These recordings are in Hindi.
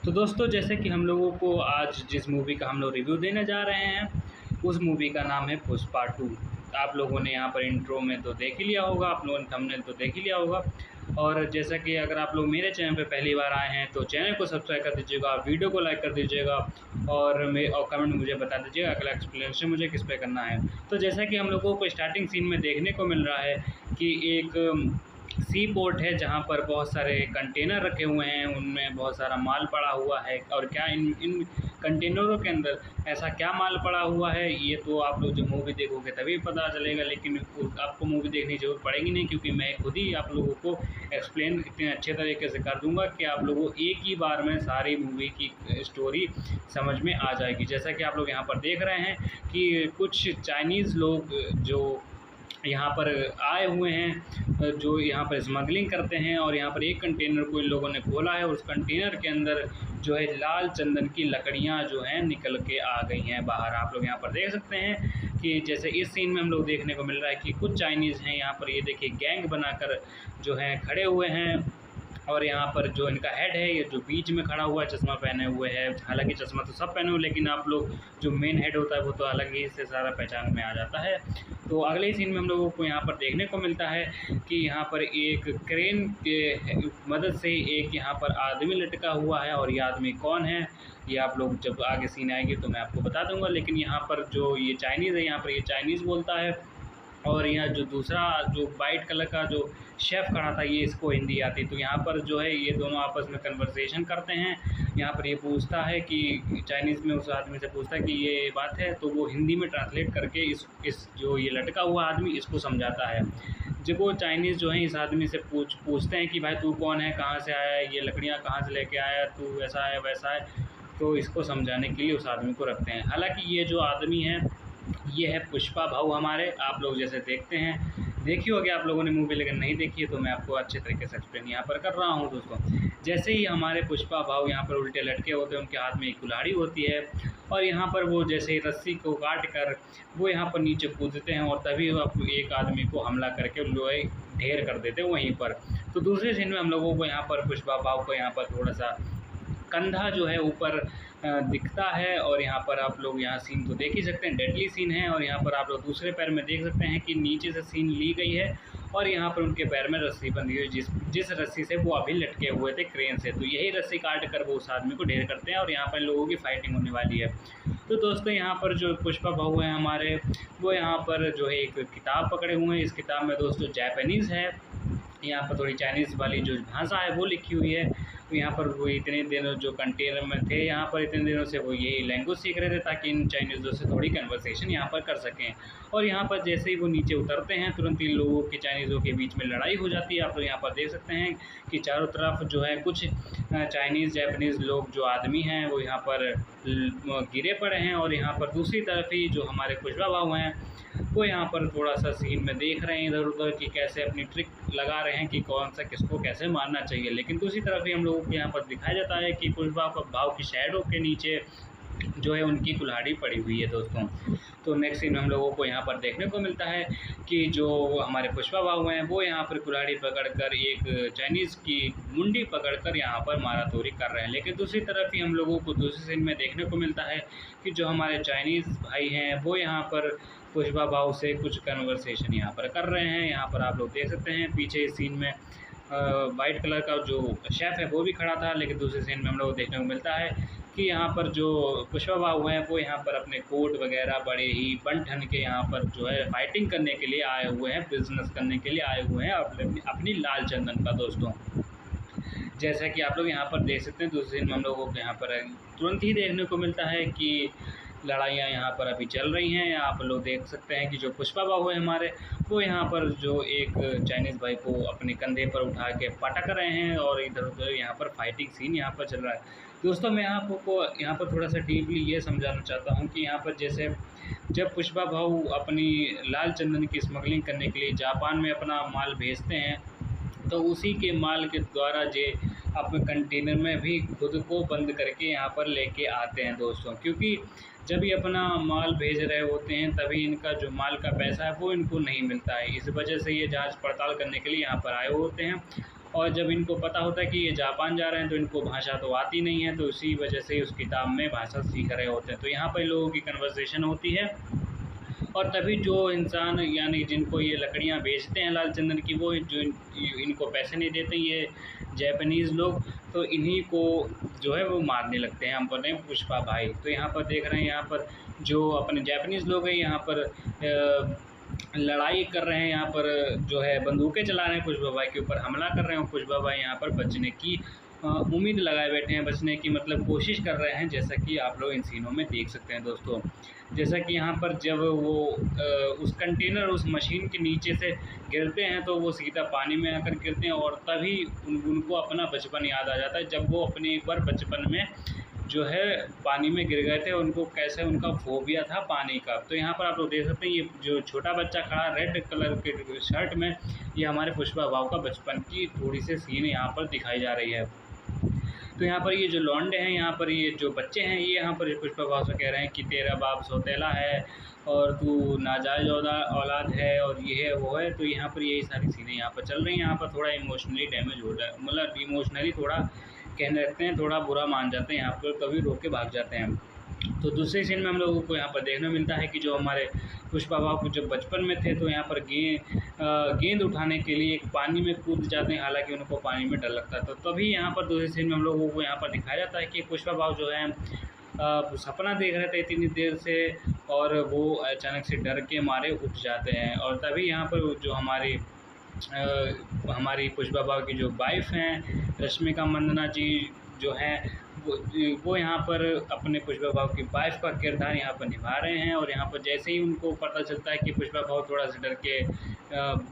तो दोस्तों, जैसे कि हम लोगों को आज जिस मूवी का हम लोग रिव्यू देने जा रहे हैं, उस मूवी का नाम है पुष्पा 2। आप लोगों ने यहाँ पर इंट्रो में तो देख ही लिया होगा, आप लोगों ने थंबनेल तो देख ही लिया होगा। और जैसा कि अगर आप लोग मेरे चैनल पे पहली बार आए हैं तो चैनल को सब्सक्राइब कर दीजिएगा, वीडियो को लाइक कर दीजिएगा और कमेंट में मुझे बता दीजिएगा अगला एक्सप्लेनेशन मुझे किस पे करना है। तो जैसा कि हम लोगों को स्टार्टिंग सीन में देखने को मिल रहा है कि एक सी पोर्ट है जहाँ पर बहुत सारे कंटेनर रखे हुए हैं, उनमें बहुत सारा माल पड़ा हुआ है। और क्या इन कंटेनरों के अंदर ऐसा क्या माल पड़ा हुआ है, ये तो आप लोग जब मूवी देखोगे तभी पता चलेगा। लेकिन आपको मूवी देखने की ज़रूरत पड़ेगी नहीं, क्योंकि मैं खुद ही आप लोगों को एक्सप्लेन इतने अच्छे तरीके से कर दूंगा कि आप लोगों को एक ही बार में सारी मूवी की स्टोरी समझ में आ जाएगी। जैसा कि आप लोग यहाँ पर देख रहे हैं कि कुछ चाइनीज़ लोग जो यहाँ पर आए हुए हैं, जो यहाँ पर स्मगलिंग करते हैं, और यहाँ पर एक कंटेनर को इन लोगों ने खोला है। उस कंटेनर के अंदर जो है लाल चंदन की लकड़ियाँ जो हैं निकल के आ गई हैं बाहर। आप लोग यहाँ पर देख सकते हैं कि जैसे इस सीन में हम लोग देखने को मिल रहा है कि कुछ चाइनीज़ हैं यहाँ पर, ये देखिए गैंग बनाकर जो हैं खड़े हुए हैं। और यहाँ पर जो इनका हेड है, ये जो बीच में खड़ा हुआ है, चश्मा पहने हुए है। हालांकि चश्मा तो सब पहने हुए, लेकिन आप लोग जो मेन हेड होता है वो तो अलग ही से सारा पहचान में आ जाता है। तो अगले ही सीन में हम लोगों को यहाँ पर देखने को मिलता है कि यहाँ पर एक क्रेन के मदद से एक यहाँ पर आदमी लटका हुआ है। और ये आदमी कौन है ये आप लोग जब आगे सीन आएगी तो मैं आपको बता दूंगा। लेकिन यहाँ पर जो ये चाइनीज़ है, यहाँ पर ये चाइनीज़ बोलता है। और यहाँ जो दूसरा जो वाइट कलर का जो शेफ़ खड़ा था, ये इसको हिंदी आती। तो यहाँ पर जो है ये दोनों आपस में कन्वर्सेशन करते हैं। यहाँ पर ये पूछता है कि चाइनीज़ में उस आदमी से पूछता है कि ये बात है, तो वो हिंदी में ट्रांसलेट करके इस जो ये लटका हुआ आदमी इसको समझाता है। जब वो चाइनीज़ जो है इस आदमी से पूछते हैं कि भाई तू कौन है, कहाँ से आया है, ये लकड़ियाँ कहाँ से लेके आया, तू ऐसा है वैसा है। तो इसको समझाने के लिए उस आदमी को रखते हैं। हालाँकि ये जो आदमी है ये है पुष्पा भाऊ हमारे। आप लोग जैसे देखते हैं, देखी होगी आप लोगों ने मूवी, लेकिन नहीं देखी है तो मैं आपको अच्छे तरीके से एक्सप्लेन यहाँ पर कर रहा हूँ दोस्तों। जैसे ही हमारे पुष्पा भाऊ यहाँ पर उल्टे लटके होते हैं, उनके हाथ में एक कुल्हाड़ी होती है। और यहाँ पर वो जैसे ही रस्सी को काट कर वो यहाँ पर नीचे कूदते हैं, और तभी वो एक आदमी को हमला करके लोहे ढेर कर देते हैं वहीं पर। तो दूसरे सीन में हम लोगों को यहाँ पर पुष्पा भाऊ को यहाँ पर थोड़ा सा कंधा जो है ऊपर दिखता है। और यहाँ पर आप लोग यहाँ सीन तो देख ही सकते हैं, डेडली सीन है। और यहाँ पर आप लोग दूसरे पैर में देख सकते हैं कि नीचे से सीन ली गई है, और यहाँ पर उनके पैर में रस्सी बंधी हुई, जिस रस्सी से वो अभी लटके हुए थे क्रेन से। तो यही रस्सी काट कर वो उस आदमी को ढेर करते हैं, और यहाँ पर लोगों की फाइटिंग होने वाली है। तो दोस्तों, यहाँ पर जो पुष्पा भाऊ हैं हमारे, वो यहाँ पर जो है एक किताब पकड़े हुए हैं। इस किताब में दोस्तों जापानीज़ है, यहाँ पर थोड़ी चाइनीज़ वाली जो भाषा है वो लिखी हुई है। तो यहाँ पर वो इतने दिनों जो कंटेनर में थे, यहाँ पर इतने दिनों से वो यही लैंग्वेज सीख रहे थे ताकि इन चाइनीज़ों से थोड़ी कन्वर्सेशन यहाँ पर कर सकें। और यहाँ पर जैसे ही वो नीचे उतरते हैं, तुरंत ही लोगों के चाइनीज़ों के बीच में लड़ाई हो जाती है। आप लोग यहाँ पर देख सकते हैं कि चारों तरफ जो है कुछ चाइनीज़ जापानीज़ लोग जो आदमी हैं वो यहाँ पर गिरे पड़े हैं। और यहाँ पर दूसरी तरफ ही जो हमारे पुष्पा भाऊ हैं वो यहाँ पर थोड़ा सा सीन में देख रहे हैं इधर उधर कि कैसे अपनी ट्रिक लगा रहे हैं कि कौन सा किसको कैसे मारना चाहिए। लेकिन दूसरी तरफ ही हम लोगों को यहाँ पर दिखाया जाता है कि पुष्पा भाव की शैडो के नीचे जो है उनकी कुल्हाड़ी पड़ी हुई है दोस्तों। तो नेक्स्ट सीन में हम लोगों को यहाँ पर देखने को मिलता है कि जो हमारे पुष्पा भाऊ हैं वो यहाँ पर कुल्हाड़ी पकड़कर एक चाइनीज़ की मुंडी पकड़कर यहाँ पर मारातोरी कर रहे हैं। लेकिन दूसरी तरफ ही हम लोगों को दूसरे सीन में देखने को मिलता है कि जो हमारे चाइनीज़ भाई हैं वो यहाँ पर पुष्पा भाऊ से कुछ कन्वर्सेशन यहाँ पर कर रहे हैं। यहाँ पर आप लोग देख सकते हैं पीछे इस सीन में वाइट कलर का जो शेफ़ है वो भी खड़ा था। लेकिन दूसरे सीन में हम लोग को देखने को मिलता है कि यहाँ पर जो पुष्पा भाऊ हैं वो यहाँ पर अपने कोट वगैरह बड़े ही बन ठन के यहाँ पर जो है फाइटिंग करने के लिए आए हुए हैं, बिजनेस करने के लिए आए हुए हैं अपनी लाल चंदन का दोस्तों। जैसा कि आप लोग यहाँ पर देख सकते हैं, दूसरे दिन हम लोगों को यहाँ पर तुरंत ही देखने को मिलता है कि लड़ाइयाँ यहाँ पर अभी चल रही हैं। आप लोग देख सकते हैं कि जो पुष्पा भाऊ है हमारे वो यहाँ पर जो एक चाइनीज़ भाई को अपने कंधे पर उठा के पटक रहे हैं, और इधर उधर यहाँ पर फाइटिंग सीन यहाँ पर चल रहा है दोस्तों। मैं आपको यहाँ पर थोड़ा सा डीपली ये समझाना चाहता हूँ कि यहाँ पर जैसे जब पुष्पा भाऊ अपनी लाल चंदन की स्मगलिंग करने के लिए जापान में अपना माल भेजते हैं, तो उसी के माल के द्वारा जे अपने कंटेनर में भी खुद को बंद करके यहाँ पर लेके आते हैं दोस्तों। क्योंकि जब ये अपना माल भेज रहे होते हैं तभी इनका जो माल का पैसा है वो इनको नहीं मिलता है। इस वजह से ये जांच पड़ताल करने के लिए यहाँ पर आए होते हैं। और जब इनको पता होता है कि ये जापान जा रहे हैं तो इनको भाषा तो आती नहीं है, तो इसी वजह से उस किताब में भाषा सीख रहे होते हैं। तो यहाँ पर लोगों की कन्वर्सेशन होती है और तभी जो इंसान यानी जिनको ये लकड़ियाँ बेचते हैं लाल चंदन की, वो जो इनको पैसे नहीं देते ये जैपनीज़ लोग, तो इन्हीं को जो है वो मारने लगते हैं। हम बोलते हैं पुष्पा भाई। तो यहाँ पर देख रहे हैं, यहाँ पर जो अपने जैपनीज़ लोग हैं यहाँ पर लड़ाई कर रहे हैं, यहाँ पर जो है बंदूकें चला रहे हैं, पुष्पा भाई के ऊपर हमला कर रहे हैं। पुष्पा भाई यहाँ पर बचने की उम्मीद लगाए बैठे हैं, बचने की मतलब कोशिश कर रहे हैं, जैसा कि आप लोग इन सीनों में देख सकते हैं दोस्तों। जैसा कि यहाँ पर जब वो उस कंटेनर उस मशीन के नीचे से गिरते हैं तो वो सीधा पानी में आकर गिरते हैं और तभी उनको अपना बचपन याद आ जाता है, जब वो अपने एक बार बचपन में जो है पानी में गिर गए थे, उनको कैसे उनका फोबिया था पानी का। तो यहाँ पर आप लोग देख सकते हैं, ये जो छोटा बच्चा खड़ा रेड कलर के शर्ट में, ये हमारे पुष्पा भाव का बचपन की थोड़ी सी सीन यहाँ पर दिखाई जा रही है। तो यहाँ पर ये जो लौंडे हैं, यहाँ पर ये जो बच्चे हैं, ये यहाँ पर पुष्पा भाव से कह रहे हैं कि तेरा बाप सौतेला है और तू नाजायज़ औलाद है और ये है वो है। तो यहाँ पर यही सारी चीज़ें यहाँ पर चल रही हैं। यहाँ पर थोड़ा इमोशनली डैमेज हो रहा है, मतलब इमोशनली थोड़ा कहने लगते हैं, थोड़ा बुरा मान जाते हैं यहाँ पर, कभी रोक के भाग जाते हैं। तो दूसरे सीन में हम लोगों को यहाँ पर देखने मिलता है कि जो हमारे पुष्पा भाव जब बचपन में थे तो यहाँ पर गेंद उठाने के लिए एक पानी में कूद जाते हैं, हालांकि उनको पानी में डर लगता है। तो तभी यहाँ पर दूसरे सीन में हम लोगों को यहाँ पर दिखाया जाता है कि पुष्पा भाव जो है सपना देख रहे थे इतनी देर से और वो अचानक से डर के मारे उठ जाते हैं। और तभी यहाँ पर जो हमारी पुष्पा भाव की जो वाइफ हैं रश्मिका मंदाना जी जो हैं, वो यहाँ पर अपने पुष्पा भाव की वाइफ का किरदार यहाँ पर निभा रहे हैं। और यहाँ पर जैसे ही उनको पता चलता है कि पुष्पा भाव थोड़ा सा डर के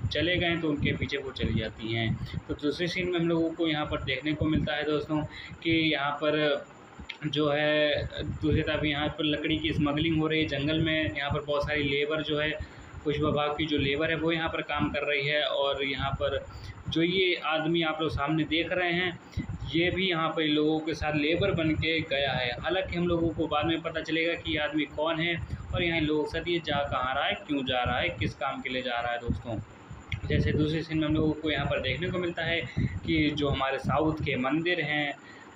चले गए तो उनके पीछे वो चली जाती हैं। तो दूसरे सीन में हम लोगों को यहाँ पर देखने को मिलता है दोस्तों कि यहाँ पर जो है दूसरी तरफ यहाँ पर लकड़ी की स्मगलिंग हो रही है जंगल में। यहाँ पर बहुत सारी लेबर जो है पुष्पा भाव की जो लेबर है वो यहाँ पर काम कर रही है। और यहाँ पर जो ये आदमी आप लोग सामने देख रहे हैं, ये भी यहाँ पर लोगों के साथ लेबर बन के गया है। हालांकि हम लोगों को बाद में पता चलेगा कि ये आदमी कौन है और यहाँ लोगों के साथ ये जा कहाँ रहा है, क्यों जा रहा है, किस काम के लिए जा रहा है दोस्तों। जैसे दूसरे सीन में हम लोगों को यहाँ पर देखने को मिलता है कि जो हमारे साउथ के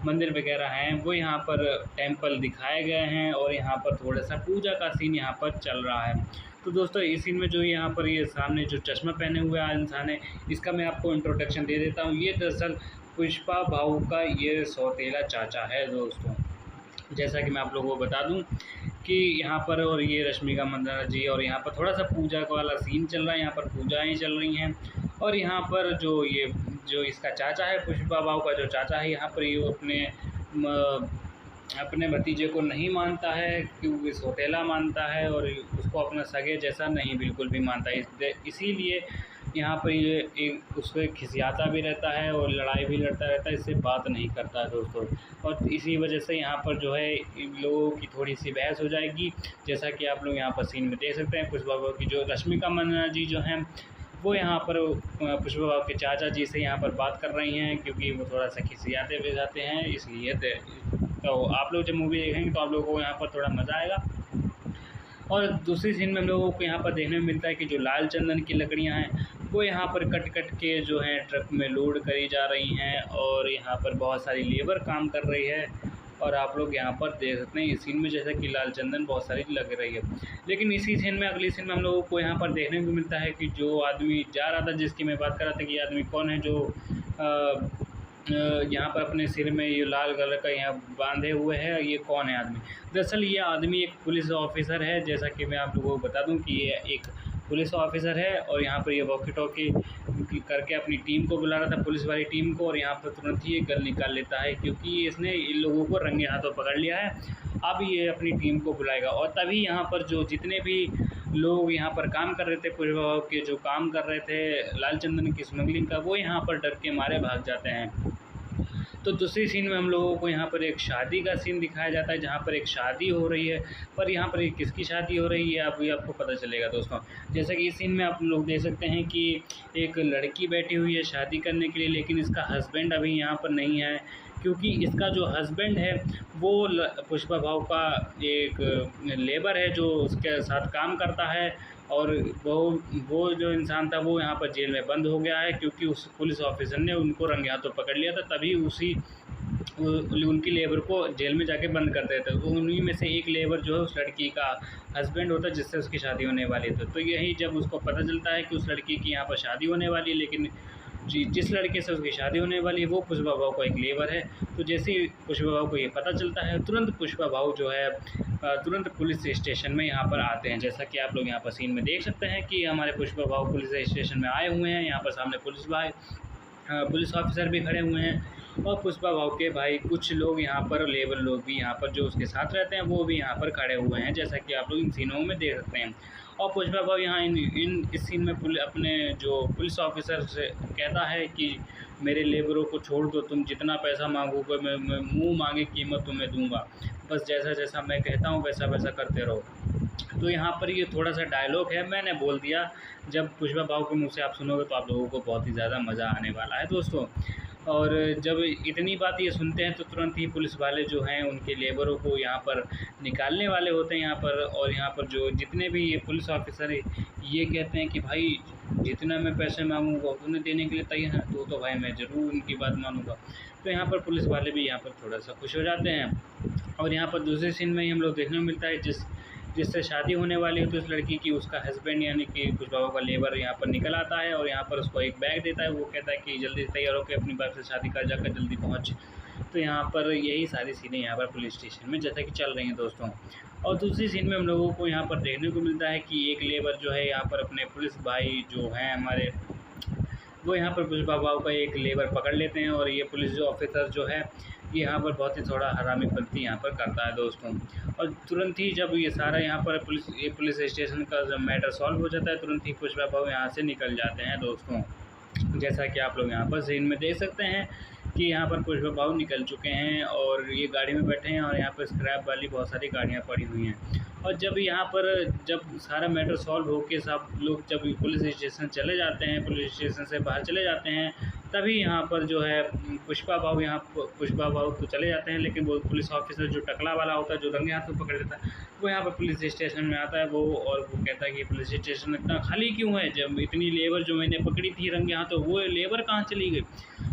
मंदिर वगैरह हैं वो यहाँ पर टेंपल दिखाए गए हैं और यहाँ पर थोड़ा सा पूजा का सीन यहाँ पर चल रहा है। तो दोस्तों इस सीन में जो यहाँ पर ये सामने जो चश्मा पहने हुए इंसान है, इसका मैं आपको इंट्रोडक्शन दे देता हूँ। ये दरअसल पुष्पा भाव का ये सौतेला चाचा है दोस्तों। जैसा कि मैं आप लोगों को बता दूं कि यहाँ पर और ये रश्मिका मंदाना जी और यहाँ पर थोड़ा सा पूजा वाला सीन चल रहा है, यहाँ पर पूजाएं चल रही हैं। और यहाँ पर जो इसका चाचा है, पुष्पा भाव का जो चाचा है, यहाँ पर ये अपने भतीजे को नहीं मानता है, क्योंकि सौतेला मानता है और उसको अपना सगे जैसा नहीं बिल्कुल भी मानता है। इसीलिए यहाँ पर ये एक उससे खिसियाता भी रहता है और लड़ाई भी लड़ता रहता है, इससे बात नहीं करता है दोस्तों। और इसी वजह से यहाँ पर जो है इन लोगों की थोड़ी सी बहस हो जाएगी, जैसा कि आप लोग यहाँ पर सीन में देख सकते हैं। पुष्पा भाव की जो रश्मिका मंदाना जी जो हैं वो यहाँ पर पुष्पा भाव के चाचा जी से यहाँ पर बात कर रही हैं, क्योंकि वो थोड़ा सा खिसियाते भी जाते हैं। इसलिए तो आप लोग जब मूवी देखेंगे तो आप लोगों को यहाँ पर थोड़ा मज़ा आएगा। और दूसरी सीन में हम लोगों को यहाँ पर देखने में मिलता है कि जो लाल चंदन की लकड़ियाँ हैं वो यहाँ पर कट के जो हैं ट्रक में लोड करी जा रही हैं और यहाँ पर बहुत सारी लेबर काम कर रही है। और आप लोग यहाँ पर देख सकते हैं इस सीन में जैसा कि लाल चंदन बहुत सारी लग रही है। लेकिन इसी सीन में अगली सीन में हम लोगों को यहाँ पर देखने को मिलता है कि जो आदमी जा रहा था, जिसकी मैं बात कर रहा था कि ये आदमी कौन है, जो यहाँ पर अपने सिर में ये लाल कलर का यहाँ बांधे हुए है, ये कौन है आदमी। दरअसल ये आदमी एक पुलिस ऑफिसर है। जैसा कि मैं आप लोगों को बता दूं कि ये एक पुलिस ऑफिसर है और यहाँ पर ये वॉकी टॉकी करके अपनी टीम को बुला रहा था, पुलिस वाली टीम को। और यहाँ पर तुरंत ही ये गन निकाल लेता है, क्योंकि इसने इन लोगों को रंगे हाथों पकड़ लिया है। अब ये अपनी टीम को बुलाएगा। और तभी यहाँ पर जो जितने भी लोग यहाँ पर काम कर रहे थे, पुष्पा भाव के जो काम कर रहे थे लाल चंदन की स्मगलिंग का, वो यहाँ पर डर के मारे भाग जाते हैं। तो दूसरी सीन में हम लोगों को यहाँ पर एक शादी का सीन दिखाया जाता है, जहाँ पर एक शादी हो रही है। पर यहाँ पर किसकी शादी हो रही है अभी आपको पता चलेगा दोस्तों। जैसा कि इस सीन में आप लोग देख सकते हैं कि एक लड़की बैठी हुई है शादी करने के लिए, लेकिन इसका हस्बैंड अभी यहाँ पर नहीं है। क्योंकि इसका जो हस्बैंड है वो पुष्पा भाव का एक लेबर है जो उसके साथ काम करता है, और वो जो इंसान था वो यहाँ पर जेल में बंद हो गया है, क्योंकि उस पुलिस ऑफिसर ने उनको रंगे हाथों पकड़ लिया था, तभी उनकी लेबर को जेल में जाके बंद कर देते थे। तो उन्हीं में से एक लेबर जो है उस लड़की का हस्बैंड होता है, जिससे उसकी शादी होने वाली थी। तो यही जब उसको पता चलता है कि उस लड़की की यहाँ पर शादी होने वाली है, लेकिन जिस लड़के से उसकी शादी होने वाली है वो पुष्पा भाव का एक लेबर है। तो जैसे ही पुष्पा भाव को ये पता चलता है, तुरंत पुष्पा भाव जो है तुरंत पुलिस स्टेशन में यहाँ पर आते हैं। जैसा कि आप लोग यहाँ पर सीन में देख सकते हैं कि हमारे पुष्पा भाव पुलिस स्टेशन में आए हुए हैं। यहाँ पर सामने पुलिस ऑफिसर भी खड़े हुए हैं, और पुष्पा भाव के भाई कुछ लोग यहाँ पर, लेबर लोग भी यहाँ पर जो उसके साथ रहते हैं वो भी यहाँ पर खड़े हुए हैं, जैसा कि आप लोग इन सीनों में देख सकते हैं। और पुष्पा भाव यहाँ इस सीन में अपने जो पुलिस ऑफिसर से कहता है कि मेरे लेबरों को छोड़ दो, तुम जितना पैसा मांगोगे मैं मुँह मांगे कीमत तुम्हें दूंगा, बस जैसा जैसा मैं कहता हूँ वैसा वैसा करते रहो। तो यहाँ पर ये थोड़ा सा डायलॉग है, मैंने बोल दिया, जब पुष्पा भाव के मुँह से आप सुनोगे तो आप लोगों को बहुत ही ज़्यादा मज़ा आने वाला है दोस्तों। और जब इतनी बात ये सुनते हैं तो तुरंत ही पुलिस वाले जो हैं उनके लेबरों को यहाँ पर निकालने वाले होते हैं यहाँ पर। और यहाँ पर जो जितने भी ये पुलिस ऑफिसर है ये कहते हैं कि भाई जितना मैं पैसे मांगूंगा उन्हें देने के लिए तैयार है, तो भाई मैं ज़रूर उनकी बात मानूंगा। तो यहाँ पर पुलिस वाले भी यहाँ पर थोड़ा सा खुश हो जाते हैं। और यहाँ पर दूसरे सीन में ही हम लोग देखने को मिलता है जिससे शादी होने वाली होती है उस लड़की की, उसका हस्बैंड यानी कि पुष्पा भाव का लेबर यहाँ पर निकल आता है और यहाँ पर उसको एक बैग देता है। वो कहता है कि जल्दी से तैयार होकर अपनी वाइफ से शादी कर जाकर जल्दी पहुँच। तो यहाँ पर यही सारी सीनें यहाँ पर पुलिस स्टेशन में जैसा कि चल रही हैं दोस्तों। और दूसरी सीन में हम लोगों को यहाँ पर देखने को मिलता है कि एक लेबर जो है यहाँ पर अपने पुलिस भाई जो हैं हमारे, वो यहाँ पर पुष्पा भाव का एक लेबर पकड़ लेते हैं। और ये पुलिस जो ऑफिसर जो है ये यहाँ पर बहुत ही थोड़ा हरामीपंती यहाँ पर करता है दोस्तों। और तुरंत ही जब ये सारा यहाँ पर पुलिस स्टेशन का जब मैटर सॉल्व हो जाता है, तुरंत ही पुष्पा भाव यहाँ से निकल जाते हैं दोस्तों। जैसा कि आप लोग यहाँ पर सीन में देख सकते हैं कि यहाँ पर पुष्पा भाव निकल चुके हैं और ये गाड़ी में बैठे हैं, और यहाँ पर स्क्रैप वाली बहुत सारी गाड़ियाँ पड़ी हुई हैं। और जब सारा मैटर सॉल्व होके सब लोग जब पुलिस स्टेशन चले जाते हैं, पुलिस स्टेशन से बाहर चले जाते हैं, तभी यहाँ पर जो है पुष्पा भाव तो चले जाते हैं, लेकिन वो पुलिस ऑफिसर जो टकला वाला होता है जो रंगे हाथों पकड़ लेता है वो यहाँ पर पुलिस स्टेशन में आता है। वो कहता है कि पुलिस स्टेशन इतना खाली क्यों है, जब इतनी लेबर जो मैंने पकड़ी थी रंगे हाथों वो लेबर कहाँ चली गई।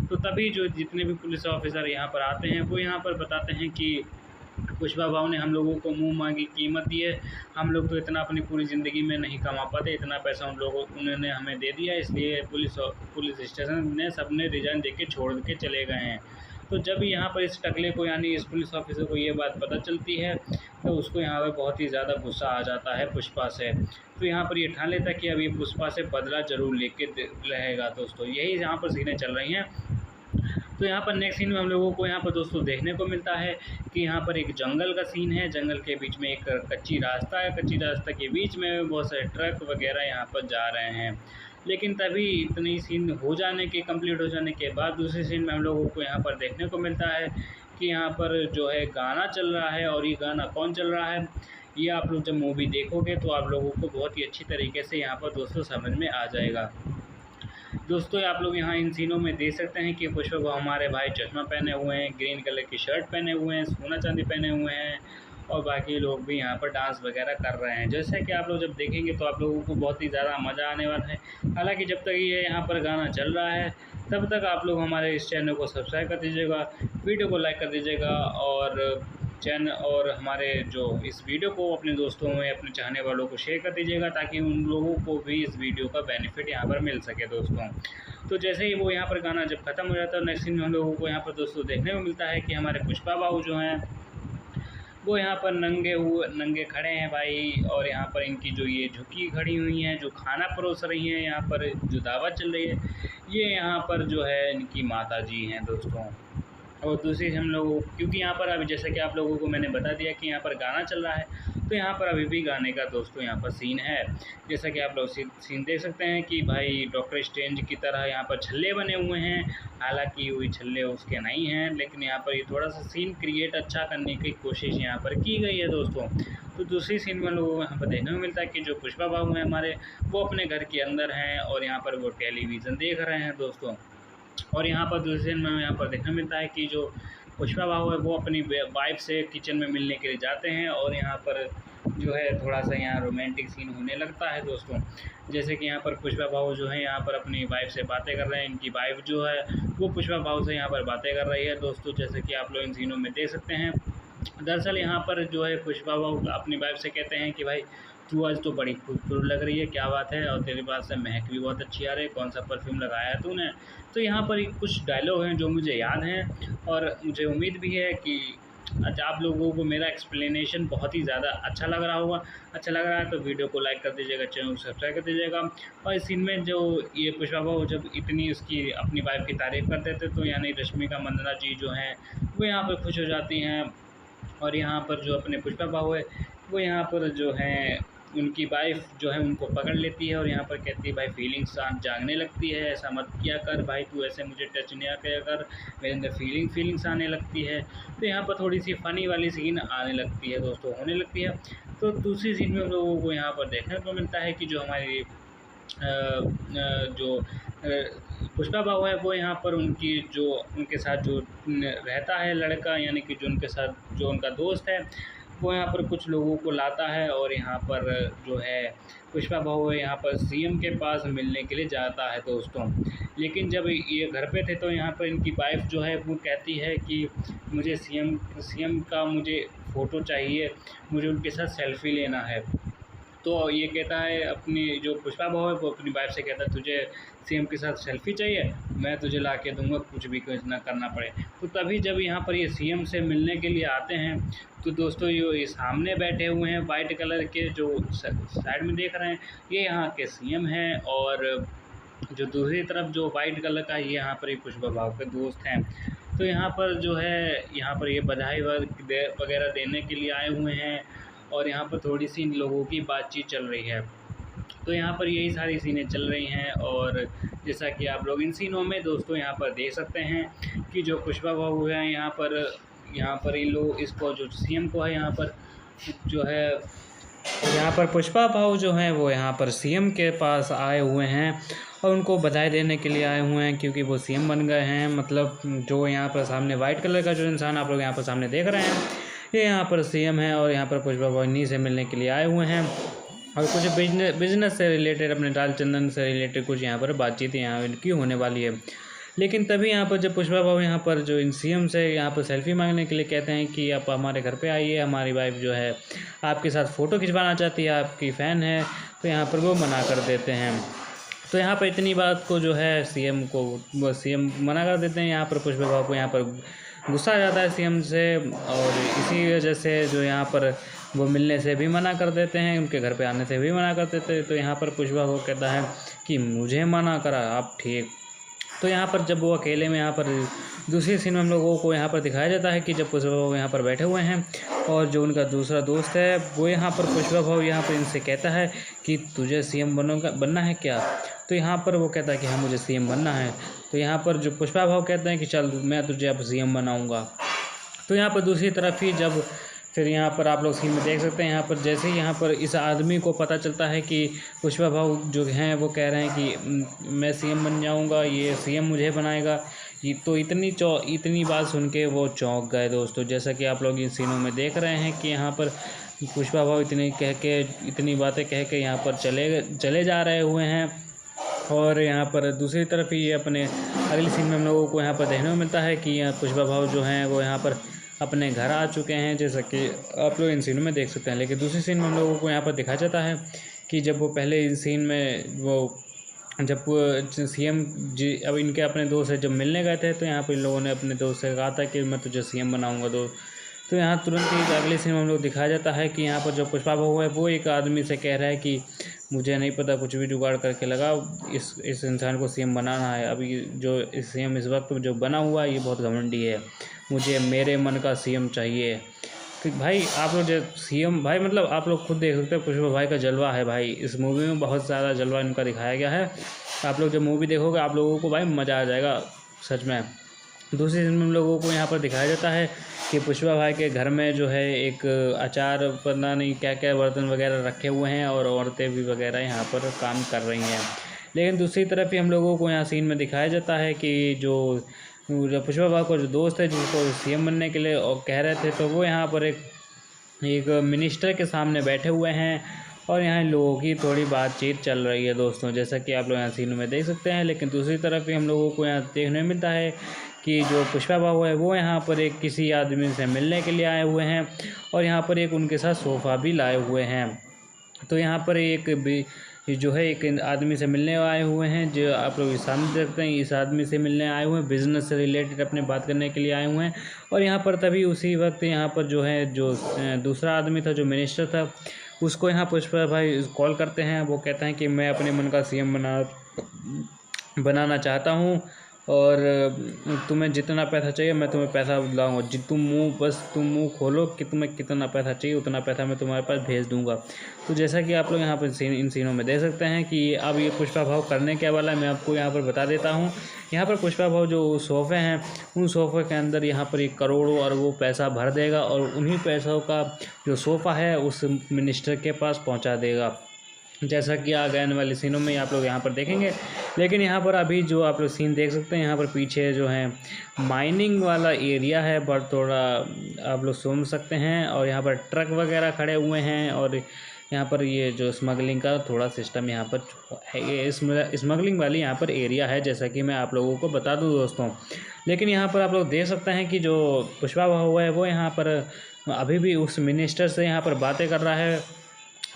तो तभी जो जितने भी पुलिस ऑफिसर यहाँ पर आते हैं वो यहाँ पर बताते हैं कि पुष्पा भाव ने हम लोगों को मुंह मांगी कीमत दी है, हम लोग तो इतना अपनी पूरी ज़िंदगी में नहीं कमा पाते, इतना पैसा उन्होंने हमें दे दिया, इसलिए पुलिस स्टेशन ने सबने रिजाइन दे के छोड़ के चले गए हैं। तो जब यहाँ पर इस टकले को यानी इस पुलिस ऑफिसर को ये बात पता चलती है तो उसको यहाँ पर बहुत ही ज़्यादा गुस्सा आ जाता है पुष्पा से। तो यहाँ पर ये ठान लेता है कि अब ये पुष्पा से बदला ज़रूर लेके रहेगा दोस्तों। यही यहाँ पर सीनें चल रही हैं। तो यहाँ पर नेक्स्ट सीन में हम लोगों को यहाँ पर दोस्तों देखने को मिलता है कि यहाँ पर एक जंगल का सीन है। जंगल के बीच में एक कच्ची रास्ता है, कच्ची रास्ता के बीच में बहुत सारे ट्रक वगैरह यहाँ पर जा रहे हैं। लेकिन तभी इतनी सीन कंप्लीट हो जाने के बाद दूसरे सीन में हम लोगों को यहाँ पर देखने को मिलता है कि यहाँ पर जो है गाना चल रहा है। और ये गाना कौन चल रहा है ये आप लोग जब मूवी देखोगे तो आप लोगों को बहुत ही अच्छी तरीके से यहाँ पर दोस्तों समझ में आ जाएगा। दोस्तों आप लोग यहाँ इन सीनों में देख सकते हैं कि पुष्पा भाव हमारे भाई चश्मा पहने हुए हैं, ग्रीन कलर की शर्ट पहने हुए हैं, सोना चांदी पहने हुए हैं, और बाकी लोग भी यहाँ पर डांस वगैरह कर रहे हैं। जैसे कि आप लोग जब देखेंगे तो आप लोगों को बहुत ही ज़्यादा मज़ा आने वाला है। हालांकि जब तक ये यहाँ पर गाना चल रहा है तब तक आप लोग हमारे इस चैनल को सब्सक्राइब कर दीजिएगा, वीडियो को लाइक कर दीजिएगा, और हमारे जो इस वीडियो को अपने दोस्तों में अपने चाहने वालों को शेयर कर दीजिएगा, ताकि उन लोगों को भी इस वीडियो का बेनिफिट यहाँ पर मिल सके दोस्तों। तो जैसे ही वो यहाँ पर गाना जब ख़त्म हो जाता है नेक्स्ट सीन में हम लोगों को यहाँ पर दोस्तों देखने को मिलता है कि हमारे पुष्पा भाव जो हैं वो यहाँ पर नंगे खड़े हैं भाई। और यहाँ पर इनकी जो ये झुकी खड़ी हुई हैं, जो खाना परोस रही हैं, यहाँ पर जो दावत चल रही है, ये यहाँ पर जो है इनकी माता जी हैं दोस्तों। और दूसरी हम लोग क्योंकि यहाँ पर अभी जैसे कि आप लोगों को मैंने बता दिया कि यहाँ पर गाना चल रहा है, तो यहाँ पर अभी भी गाने का दोस्तों यहाँ पर सीन है। जैसा कि आप लोग सीन देख सकते हैं कि भाई डॉक्टर स्ट्रेंज की तरह यहाँ पर छल्ले बने हुए हैं। हालांकि वही छल्ले उसके नहीं हैं, लेकिन यहाँ पर ये थोड़ा सा सीन क्रिएट अच्छा करने की कोशिश यहाँ पर की गई है दोस्तों। तो दूसरी सीन में लोगों को यहाँ पर देखने को मिलता है कि जो पुष्पा भाव हैं हमारे, वो अपने घर के अंदर हैं और यहाँ पर वो टेलीविज़न देख रहे हैं दोस्तों। और यहाँ पर दूसरे सीन में यहाँ पर देखने मिलता है कि जो पुष्पा भाऊ है वो अपनी वाइफ से किचन में मिलने के लिए जाते हैं, और यहाँ पर जो है थोड़ा सा यहाँ रोमांटिक सीन होने लगता है दोस्तों। जैसे कि यहाँ पर पुष्पा भाऊ जो है यहाँ पर अपनी वाइफ से बातें कर रहे हैं, इनकी वाइफ जो है वो पुष्पा भाऊ से यहाँ पर बातें कर रही है दोस्तों, जैसे कि आप लोग इन सीनों में देख सकते हैं। दरअसल यहाँ पर जो है पुष्पा भाऊ अपनी वाइफ से कहते हैं कि भाई तू आज तो बड़ी खूबसूरत लग रही है, क्या बात है, और तेरे पास से महक भी बहुत अच्छी आ रही है, कौन सा परफ्यूम लगाया है तूने। तो यहाँ पर कुछ डायलॉग हैं जो मुझे याद हैं, और मुझे उम्मीद भी है कि अच्छा आप लोगों को मेरा एक्सप्लेनेशन बहुत ही ज़्यादा अच्छा लग रहा होगा। अच्छा लग रहा है तो वीडियो को लाइक कर दीजिएगा, चैनल को सब्सक्राइब कर दीजिएगा। और इस सीन में जो ये पुष्पा भाऊ जब इतनी उसकी अपनी वाइफ की तारीफ़ करते थे, तो यानी रश्मिका मंदाना जी जो हैं वो यहाँ पर खुश हो जाती हैं, और यहाँ पर जो अपने पुष्पा भाऊ है वो यहाँ पर जो है उनकी वाइफ जो है उनको पकड़ लेती है, और यहाँ पर कहती है भाई फीलिंग्स जागने लगती है, ऐसा मत किया कर भाई, तू ऐसे मुझे टच नहीं किया कर, मेरे अंदर फीलिंग्स आने लगती है। तो यहाँ पर थोड़ी सी फ़नी वाली सीन आने लगती है दोस्तों, होने लगती है। तो दूसरी सीन में हम लोगों को यहाँ पर देखने को मिलता है कि जो हमारी जो पुष्पा भाऊ है वो यहाँ पर उनकी जो उनके साथ जो रहता है लड़का, यानी कि जो उनके साथ जो उनका दोस्त है, वो यहाँ पर कुछ लोगों को लाता है, और यहाँ पर जो है पुष्पा भाऊ है यहाँ पर सीएम के पास मिलने के लिए जाता है दोस्तों। लेकिन जब ये घर पे थे तो यहाँ पर इनकी वाइफ जो है वो कहती है कि मुझे सीएम का मुझे फ़ोटो चाहिए, मुझे उनके साथ सेल्फ़ी लेना है। तो ये कहता है अपनी जो पुष्पा भाऊ है वो अपनी वाइफ से कहता है तुझे सीएम के साथ सेल्फ़ी चाहिए, मैं तुझे ला के दूँगा, कुछ भी कुछ ना करना पड़े। तो तभी जब यहाँ पर ये सीएम से मिलने के लिए आते हैं, तो दोस्तों ये सामने बैठे हुए हैं वाइट कलर के जो साइड में देख रहे हैं, ये यहाँ के सीएम हैं, और जो दूसरी तरफ जो वाइट कलर का ये यहाँ पर ये पुष्पा भाऊ के दोस्त हैं। तो यहाँ पर जो है यहाँ पर ये बधाई वगैरह देने के लिए आए हुए हैं, और यहाँ पर थोड़ी सी इन लोगों की बातचीत चल रही है। तो यहाँ पर यही सारी सीनें चल रही हैं, और जैसा कि आप लोग इन सीनों में दोस्तों यहाँ पर देख सकते हैं कि जो पुष्पा भाऊ हैं यहाँ पर इन लोग इसको जो सीएम को है यहाँ पर जो है यहाँ पर पुष्पा भाऊ जो हैं वो यहाँ पर सीएम के पास आए हुए हैं, और उनको बधाई देने के लिए आए हुए हैं क्योंकि वो सीएम बन गए हैं। मतलब जो यहाँ पर सामने वाइट कलर का जो इंसान आप लोग यहाँ पर सामने देख रहे हैं, ये यहाँ पर सीएम है, और यहाँ पर पुष्पा भाऊ इन्हीं से मिलने के लिए आए हुए हैं, और कुछ बिजनेस से रिलेटेड अपने दाल चंदन से रिलेटेड कुछ यहाँ पर बातचीत यहाँ इनकी होने वाली है। लेकिन तभी यहाँ पर जब पुष्पा भाऊ यहाँ पर जो इन सीएम से यहाँ पर सेल्फ़ी मांगने के लिए कहते हैं कि आप हमारे घर पे आइए, हमारी वाइफ जो है आपके साथ फ़ोटो खिंचवाना चाहती है, आपकी फ़ैन है, तो यहाँ पर वो मना कर देते हैं। तो यहाँ पर इतनी बात को जो है सीएम मना कर देते हैं। यहाँ पर पुष्पा भाऊ को यहाँ पर गुस्सा आ जाता है सीएम से, और इसी वजह से जो यहाँ पर वो मिलने से भी मना कर देते हैं, उनके घर पे आने से भी मना कर देते हैं। तो यहाँ पर पुष्पा भाऊ कहता है कि मुझे मना करा, आप ठीक। तो यहाँ पर जब वो अकेले में यहाँ पर दूसरी सीन में हम लोगों को यहाँ पर दिखाया जाता है कि जब पुष्पा भाऊ यहाँ पर बैठे हुए हैं, और जो उनका दूसरा दोस्त है वो यहाँ पर पुष्पा भाऊ यहाँ पर इनसे कहता है कि तुझे सीएम बनना है क्या। तो यहाँ पर वो कहता है कि हाँ मुझे सीएम बनना है। तो यहाँ पर जो पुष्पा भाऊ कहते हैं कि चल मैं तुझे अब सीएम बनाऊँगा। तो यहाँ पर दूसरी तरफ ही जब फिर यहाँ पर आप लोग सीन में देख सकते हैं, यहाँ पर जैसे ही यहाँ पर इस आदमी को पता चलता है कि पुष्पा भाऊ जो हैं वो कह रहे हैं कि मैं सीएम बन जाऊँगा, ये सीएम मुझे बनाएगा, ये तो इतनी बात सुन के वो चौंक गए दोस्तों। जैसा कि आप लोग इन सीनों में देख रहे हैं कि यहाँ पर पुष्पा भाऊ इतनी बातें कह के यहाँ पर चले जा रहे हुए हैं, और यहाँ पर दूसरी तरफ ही अपने अगली सीन में हम लोगों को यहाँ पर देखने को मिलता है कि पुष्पा भाऊ जो हैं वो यहाँ पर अपने घर आ चुके हैं, जैसा कि आप लोग इन सीनों में देख सकते हैं। लेकिन दूसरी सीन में हम लोगों को यहाँ पर दिखाया जाता है कि जब वो पहले इस सीन में जब सीएम जी अब इनके अपने दोस्त से जब मिलने गए थे, तो यहाँ पर इन लोगों ने अपने दोस्त से कहा था कि मैं तुझे सीएम बनाऊँगा। तो यहाँ तुरंत ही अगले सीन में हम लोग दिखाया जाता है कि यहाँ पर जो पुष्पा भाऊ है वो एक आदमी से कह रहा है कि मुझे नहीं पता, कुछ भी जुगाड़ करके लगाओ, इस इंसान को सीएम बनाना है। अभी जो इस सीएम इस वक्त जो बना हुआ है ये बहुत घमंडी है, मुझे मेरे मन का सीएम चाहिए। कि भाई आप लोग जो सीएम भाई मतलब आप लोग खुद देख सकते हो पुष्पा भाई का जलवा है भाई, इस मूवी में बहुत ज़्यादा जलवा इनका दिखाया गया है। आप लोग जब मूवी देखोगे आप लोगों को भाई मज़ा आ जाएगा सच में। दूसरी सीन में हम लोगों को यहाँ पर दिखाया जाता है कि पुष्पा भाई के घर में जो है एक अचार पता नहीं क्या क्या बर्तन वगैरह रखे हुए हैं, और औरतें भी वगैरह यहाँ पर काम कर रही हैं। लेकिन दूसरी तरफ ही हम लोगों को यहाँ सीन में दिखाया जाता है कि जो पुष्पा भाव का जो दोस्त है जिसको सीएम बनने के लिए और कह रहे थे, तो वो यहाँ पर एक मिनिस्टर के सामने बैठे हुए हैं और यहाँ लोगों की थोड़ी बातचीत चल रही है दोस्तों, जैसा कि आप लोग यहाँ सीन में देख सकते हैं। लेकिन दूसरी तरफ भी हम लोगों को यहाँ देखने मिलता है कि जो पुष्पा बाबू है वो यहाँ पर एक किसी आदमी से मिलने के लिए आए हुए हैं और यहाँ पर एक उनके साथ सोफ़ा भी लाए हुए हैं। तो यहाँ पर जो है एक आदमी से मिलने आए हुए हैं, जो आप लोग सामने देखते हैं। इस आदमी से मिलने आए हुए हैं, बिज़नेस से रिलेटेड अपने बात करने के लिए आए हुए हैं। और यहाँ पर तभी उसी वक्त यहाँ पर जो है जो दूसरा आदमी था, जो मिनिस्टर था, उसको यहाँ पुष्पा भाई कॉल करते हैं। वो कहता है कि मैं अपने मन का सीएम बनाना चाहता हूँ और तुम्हें जितना पैसा चाहिए मैं तुम्हें पैसा लाऊंगा। तुम मुँह खोलो कि तुम्हें कितना पैसा चाहिए, उतना पैसा मैं तुम्हारे पास भेज दूंगा। तो जैसा कि आप लोग यहाँ पर इन सीनों में देख सकते हैं कि अब ये पुष्पा भाव करने क्या वाला है, मैं आपको यहाँ पर बता देता हूँ। यहाँ पर पुष्पा भाव जो सोफ़े हैं, उन सोफ़े के अंदर यहाँ पर एक करोड़ों अरबों पैसा भर देगा और उन्हीं पैसों का जो सोफ़ा है उस मिनिस्टर के पास पहुँचा देगा, जैसा कि आगे आने वाले सीनों में आप लोग यहाँ पर देखेंगे। लेकिन यहाँ पर अभी जो आप लोग सीन देख सकते हैं, यहाँ पर पीछे जो है माइनिंग वाला एरिया है, बट थोड़ा आप लोग समझ सकते हैं। और यहाँ पर ट्रक वगैरह खड़े हुए हैं और यहाँ पर ये जो स्मगलिंग का थोड़ा सिस्टम यहाँ पर है, ये स्मगलिंग वाली यहाँ पर एरिया है, जैसा कि मैं आप लोगों को बता दूँ दोस्तों। लेकिन यहाँ पर आप लोग देख सकते हैं कि जो पुष्पा भाव है वो यहाँ पर अभी भी उस मिनिस्टर से यहाँ पर बातें कर रहा है।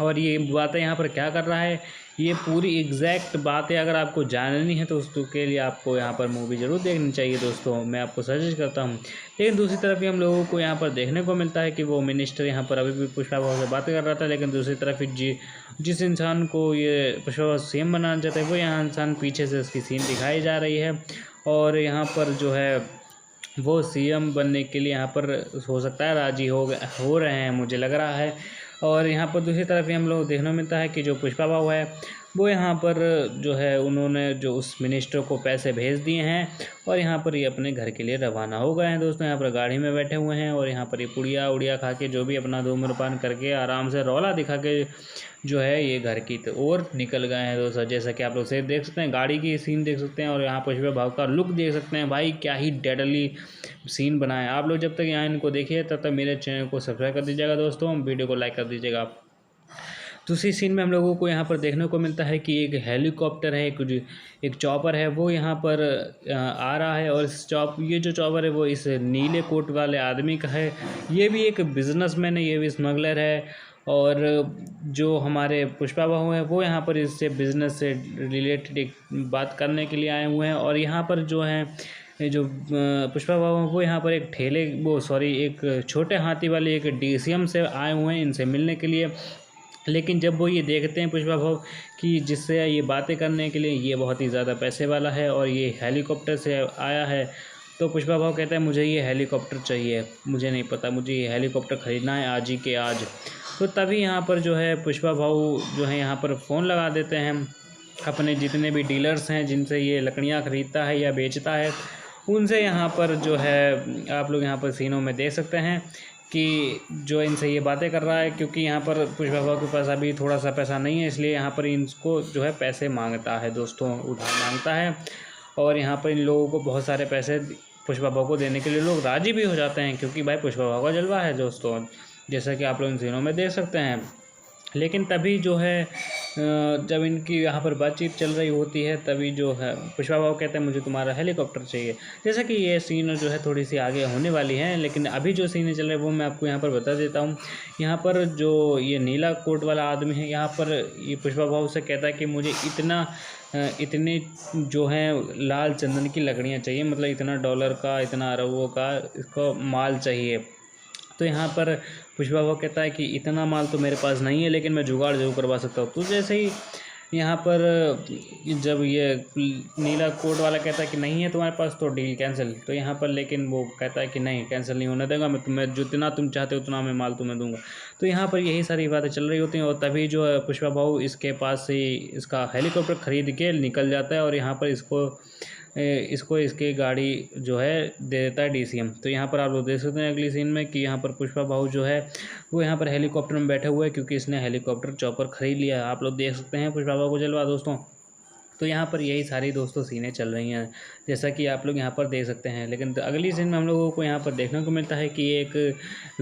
और ये बातें यहाँ पर क्या कर रहा है, ये पूरी एग्जैक्ट बातें अगर आपको जाननी है तो उसके लिए आपको यहाँ पर मूवी ज़रूर देखनी चाहिए दोस्तों, मैं आपको सजेस्ट करता हूँ। लेकिन दूसरी तरफ भी हम लोगों को यहाँ पर देखने को मिलता है कि वो मिनिस्टर यहाँ पर अभी भी पुष्पा भाव से बातें कर रहा था। लेकिन दूसरी तरफ जिस इंसान को ये पुष्पा भाव सीएम बनाना चाहते हैं वो यहाँ इंसान पीछे से उसकी सीन दिखाई जा रही है। और यहाँ पर जो है वो सीएम बनने के लिए यहाँ पर हो सकता है राज़ी हो रहे हैं, मुझे लग रहा है। और यहाँ पर दूसरी तरफ ही हम लोग देखने मिलता है कि जो पुष्पा भाव है वो यहाँ पर जो है उन्होंने जो उस मिनिस्टर को पैसे भेज दिए हैं और यहाँ पर ये अपने घर के लिए रवाना हो गए हैं दोस्तों। यहाँ पर गाड़ी में बैठे हुए हैं और यहाँ पर ये पुड़िया उड़िया खा के जो भी अपना धूम्रपान करके आराम से रौला दिखा के जो है ये घर की ओर निकल गए हैं दोस्तों। जैसा कि आप लोग से देख सकते हैं, गाड़ी की सीन देख सकते हैं और यहाँ पुष्पा भाव का लुक देख सकते हैं। भाई क्या ही डेडली सीन बनाए। आप लोग जब तक यहाँ इनको देखिए तब तक मेरे चैनल को सब्सक्राइब कर दीजिएगा दोस्तों, वीडियो को लाइक कर दीजिएगा। दूसरी सीन में हम लोगों को यहाँ पर देखने को मिलता है कि एक हेलीकॉप्टर है, एक चॉपर है, वो यहाँ पर आ रहा है। और ये जो चॉपर है वो इस नीले कोट वाले आदमी का है। ये भी एक बिजनेसमैन है, ये भी स्मगलर है। और जो हमारे पुष्पा बाबू हैं वो यहाँ पर इससे बिज़नेस से रिलेटेड एक बात करने के लिए आए हुए हैं। और यहाँ पर जो है जो पुष्पा बाबू वो यहाँ पर एक छोटे हाथी वाले एक डीसीएम से आए हुए हैं इनसे मिलने के लिए। लेकिन जब वो ये देखते हैं पुष्पा भाव कि जिससे ये बातें करने के लिए ये बहुत ही ज़्यादा पैसे वाला है और ये हेलीकॉप्टर से आया है, तो पुष्पा भाव कहता है मुझे ये हेलीकॉप्टर चाहिए, मुझे नहीं पता, मुझे ये हेलीकॉप्टर ख़रीदना है आज ही के आज। तो तभी यहाँ पर जो है पुष्पा भाव जो है यहाँ पर फ़ोन लगा देते हैं अपने जितने भी डीलर्स हैं जिनसे ये लकड़ियाँ ख़रीदता है या बेचता है, उनसे। यहाँ पर जो है आप लोग यहाँ पर सीनों में देख सकते हैं कि जो इनसे ये बातें कर रहा है, क्योंकि यहाँ पर पुष्पा भाव के पास अभी थोड़ा सा पैसा नहीं है, इसलिए यहाँ पर इनको जो है पैसे मांगता है दोस्तों, उधार मांगता है। और यहाँ पर इन लोगों को बहुत सारे पैसे पुष्पा भाव को देने के लिए लोग राज़ी भी हो जाते हैं, क्योंकि भाई पुष्पा भाव का जलवा है दोस्तों, जैसा कि आप लोग इन सीनों में देख सकते हैं। लेकिन तभी जो है जब इनकी यहाँ पर बातचीत चल रही होती है, तभी जो है पुष्पा भाव कहते हैं मुझे तुम्हारा हेलीकॉप्टर चाहिए। जैसा कि ये सीन जो है थोड़ी सी आगे होने वाली है, लेकिन अभी जो सीन चल रहे हैं वो मैं आपको यहाँ पर बता देता हूँ। यहाँ पर जो ये नीला कोट वाला आदमी है, यहाँ पर ये पुष्पा भाव से कहता है कि मुझे इतने जो हैं लाल चंदन की लकड़ियाँ चाहिए, मतलब इतना डॉलर का, इतना अरबों का इसको माल चाहिए। तो यहाँ पर पुष्पा भाव कहता है कि इतना माल तो मेरे पास नहीं है, लेकिन मैं जुगाड़ जरूर करवा सकता हूँ। तो जैसे ही यहाँ पर जब ये नीला कोट वाला कहता है कि नहीं है तुम्हारे पास, तो डील कैंसिल। तो यहाँ पर लेकिन वो कहता है कि नहीं, कैंसिल नहीं होने देगा, मैं तुम्हें जितना तुम चाहते हो उतना मैं माल तुम्हें दूंगा। तो यहाँ पर यही सारी बातें चल रही होती हैं और तभी जो है पुष्पा भाव इसके पास से इसका हेलीकॉप्टर ख़रीद के निकल जाता है और यहाँ पर इसकी गाड़ी जो है दे देता है डीसीएम। तो यहाँ पर आप लोग देख सकते हैं अगली सीन में कि यहाँ पर पुष्पा भाऊ जो है वो यहाँ पर हेलीकॉप्टर में बैठे हुए हैं, क्योंकि इसने हेलीकॉप्टर चॉपर ख़रीद लिया है। आप लोग देख सकते हैं पुष्पा भाऊ को जलवा दोस्तों। तो यहाँ पर यही सारी दोस्तों सीनें चल रही हैं, जैसा कि आप लोग यहाँ पर देख सकते हैं। लेकिन अगली सीन में हम लोगों को यहाँ पर देखने को मिलता है कि एक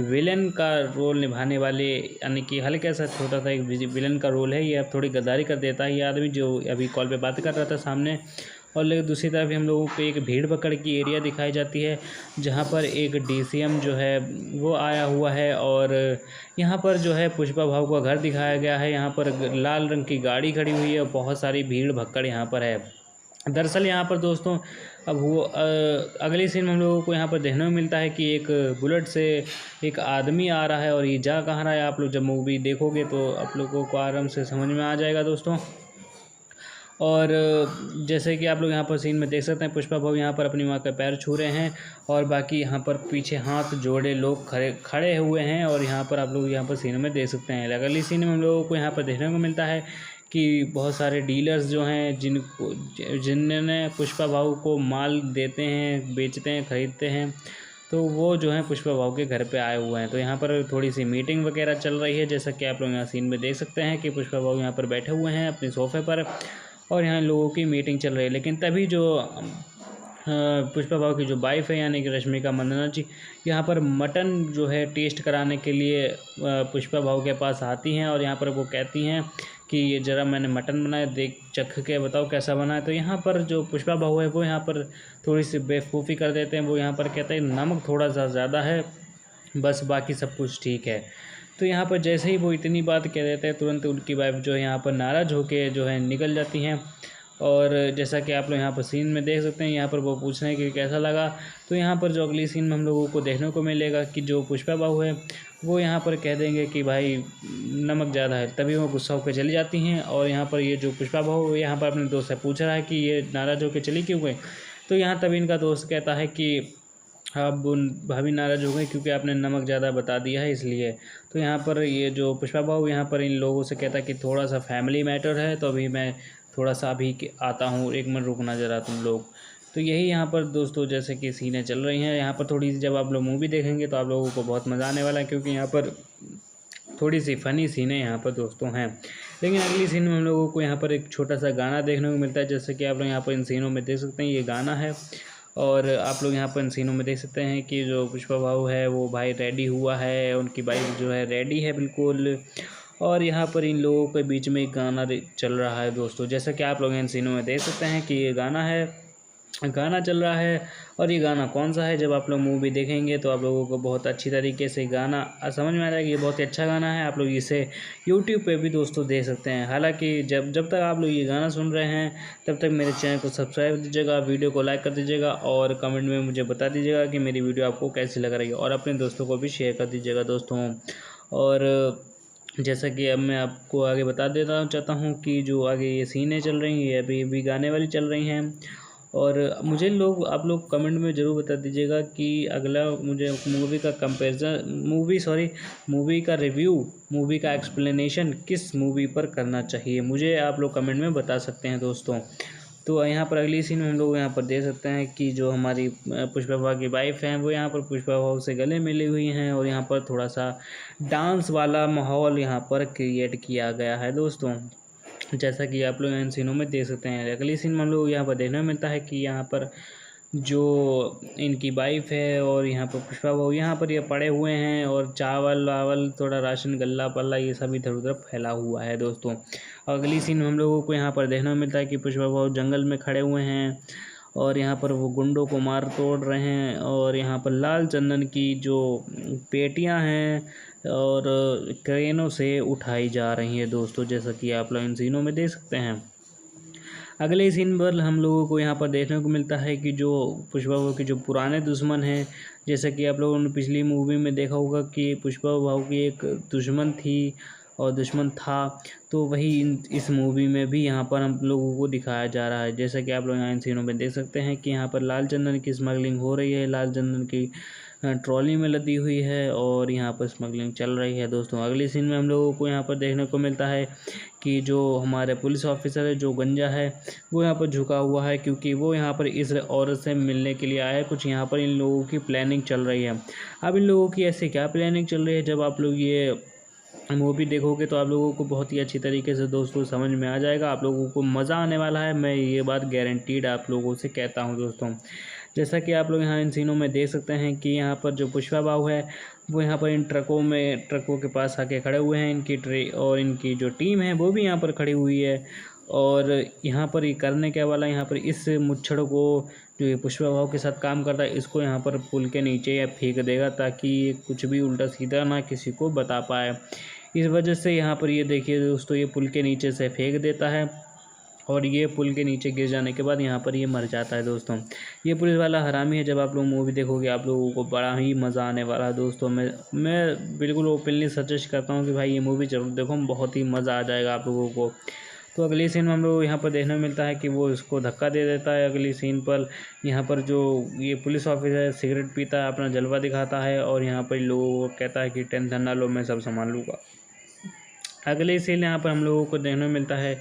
विलन का रोल निभाने वाले, यानी कि हल्का सा छोटा सा एक विलन का रोल है, ये अब थोड़ी गद्दारी कर देता है ये आदमी जो अभी कॉल पे बात कर रहा था सामने। और लेकिन दूसरी तरफ हम लोगों को एक भीड़ भकड़ की एरिया दिखाई जाती है, जहाँ पर एक डीसीएम जो है वो आया हुआ है। और यहाँ पर जो है पुष्पा भाऊ का घर दिखाया गया है। यहाँ पर लाल रंग की गाड़ी खड़ी हुई है और बहुत सारी भीड़ भक्कड़ यहाँ पर है। दरअसल यहाँ पर दोस्तों अब वो अगली सीन में हम लोगों को यहाँ पर देखने को मिलता है कि एक बुलेट से एक आदमी आ रहा है, और ये जा कहाँ रहा है आप लोग जब मूवी देखोगे तो आप लोगों को आराम से समझ में आ जाएगा दोस्तों। और जैसे कि आप लोग यहाँ पर सीन में देख सकते हैं, पुष्पा भाऊ यहाँ पर अपनी माँ का पैर छू रहे हैं, और बाकी यहाँ पर पीछे हाथ जोड़े लोग खड़े हुए हैं। और यहाँ पर आप लोग यहाँ पर सीन में देख सकते हैं। अगली सीन में हम लोगों को यहाँ पर देखने को मिलता है कि बहुत सारे डीलर्स जो हैं जिन्होंने पुष्पा भाऊ को माल देते हैं, बेचते हैं, ख़रीदते हैं, तो वो जो है पुष्पा भाऊ के घर पे आए हुए हैं। तो यहाँ पर थोड़ी सी मीटिंग वगैरह चल रही है, जैसा कि आप लोग यहाँ सीन में देख सकते हैं कि पुष्पा भाऊ यहाँ पर बैठे हुए हैं अपने सोफ़े पर, और यहाँ लोगों की मीटिंग चल रही है। लेकिन तभी जो पुष्पा भाऊ की जो वाइफ है, यानी कि रश्मिका मंदाना जी, यहाँ पर मटन जो है टेस्ट कराने के लिए पुष्पा भाऊ के पास आती हैं, और यहाँ पर वो कहती हैं कि ये ज़रा मैंने मटन बनाया, देख चख के बताओ कैसा बना है। तो यहाँ पर जो पुष्पा भाऊ है वो यहाँ पर थोड़ी सी बेवकूफ़ी कर देते हैं। वो यहाँ पर कहते हैं नमक थोड़ा सा ज़्यादा है, बस बाकी सब कुछ ठीक है। तो यहाँ पर जैसे ही वो इतनी बात कह देते हैं, तुरंत उनकी वाइफ जो है यहाँ पर नाराज़ होकर जो है निकल जाती हैं। और जैसा कि आप लोग यहाँ पर सीन में देख सकते हैं, यहाँ पर वो पूछ रहे हैं कि कैसा लगा। तो यहाँ पर जो अगली सीन में हम लोगों को देखने को मिलेगा कि जो पुष्पा भाऊ है वो यहाँ पर कह देंगे कि भाई नमक ज़्यादा है, तभी वो गुस्सा होकर चली जाती हैं। और यहाँ पर ये जो पुष्पा भाऊ यहाँ पर अपने दोस्त से पूछ रहा है कि ये नाराज़ होकर चली क्यों गई। तो यहाँ तभी इनका दोस्त कहता है कि अब भाभी नाराज़ हो गई क्योंकि आपने नमक ज़्यादा बता दिया है इसलिए। तो यहाँ पर ये जो पुष्पा भाऊ यहाँ पर इन लोगों से कहता है कि थोड़ा सा फैमिली मैटर है, तो अभी मैं थोड़ा सा अभी आता हूँ, 1 मिनट रुकना ज़रा तुम लोग। तो यही यहाँ पर दोस्तों जैसे कि सीनें चल रही हैं। यहाँ पर थोड़ी सी जब आप लोग मूवी देखेंगे तो आप लोगों को बहुत मज़ा आने वाला है, क्योंकि यहाँ पर थोड़ी सी फ़नी सीनें यहाँ पर दोस्तों हैं। लेकिन अगली सीन में हम लोगों को यहाँ पर एक छोटा सा गाना देखने को मिलता है, जैसे कि आप लोग यहाँ पर इन सीनों में देख सकते हैं, ये गाना है। और आप लोग यहाँ पर इन सीनों में देख सकते हैं कि जो पुष्पा भाऊ है वो भाई रेडी हुआ है, उनकी बाइक जो है रेडी है बिल्कुल। और यहाँ पर इन लोगों के बीच में एक गाना चल रहा है दोस्तों, जैसा कि आप लोग इन सीनों में देख सकते हैं कि ये गाना चल रहा है। और ये गाना कौन सा है, जब आप लोग मूवी देखेंगे तो आप लोगों को बहुत अच्छी तरीके से गाना समझ में आ जाएगा। ये बहुत ही अच्छा गाना है, आप लोग इसे यूट्यूब पे भी दोस्तों देख सकते हैं। हालांकि जब तक आप लोग ये गाना सुन रहे हैं तब तक मेरे चैनल को सब्सक्राइब दीजिएगा, वीडियो को लाइक कर दीजिएगा, और कमेंट में मुझे बता दीजिएगा कि मेरी वीडियो आपको कैसी लग रही है, और अपने दोस्तों को भी शेयर कर दीजिएगा दोस्तों। और जैसा कि अब मैं आपको आगे बता देना चाहता हूँ कि जो आगे ये सीनें चल रही हैं ये अभी भी गाने वाली चल रही हैं। और मुझे आप लोग कमेंट में ज़रूर बता दीजिएगा कि अगला मुझे मूवी का रिव्यू, मूवी का एक्सप्लेनेशन किस मूवी पर करना चाहिए, मुझे आप लोग कमेंट में बता सकते हैं दोस्तों। तो यहाँ पर अगली सीन में हम लोग यहाँ पर देख सकते हैं कि जो हमारी पुष्पा भाऊ की वाइफ हैं वो यहाँ पर पुष्पा भाऊ से गले मिली हुई हैं, और यहाँ पर थोड़ा सा डांस वाला माहौल यहाँ पर क्रिएट किया गया है दोस्तों, जैसा कि आप लोग इन सीनों में देख सकते हैं। अगली सीन में हम लोग यहाँ पर देखने को मिलता है कि यहाँ पर जो इनकी वाइफ है और यहाँ पर पुष्पा भाऊ यहाँ पर ये पड़े हुए हैं, और चावल वावल थोड़ा राशन गल्ला पल्ला ये सब इधर उधर फैला हुआ है दोस्तों। अगली सीन में हम लोगों को यहाँ पर देखने को मिलता है कि पुष्पा भाऊ जंगल में खड़े हुए हैं, और यहाँ पर वो गुंडों को मार तोड़ रहे हैं, और यहाँ पर लाल चंदन की जो पेटियाँ हैं और क्रेनों से उठाई जा रही हैं दोस्तों, जैसा कि आप लोग इन सीनों में देख सकते हैं। अगले सीन पर हम लोगों को यहाँ पर देखने को मिलता है कि जो पुष्पा भाऊ के जो पुराने दुश्मन हैं, जैसा कि आप लोगों ने पिछली मूवी में देखा होगा कि पुष्पा भाऊ की एक दुश्मन थी और दुश्मन था, तो वही इस मूवी में भी यहाँ पर हम लोगों को दिखाया जा रहा है। जैसा कि आप लोग यहाँ इन सीनों में देख सकते हैं कि यहाँ पर लाल चंदन की स्मगलिंग हो रही है, लाल चंदन की ट्रॉली में लदी हुई है, और यहाँ पर स्मगलिंग चल रही है दोस्तों। अगली सीन में हम लोगों को यहाँ पर देखने को मिलता है कि जो हमारे पुलिस ऑफिसर है, जो गंजा है, वो यहाँ पर झुका हुआ है, क्योंकि वो यहाँ पर इस औरत से मिलने के लिए आया है। कुछ यहाँ पर इन लोगों की प्लानिंग चल रही है। अब इन लोगों की ऐसे क्या प्लानिंग चल रही है, जब आप लोग ये मूवी देखोगे तो आप लोगों को बहुत ही अच्छी तरीके से दोस्तों समझ में आ जाएगा, आप लोगों को मज़ा आने वाला है, मैं ये बात गारंटीड आप लोगों से कहता हूँ दोस्तों। जैसा कि आप लोग यहाँ इन सीनों में देख सकते हैं कि यहाँ पर जो पुष्पा बाबू है वो यहाँ पर इन ट्रकों के पास आके खड़े हुए हैं, इनकी ट्रे और इनकी जो टीम है वो भी यहाँ पर खड़ी हुई है। और यहाँ पर ये करने क्या वाला, यहाँ पर इस मुच्छड़ को जो ये पुष्पा भाव के साथ काम करता है इसको यहाँ पर पुल के नीचे या फेंक देगा, ताकि ये कुछ भी उल्टा सीधा ना किसी को बता पाए। इस वजह से यहाँ पर ये देखिए दोस्तों, ये पुल के नीचे से फेंक देता है और ये पुल के नीचे गिर जाने के बाद यहाँ पर ये मर जाता है दोस्तों। ये पुलिस वाला हरामी है। जब आप लोग मूवी देखोगे आप लोगों को बड़ा ही मज़ा आने वाला है दोस्तों। मैं बिल्कुल ओपनली सजेस्ट करता हूँ कि भाई ये मूवी ज़रूर देखो, बहुत ही मज़ा आ जाएगा आप लोगों को। तो अगली सीन में हम लोग यहाँ पर देखने को मिलता है कि वो इसको धक्का दे देता है। अगली सीन पर यहाँ पर जो ये पुलिस ऑफिसर सिगरेट पीता है, अपना जलवा दिखाता है और यहाँ पर लोगों को कहता है कि टेंशन ना लो, मैं सब संभाल लूँगा। अगले सीन यहाँ पर हम लोगों को देखने को मिलता है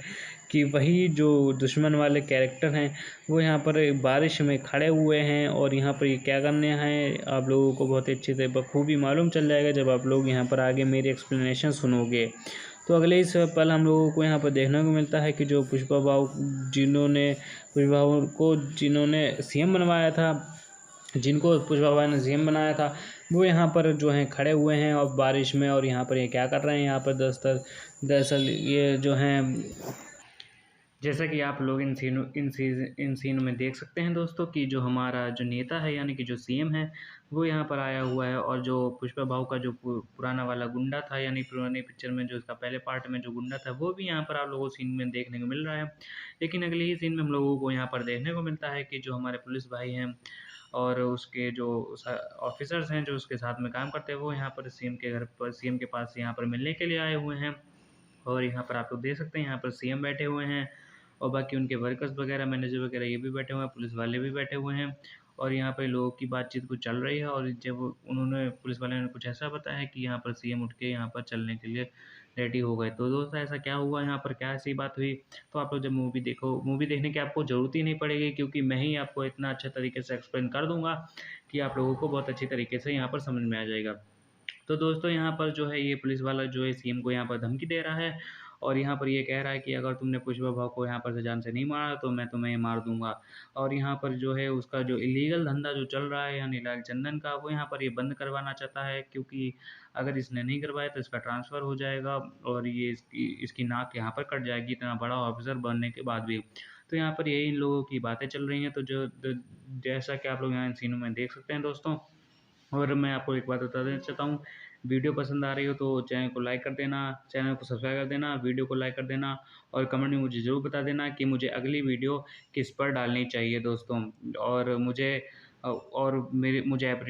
कि वही जो दुश्मन वाले कैरेक्टर हैं वो यहाँ पर बारिश में खड़े हुए हैं और यहाँ पर ये क्या करने हैं आप लोगों को बहुत अच्छे से बखूबी मालूम चल जाएगा जब आप लोग यहाँ पर आगे मेरी एक्सप्लेनेशन सुनोगे। तो अगले ही पल हम लोगों को यहाँ पर देखने को मिलता है कि जो पुष्पा बाबू जिन्होंने सीएम बनवाया था, जिनको पुष्पा बाबा ने सीएम बनाया था, वो यहाँ पर जो हैं खड़े हुए हैं और बारिश में। और यहाँ पर ये क्या कर रहे हैं, यहाँ पर दरअसल ये जो हैं, जैसा कि आप लोग इन सीनों में देख सकते हैं दोस्तों कि जो हमारा जो नेता है यानी कि जो सीएम है वो यहाँ पर आया हुआ है। और जो पुष्पा भाऊ का जो पुराना वाला गुंडा था, यानी पुरानी पिक्चर में जो इसका पहले पार्ट में जो गुंडा था, वो भी यहाँ पर आप लोगों को सीन में देखने को मिल रहा है। लेकिन अगले ही सीन में हम लोगों को यहाँ पर देखने को मिलता है कि जो हमारे पुलिस भाई हैं और उसके जो ऑफिसर्स हैं जो उसके साथ में काम करते हैं, वो यहाँ पर सीएम के पास यहाँ पर मिलने के लिए आए हुए हैं। और यहाँ पर आप लोग देख सकते हैं यहाँ पर सीएम बैठे हुए हैं और बाकी उनके वर्कर्स वगैरह, मैनेजर वगैरह ये भी बैठे हुए हैं, पुलिस वाले भी बैठे हुए हैं। और यहाँ पर लोगों की बातचीत कुछ चल रही है और जब उन्होंने पुलिस वाले ने कुछ ऐसा बताया कि यहाँ पर सीएम उठ के यहाँ पर चलने के लिए रेडी हो गए। तो दोस्तों ऐसा क्या हुआ, यहाँ पर क्या ऐसी बात हुई, तो आप लोग जब मूवी देखने की आपको ज़रूरत ही नहीं पड़ेगी, क्योंकि मैं ही आपको इतना अच्छा तरीके से एक्सप्लेन कर दूंगा कि आप लोगों को बहुत अच्छी तरीके से यहाँ पर समझ में आ जाएगा। तो दोस्तों यहाँ पर जो है ये पुलिस वाला जो है सीएम को यहाँ पर धमकी दे रहा है और यहाँ पर ये कह रहा है कि अगर तुमने पुष्पा भाव को यहाँ पर से जान से नहीं मारा तो मैं तुम्हें मार दूंगा। और यहाँ पर जो है उसका जो इलीगल धंधा जो चल रहा है यानी लाल चंदन का, वो यहाँ पर ये बंद करवाना चाहता है, क्योंकि अगर इसने नहीं करवाया तो इसका ट्रांसफ़र हो जाएगा और ये इसकी नाक यहाँ पर कट जाएगी, इतना बड़ा ऑफिसर बनने के बाद भी। तो यहाँ पर यही इन लोगों की बातें चल रही हैं। तो जैसा कि आप लोग यहाँ इन सीनों में देख सकते हैं दोस्तों। और मैं आपको एक बात बता देना चाहता हूँ, वीडियो पसंद आ रही हो तो चैनल को लाइक कर देना, चैनल को सब्सक्राइब कर देना, वीडियो को लाइक कर देना और कमेंट में मुझे ज़रूर बता देना कि मुझे अगली वीडियो किस पर डालनी चाहिए दोस्तों। और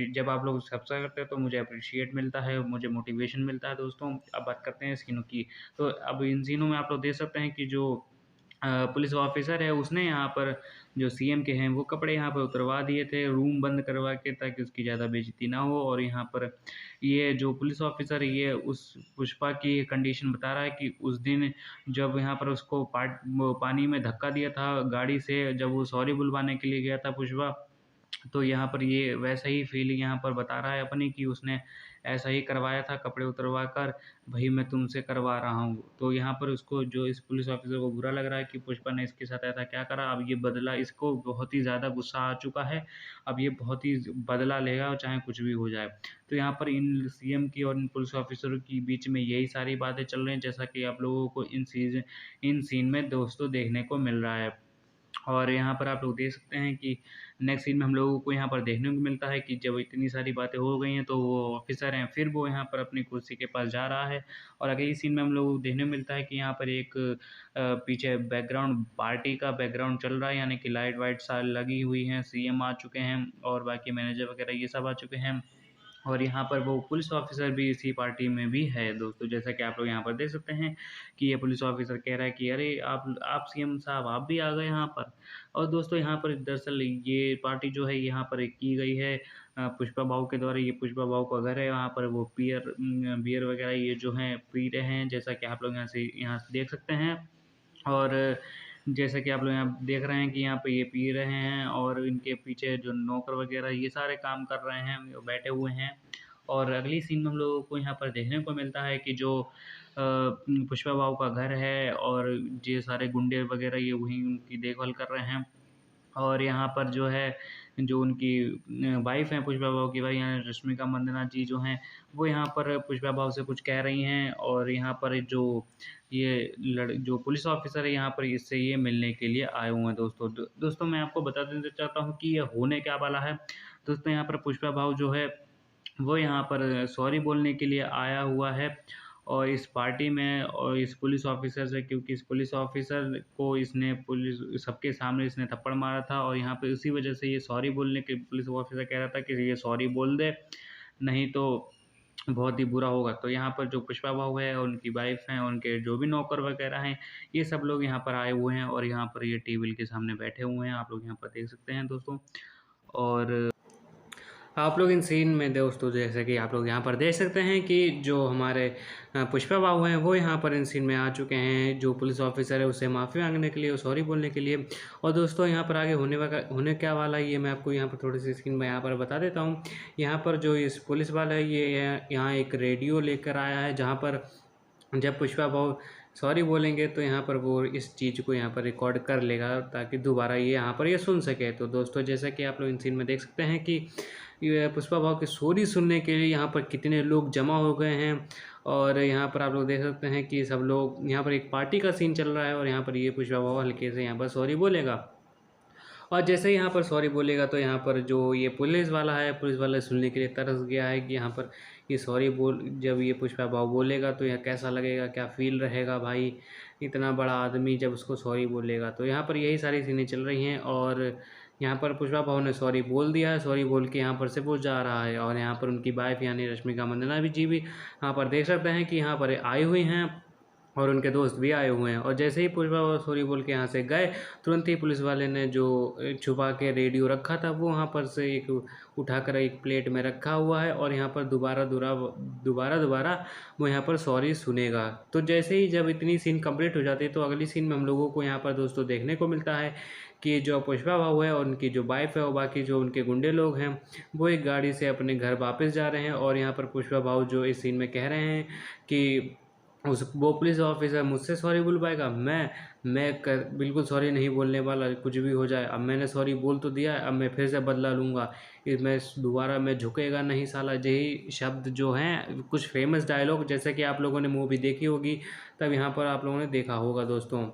जब आप लोग सब्सक्राइब करते हैं तो मुझे अप्रिशिएट मिलता है, मुझे मोटिवेशन मिलता है दोस्तों। अब बात करते हैं सीनों की। तो अब इन सीनों में आप लोग देख सकते हैं कि जो पुलिस ऑफिसर है उसने यहाँ पर जो सीएम के हैं वो कपड़े यहाँ पर उतरवा दिए थे रूम बंद करवा के, ताकि उसकी ज़्यादा बेइज्जती ना हो। और यहाँ पर ये जो पुलिस ऑफिसर ये उस पुष्पा की कंडीशन बता रहा है कि उस दिन जब यहाँ पर उसको वो पानी में धक्का दिया था गाड़ी से, जब वो सॉरी बुलवाने के लिए गया था पुष्पा, तो यहाँ पर ये वैसा ही फीलिंग यहाँ पर बता रहा है अपनी कि उसने ऐसा ही करवाया था कपड़े उतरवा कर, भाई मैं तुमसे करवा रहा हूँ। तो यहाँ पर उसको जो इस पुलिस ऑफिसर को बुरा लग रहा है कि पुष्पा ने इसके साथ ऐसा क्या करा। अब ये बदला, इसको बहुत ही ज़्यादा गुस्सा आ चुका है, अब ये बहुत ही बदला लेगा और चाहे कुछ भी हो जाए। तो यहाँ पर इन सीएम की और इन पुलिस ऑफिसरों की बीच में यही सारी बातें चल रही हैं, जैसा कि आप लोगों को इन सीन में दोस्तों देखने को मिल रहा है। और यहाँ पर आप लोग देख सकते हैं कि नेक्स्ट सीन में हम लोगों को यहाँ पर देखने को मिलता है कि जब इतनी सारी बातें हो गई हैं तो वो ऑफिसर हैं फिर वो यहाँ पर अपनी कुर्सी के पास जा रहा है। और अगले सीन में हम लोगों को देखने को मिलता है कि यहाँ पर एक पीछे बैकग्राउंड पार्टी का बैकग्राउंड चल रहा है, यानी कि लाइट वाइट सारी लगी हुई हैं, सीएम आ चुके हैं और बाकी मैनेजर वगैरह ये सब आ चुके हैं। और यहाँ पर वो पुलिस ऑफिसर भी इसी पार्टी में भी है दोस्तों, जैसा कि आप लोग यहाँ पर देख सकते हैं कि ये पुलिस ऑफिसर कह रहा है कि अरे आप सीएम साहब आप भी आ गए यहाँ पर। और दोस्तों यहाँ पर दरअसल ये पार्टी जो है यहाँ पर की गई है पुष्पा बाबू के द्वारा। ये पुष्पा बाबू का घर है, यहाँ पर वो बियर वगैरह ये जो हैं पी रहे हैं, जैसा कि आप लोग यहाँ से देख सकते हैं। और जैसा कि आप लोग यहाँ देख रहे हैं कि यहाँ पे ये पी रहे हैं और इनके पीछे जो नौकर वगैरह ये सारे काम कर रहे हैं, वो बैठे हुए हैं। और अगली सीन में हम लोगों को यहाँ पर देखने को मिलता है कि जो पुष्पा भाऊ का घर है और ये सारे गुंडे वगैरह ये वहीं उनकी देखभाल कर रहे हैं। और यहाँ पर जो है, जो उनकी वाइफ़ हैं, पुष्पा भाऊ की वाइफ़ यानी रश्मिका मंदाना जी जो हैं, वो यहाँ पर पुष्पा भाऊ से कुछ कह रही हैं और यहाँ पर जो पुलिस ऑफ़िसर है यहाँ पर इससे ये मिलने के लिए आए हुए हैं दोस्तों। दोस्तों मैं आपको बता देना चाहता हूँ कि ये होने क्या वाला है। दोस्तों यहाँ पर पुष्पा भाऊ जो है वो यहाँ पर सॉरी बोलने के लिए आया हुआ है और इस पार्टी में और इस पुलिस ऑफिसर से, क्योंकि इस पुलिस ऑफिसर को इसने पुलिस सबके सामने इसने थप्पड़ मारा था और यहाँ पे उसी वजह से ये सॉरी बोलने के पुलिस ऑफिसर कह रहा था कि ये सॉरी बोल दे, नहीं तो बहुत ही बुरा होगा। तो यहाँ पर जो पुष्पा भाऊ है, उनकी वाइफ हैं, उनके जो भी नौकर वगैरह हैं, ये सब लोग यहाँ पर आए हुए हैं और यहाँ पर ये टेबल के सामने बैठे हुए हैं। आप लोग यहाँ पर देख सकते हैं दोस्तों। और आप लोग इन सीन में दोस्तों जैसे कि आप लोग यहाँ पर देख सकते हैं कि जो हमारे पुष्पा बाबू हैं वो यहाँ पर इन सीन में आ चुके हैं। जो पुलिस ऑफिसर है उससे माफ़ी मांगने के लिए, सॉरी बोलने के लिए। और दोस्तों यहाँ पर आगे होने क्या वाला है ये मैं आपको यहाँ पर थोड़ी सी स्क्रीन में यहाँ पर बता देता हूँ। यहाँ पर जो इस पुलिस वाला है ये यहाँ एक रेडियो लेकर आया है, जहाँ पर जब पुष्पा भाऊ सॉरी बोलेंगे तो यहाँ पर वो इस चीज़ को यहाँ पर रिकॉर्ड कर लेगा ताकि दोबारा ये यहाँ पर ये सुन सके। तो दोस्तों जैसा कि आप लोग इन सीन में देख सकते हैं कि ये पुष्पा भाऊ की सॉरी सुनने के लिए यहाँ पर कितने लोग जमा हो गए हैं। और यहाँ पर आप लोग देख सकते हैं कि सब लोग यहाँ पर एक पार्टी का सीन चल रहा है और यहाँ पर ये पुष्पा भाऊ हल्के से यहाँ पर सॉरी बोलेगा। और जैसे ही यहाँ पर सॉरी बोलेगा तो यहाँ पर जो ये पुलिस वाला सुनने के लिए तरस गया है कि यहाँ पर ये सॉरी बोल, जब ये पुष्पा भाऊ बोलेगा तो यह कैसा लगेगा, क्या फ़ील रहेगा भाई, इतना बड़ा आदमी जब उसको सॉरी बोलेगा। तो यहाँ पर यही सारी सीनें चल रही हैं और यहाँ पर पुष्पा भाऊ ने सॉरी बोल दिया है। सॉरी बोल के यहाँ पर से वो जा रहा है और यहाँ पर उनकी वाइफ यानी रश्मिका मंदाना भी यहाँ पर देख सकते हैं कि यहाँ पर आई हुई हैं और उनके दोस्त भी आए हुए हैं। और जैसे ही पुष्पा सॉरी बोल के यहाँ से गए, तुरंत ही पुलिस वाले ने जो छुपा के रेडियो रखा था वो वहाँ पर से एक उठाकर एक प्लेट में रखा हुआ है और यहाँ पर दोबारा वो यहाँ पर सॉरी सुनेगा। तो जैसे ही जब इतनी सीन कंप्लीट हो जाती है तो अगली सीन में हम लोगों को यहाँ पर दोस्तों देखने को मिलता है कि जो पुष्पा भाऊ है और उनकी जो वाइफ है और बाकी जो उनके गुंडे लोग हैं वो एक गाड़ी से अपने घर वापस जा रहे हैं। और यहाँ पर पुष्पा भाऊ जो इस सीन में कह रहे हैं कि वो पुलिस ऑफिसर मुझसे सॉरी बोल पाएगा, बिल्कुल सॉरी नहीं बोलने वाला, कुछ भी हो जाए। अब मैंने सॉरी बोल तो दिया है, अब मैं फिर से बदला लूँगा, दोबारा मैं झुकेगा नहीं साला। यही शब्द जो हैं कुछ फेमस डायलॉग, जैसे कि आप लोगों ने मूवी देखी होगी तब यहाँ पर आप लोगों ने देखा होगा दोस्तों।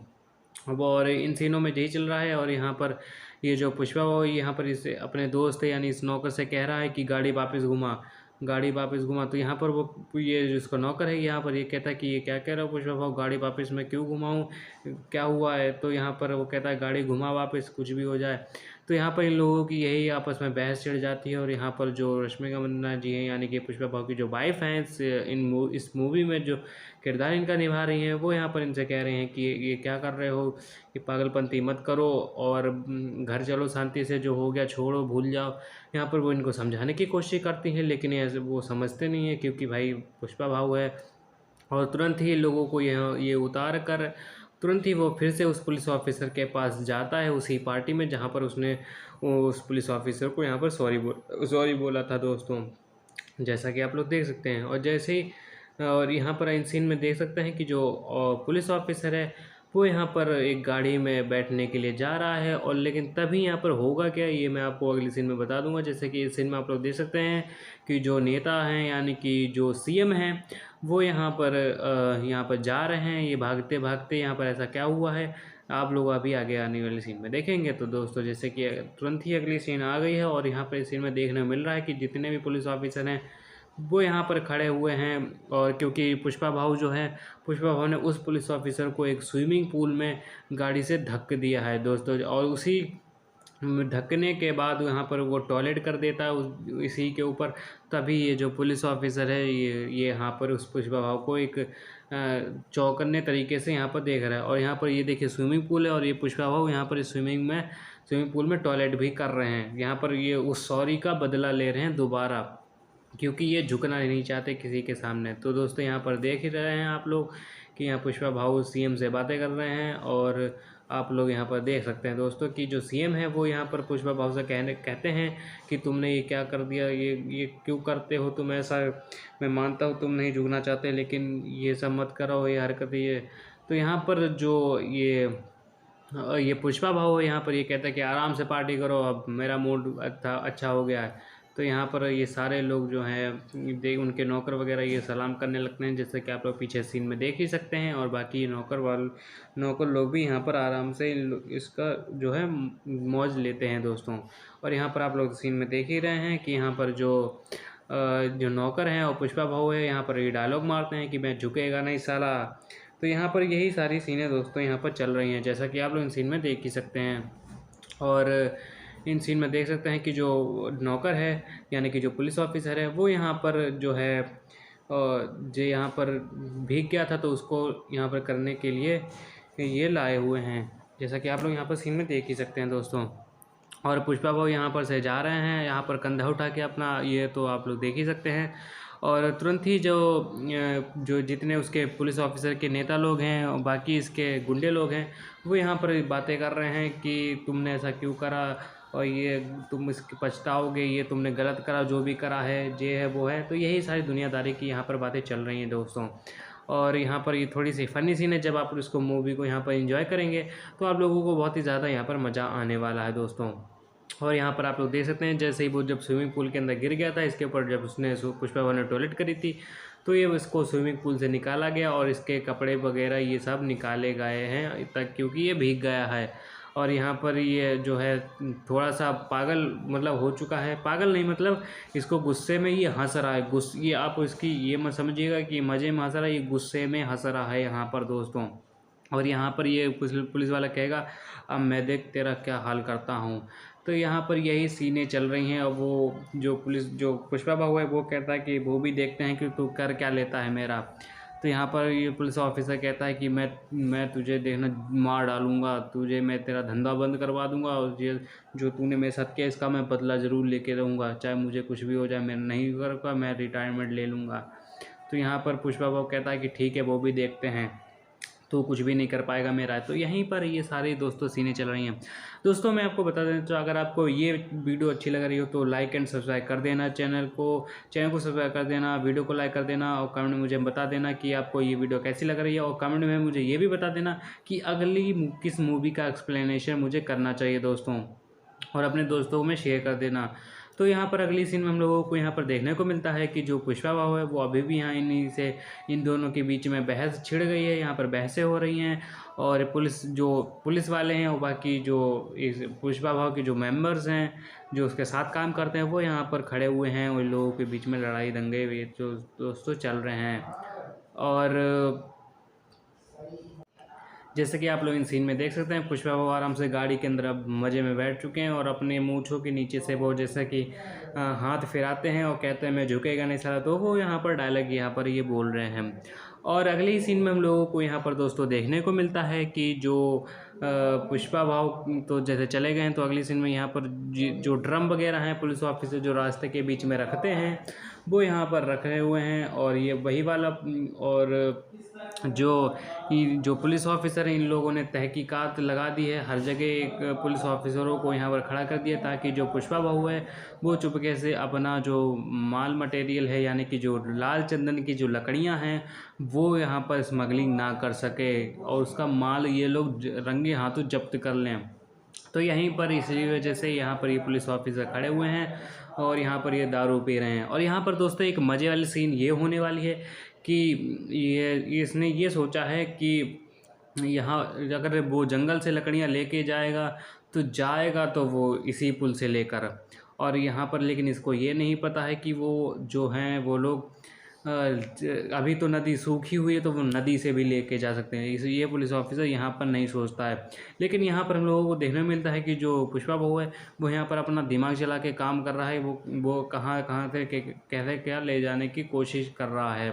अब और इन सीनों में यही चल रहा है और यहाँ पर ये जो पुष्पा वो यहाँ पर इस अपने दोस्त है यानी इस नौकर से कह रहा है कि गाड़ी वापस घुमा। तो यहाँ पर वो ये जिसका नौकर है यहाँ पर ये कहता है कि ये क्या कह रहा हो पुष्पा भाऊ, गाड़ी वापस मैं क्यों घुमाऊँ, क्या हुआ है। तो यहाँ पर वो कहता है गाड़ी घुमा वापस, कुछ भी हो जाए। तो यहाँ पर इन लोगों की यही आपस में बहस छिड़ जाती है और यहाँ पर जो रश्मिका मंदाना जी हैं यानी कि पुष्पा भाऊ की जो वाइफ हैं इस मूवी में जो किरदार इनका निभा रही हैं वो यहाँ पर इनसे कह रहे हैं कि ये क्या कर रहे हो, ये पागलपंती मत करो और घर चलो शांति से, जो हो गया छोड़ो भूल जाओ। यहाँ पर वो इनको समझाने की कोशिश करती हैं लेकिन ऐसे वो समझते नहीं हैं क्योंकि भाई पुष्पा भाऊ है। और तुरंत ही लोगों को ये उतार कर तुरंत ही वो फिर से उस पुलिस ऑफिसर के पास जाता है उसी पार्टी में जहाँ पर उसने उस पुलिस ऑफिसर को यहाँ पर सॉरी बोला था दोस्तों, जैसा कि आप लोग देख सकते हैं। और जैसे ही और यहाँ पर इन सीन में देख सकते हैं कि जो पुलिस ऑफिसर है वो यहाँ पर एक गाड़ी में बैठने के लिए जा रहा है और लेकिन तभी यहाँ पर होगा क्या ये मैं आपको अगली सीन में बता दूंगा। जैसे कि इस सीन में आप लोग देख सकते हैं कि जो नेता हैं यानी कि जो सीएम हैं वो यहाँ पर जा रहे हैं, ये भागते भागते यहाँ पर ऐसा क्या हुआ है आप लोग अभी आगे आने वाली सीन में देखेंगे। तो दोस्तों जैसे कि तुरंत ही अगली सीन आ गई है और यहाँ पर इस सीन में देखने को मिल रहा है कि जितने भी पुलिस ऑफिसर हैं वो यहाँ पर खड़े हुए हैं। और क्योंकि पुष्पा भाऊ ने उस पुलिस ऑफिसर को एक स्विमिंग पूल में गाड़ी से धक्क दिया है दोस्तों, और उसी ढकने के बाद यहाँ पर वो टॉयलेट कर देता है इसी के ऊपर। तभी ये जो पुलिस ऑफिसर है ये यहाँ पर उस पुष्पा भाऊ को एक चौकन्ने तरीके से यहाँ पर देख रहा है। और यहाँ पर ये देखिए स्विमिंग पूल है और ये पुष्पा भाऊ यहाँ पर स्विमिंग पूल में टॉयलेट भी कर रहे हैं। यहाँ पर ये उस सॉरी का बदला ले रहे हैं दोबारा, क्योंकि ये झुकना नहीं चाहते किसी के सामने। तो दोस्तों यहाँ पर देख ही रहे हैं आप लोग कि यहाँ पुष्पा भाऊ सीएम से बातें कर रहे हैं और आप लोग यहाँ पर देख सकते हैं दोस्तों कि जो सीएम है वो यहाँ पर पुष्पा भाव से कहते हैं कि तुमने ये क्या कर दिया, ये क्यों करते हो तुम ऐसा। मैं मानता हूँ तुम नहीं झुकना चाहते, लेकिन ये सब मत करो, ये हरकत ये। तो यहाँ पर जो ये पुष्पा भाव है यहाँ पर ये कहता है कि आराम से पार्टी करो, अब मेरा मूड अच्छा हो गया है। तो यहाँ पर ये सारे लोग जो हैं देख उनके नौकर वगैरह ये सलाम करने लगते हैं, जैसे कि आप लोग पीछे सीन में देख ही सकते हैं। और बाकी नौकर लोग भी यहाँ पर आराम से इसका जो है मौज लेते हैं दोस्तों। और यहाँ पर आप लोग सीन में देख ही रहे हैं कि यहाँ पर जो नौकर हैं और पुष्पा भाव है यहाँ पर ये डायलॉग मारते हैं कि मैं झुकेगा नहीं साला। तो यहाँ पर यही सारी सीनें दोस्तों यहाँ पर चल रही हैं, जैसा कि आप लोग इन सीन में देख ही सकते हैं। और इन सीन में देख सकते हैं कि जो नौकर है यानी कि जो पुलिस ऑफिसर है वो यहाँ पर जो है जो यहाँ पर भीग गया था, तो उसको यहाँ पर करने के लिए ये लाए हुए हैं, जैसा कि आप लोग यहाँ पर सीन में देख ही सकते हैं दोस्तों। और पुष्पा भाव यहाँ पर से जा रहे हैं यहाँ पर कंधा उठा के अपना, ये तो आप लोग देख ही सकते हैं। और तुरंत ही जो जितने उसके पुलिस ऑफिसर के नेता लोग हैं और बाकी इसके गुंडे लोग हैं वो यहाँ पर बातें कर रहे हैं कि तुमने ऐसा क्यों करा और ये तुम इसके पछताओगे, ये तुमने गलत करा, जो भी करा है ये है वो है। तो यही सारी दुनियादारी की यहाँ पर बातें चल रही हैं दोस्तों। और यहाँ पर ये थोड़ी सी फ़नी सीन है, जब आप इसको मूवी को यहाँ पर एंजॉय करेंगे तो आप लोगों को बहुत ही ज़्यादा यहाँ पर मज़ा आने वाला है दोस्तों। और यहाँ पर आप लोग देख सकते हैं जैसे ही वो जब स्विमिंग पूल के अंदर गिर गया था, इसके ऊपर जब उसने पुष्पा भाव ने टॉयलेट करी थी, तो ये इसको स्विमिंग पूल से निकाला गया और इसके कपड़े वगैरह ये सब निकाले गए हैं तक, क्योंकि ये भीग गया है। और यहाँ पर ये जो है थोड़ा सा पागल मतलब हो चुका है, पागल नहीं मतलब इसको गुस्से में ये हंस रहा है। ये आप इसकी ये मत समझिएगा कि मज़े में हंस रहा है, ये गुस्से में हंस रहा है यहाँ पर दोस्तों। और यहाँ पर ये पुलिस वाला कहेगा अब मैं देख तेरा क्या हाल करता हूँ। तो यहाँ पर यही सीनें चल रही हैं। और वो जो पुष्पा भाव है वो कहता है कि वो भी देखते हैं कि तू कर क्या लेता है मेरा। तो यहाँ पर ये पुलिस ऑफिसर कहता है कि मैं तुझे देखना मार डालूँगा, तुझे मैं तेरा धंधा बंद करवा दूँगा और ये जो तूने मेरे साथ किया इसका मैं बदला ज़रूर लेके रहूँगा, चाहे मुझे कुछ भी हो जाए, मैं नहीं करूँगा, मैं रिटायरमेंट ले लूँगा। तो यहाँ पर पुष्पा भाव कहता है कि ठीक है वो भी देखते हैं, तो कुछ भी नहीं कर पाएगा मेरा। तो यहीं पर ये सारी दोस्तों सीनें चल रही हैं दोस्तों। मैं आपको बता दें तो अगर आपको ये वीडियो अच्छी लग रही हो तो लाइक एंड सब्सक्राइब कर देना, चैनल को सब्सक्राइब कर देना, वीडियो को लाइक कर देना और कमेंट में मुझे बता देना कि आपको ये वीडियो कैसी लग रही है। और कमेंट में मुझे ये भी बता देना कि अगली किस मूवी का एक्सप्लेनेशन मुझे करना चाहिए दोस्तों, और अपने दोस्तों में शेयर कर देना। तो यहाँ पर अगली सीन में हम लोगों को यहाँ पर देखने को मिलता है कि जो पुष्पा भाव है वो अभी भी यहाँ इन दोनों के बीच में बहस छिड़ गई है, यहाँ पर बहसें हो रही हैं। और पुलिस वाले हैं और बाकी जो इस पुष्पा भाव के जो मेंबर्स हैं जो उसके साथ काम करते हैं वो यहाँ पर खड़े हुए हैं, उन लोगों के बीच में लड़ाई दंगे जो दोस्तों चल रहे हैं। और जैसे कि आप लोग इन सीन में देख सकते हैं पुष्पा भाव आराम से गाड़ी के अंदर अब मज़े में बैठ चुके हैं और अपने मूंछों के नीचे से वो जैसे कि हाथ फिराते हैं और कहते हैं मैं झुकेगा नहीं साला। तो वो यहाँ पर डायलॉग यहाँ पर ये बोल रहे हैं। और अगली सीन में हम लोगों को यहाँ पर दोस्तों देखने को मिलता है कि जो पुष्पा भाव तो जैसे चले गए हैं, तो अगली सीन में यहाँ पर जो ड्रम वगैरह हैं पुलिस ऑफिसर जो रास्ते के बीच में रखते हैं वो यहाँ पर रखे हुए हैं। और ये वही वाला और जो पुलिस ऑफिसर हैं इन लोगों ने तहकीकात लगा दी है, हर जगह एक पुलिस ऑफिसरों को यहाँ पर खड़ा कर दिया ताकि जो पुष्पा भाव है वो चुपके से अपना जो माल मटेरियल है यानी कि जो लाल चंदन की जो लकड़ियाँ हैं वो यहाँ पर स्मगलिंग ना कर सके और उसका माल ये लोग रंगे हाथों जब्त कर लें। तो यहीं पर इसी वजह से यहाँ पर ये पुलिस ऑफिसर खड़े हुए हैं और यहाँ पर ये दारू पी रहे हैं। और यहाँ पर दोस्तों एक मज़े वाली सीन ये होने वाली है कि इसने ये सोचा है कि यहाँ अगर वो जंगल से लकड़ियाँ लेके जाएगा तो वो इसी पुल से लेकर। और यहाँ पर लेकिन इसको ये नहीं पता है कि वो जो हैं वो लोग अभी तो नदी सूखी हुई है तो वो नदी से भी लेके जा सकते हैं, इसे ये पुलिस ऑफिसर यहाँ पर नहीं सोचता है। लेकिन यहाँ पर हम लोगों को देखने मिलता है कि जो पुष्पा भाव है वो यहाँ पर अपना दिमाग चला के काम कर रहा है, वो कहाँ से कैसे क्या ले जाने की कोशिश कर रहा है।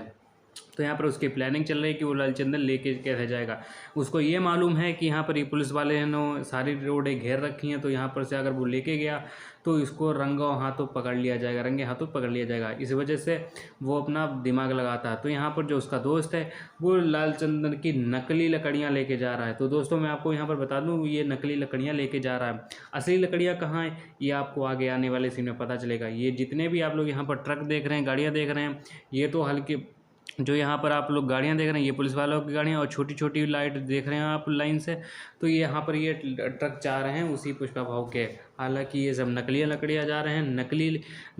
तो यहाँ पर उसकी प्लानिंग चल रही है कि वो लालचंदन लेके कैसे जाएगा। उसको ये मालूम है कि यहाँ पर ये पुलिस वाले ने सारी रोडें घेर रखी हैं, तो यहाँ पर से अगर वो लेके गया तो इसको रंगों हाथों पकड़ लिया जाएगा, रंगे हाथों पकड़ लिया जाएगा। इस वजह से वो अपना दिमाग लगाता है। तो यहाँ पर जो उसका दोस्त है वो लालचंदन की नकली लकड़ियाँ लेके जा रहा है। तो दोस्तों मैं आपको यहाँ पर बता दूँ, ये नकली लकड़ियाँ लेके जा रहा है। असली लकड़ियाँ कहाँ है ये आपको आगे आने वाले सीन में पता चलेगा। ये जितने भी आप लोग यहाँ पर ट्रक देख रहे हैं, गाड़ियाँ देख रहे हैं, ये तो हल्के जो यहाँ पर आप लोग गाड़ियाँ देख रहे हैं ये पुलिस वालों की गाड़ियाँ, और छोटी छोटी लाइट देख रहे हैं आप लाइन से, तो ये यहाँ पर ये ट्रक जा रहे हैं उसी पुष्पा भाव के। हालांकि ये सब नकली लकड़ियाँ जा रहे हैं, नकली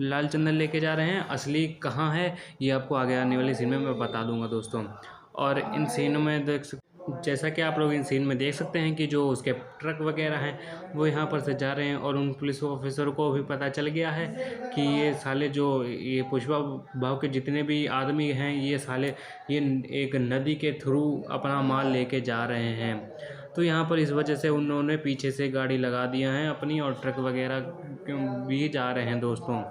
लालचंदन लेके जा रहे हैं। असली कहाँ है ये आपको आगे आने वाले सीन में मैं बता दूंगा दोस्तों। और इन सीनों में जैसा कि आप लोग इन सीन में देख सकते हैं कि जो उसके ट्रक वगैरह हैं वो यहाँ पर से जा रहे हैं, और उन पुलिस ऑफिसर को भी पता चल गया है कि ये साले जो ये पुष्पा भाव के जितने भी आदमी हैं ये साले ये एक नदी के थ्रू अपना माल लेके जा रहे हैं। तो यहाँ पर इस वजह से उन्होंने पीछे से गाड़ी लगा दिया है अपनी, और ट्रक वगैरह भी जा रहे हैं दोस्तों।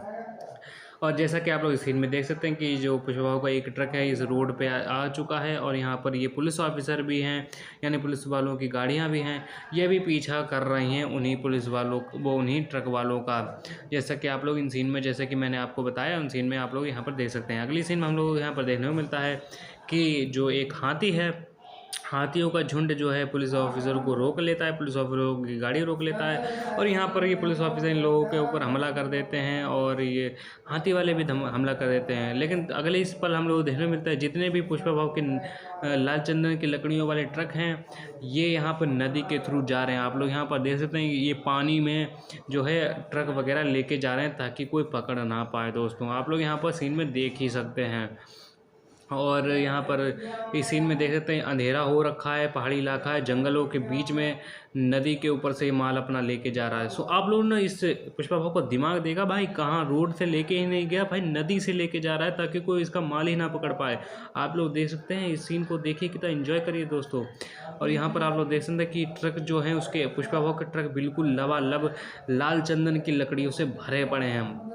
और जैसा कि आप लोग इस सीन में देख सकते हैं कि जो पुष्पा भाव का एक ट्रक है इस रोड पे आ चुका है, और यहाँ पर ये पुलिस ऑफिसर भी हैं, यानी पुलिस वालों की गाड़ियाँ भी हैं, ये भी पीछा कर रही हैं उन्हीं पुलिस वालों वो उन्हीं ट्रक वालों का। जैसा कि आप लोग इन सीन में, जैसे कि मैंने आपको बताया, उन सीन में आप लोग यहाँ पर देख सकते हैं। अगली सीन में हम लोग यहाँ पर देखने को मिलता है कि जो एक हाथी है, हाथियों का झुंड जो है पुलिस ऑफिसर को रोक लेता है, पुलिस ऑफिसरों की गाड़ी रोक लेता है, और यहाँ पर ये पुलिस ऑफिसर इन लोगों के ऊपर हमला कर देते हैं, और ये हाथी वाले भी हमला कर देते हैं। लेकिन अगले इस पल हम लोग को देखने को मिलता है जितने भी पुष्पा भाव के लालचंदन की लकड़ियों वाले ट्रक हैं ये यहाँ पर नदी के थ्रू जा रहे हैं। आप लोग यहाँ पर देख सकते हैं ये पानी में जो है ट्रक वगैरह लेके जा रहे हैं ताकि कोई पकड़ ना पाए दोस्तों। आप लोग यहाँ पर सीन में देख ही सकते हैं। और यहाँ पर इस सीन में देख सकते हैं अंधेरा हो रखा है, पहाड़ी इलाका है, जंगलों के बीच में नदी के ऊपर से माल अपना लेके जा रहा है। सो आप लोगों ने इस पुष्पा भाव को दिमाग देगा भाई, कहाँ रोड से लेके ही नहीं गया भाई, नदी से लेके जा रहा है ताकि कोई इसका माल ही ना पकड़ पाए। आप लोग देख सकते हैं इस सीन को, देखिए कितना एंजॉय करिए दोस्तों। और यहाँ पर आप लोग देख सकते हैं कि ट्रक जो है उसके पुष्पा भाव के ट्रक बिल्कुल लबालब लाल चंदन की लकड़ियों से भरे पड़े हैं।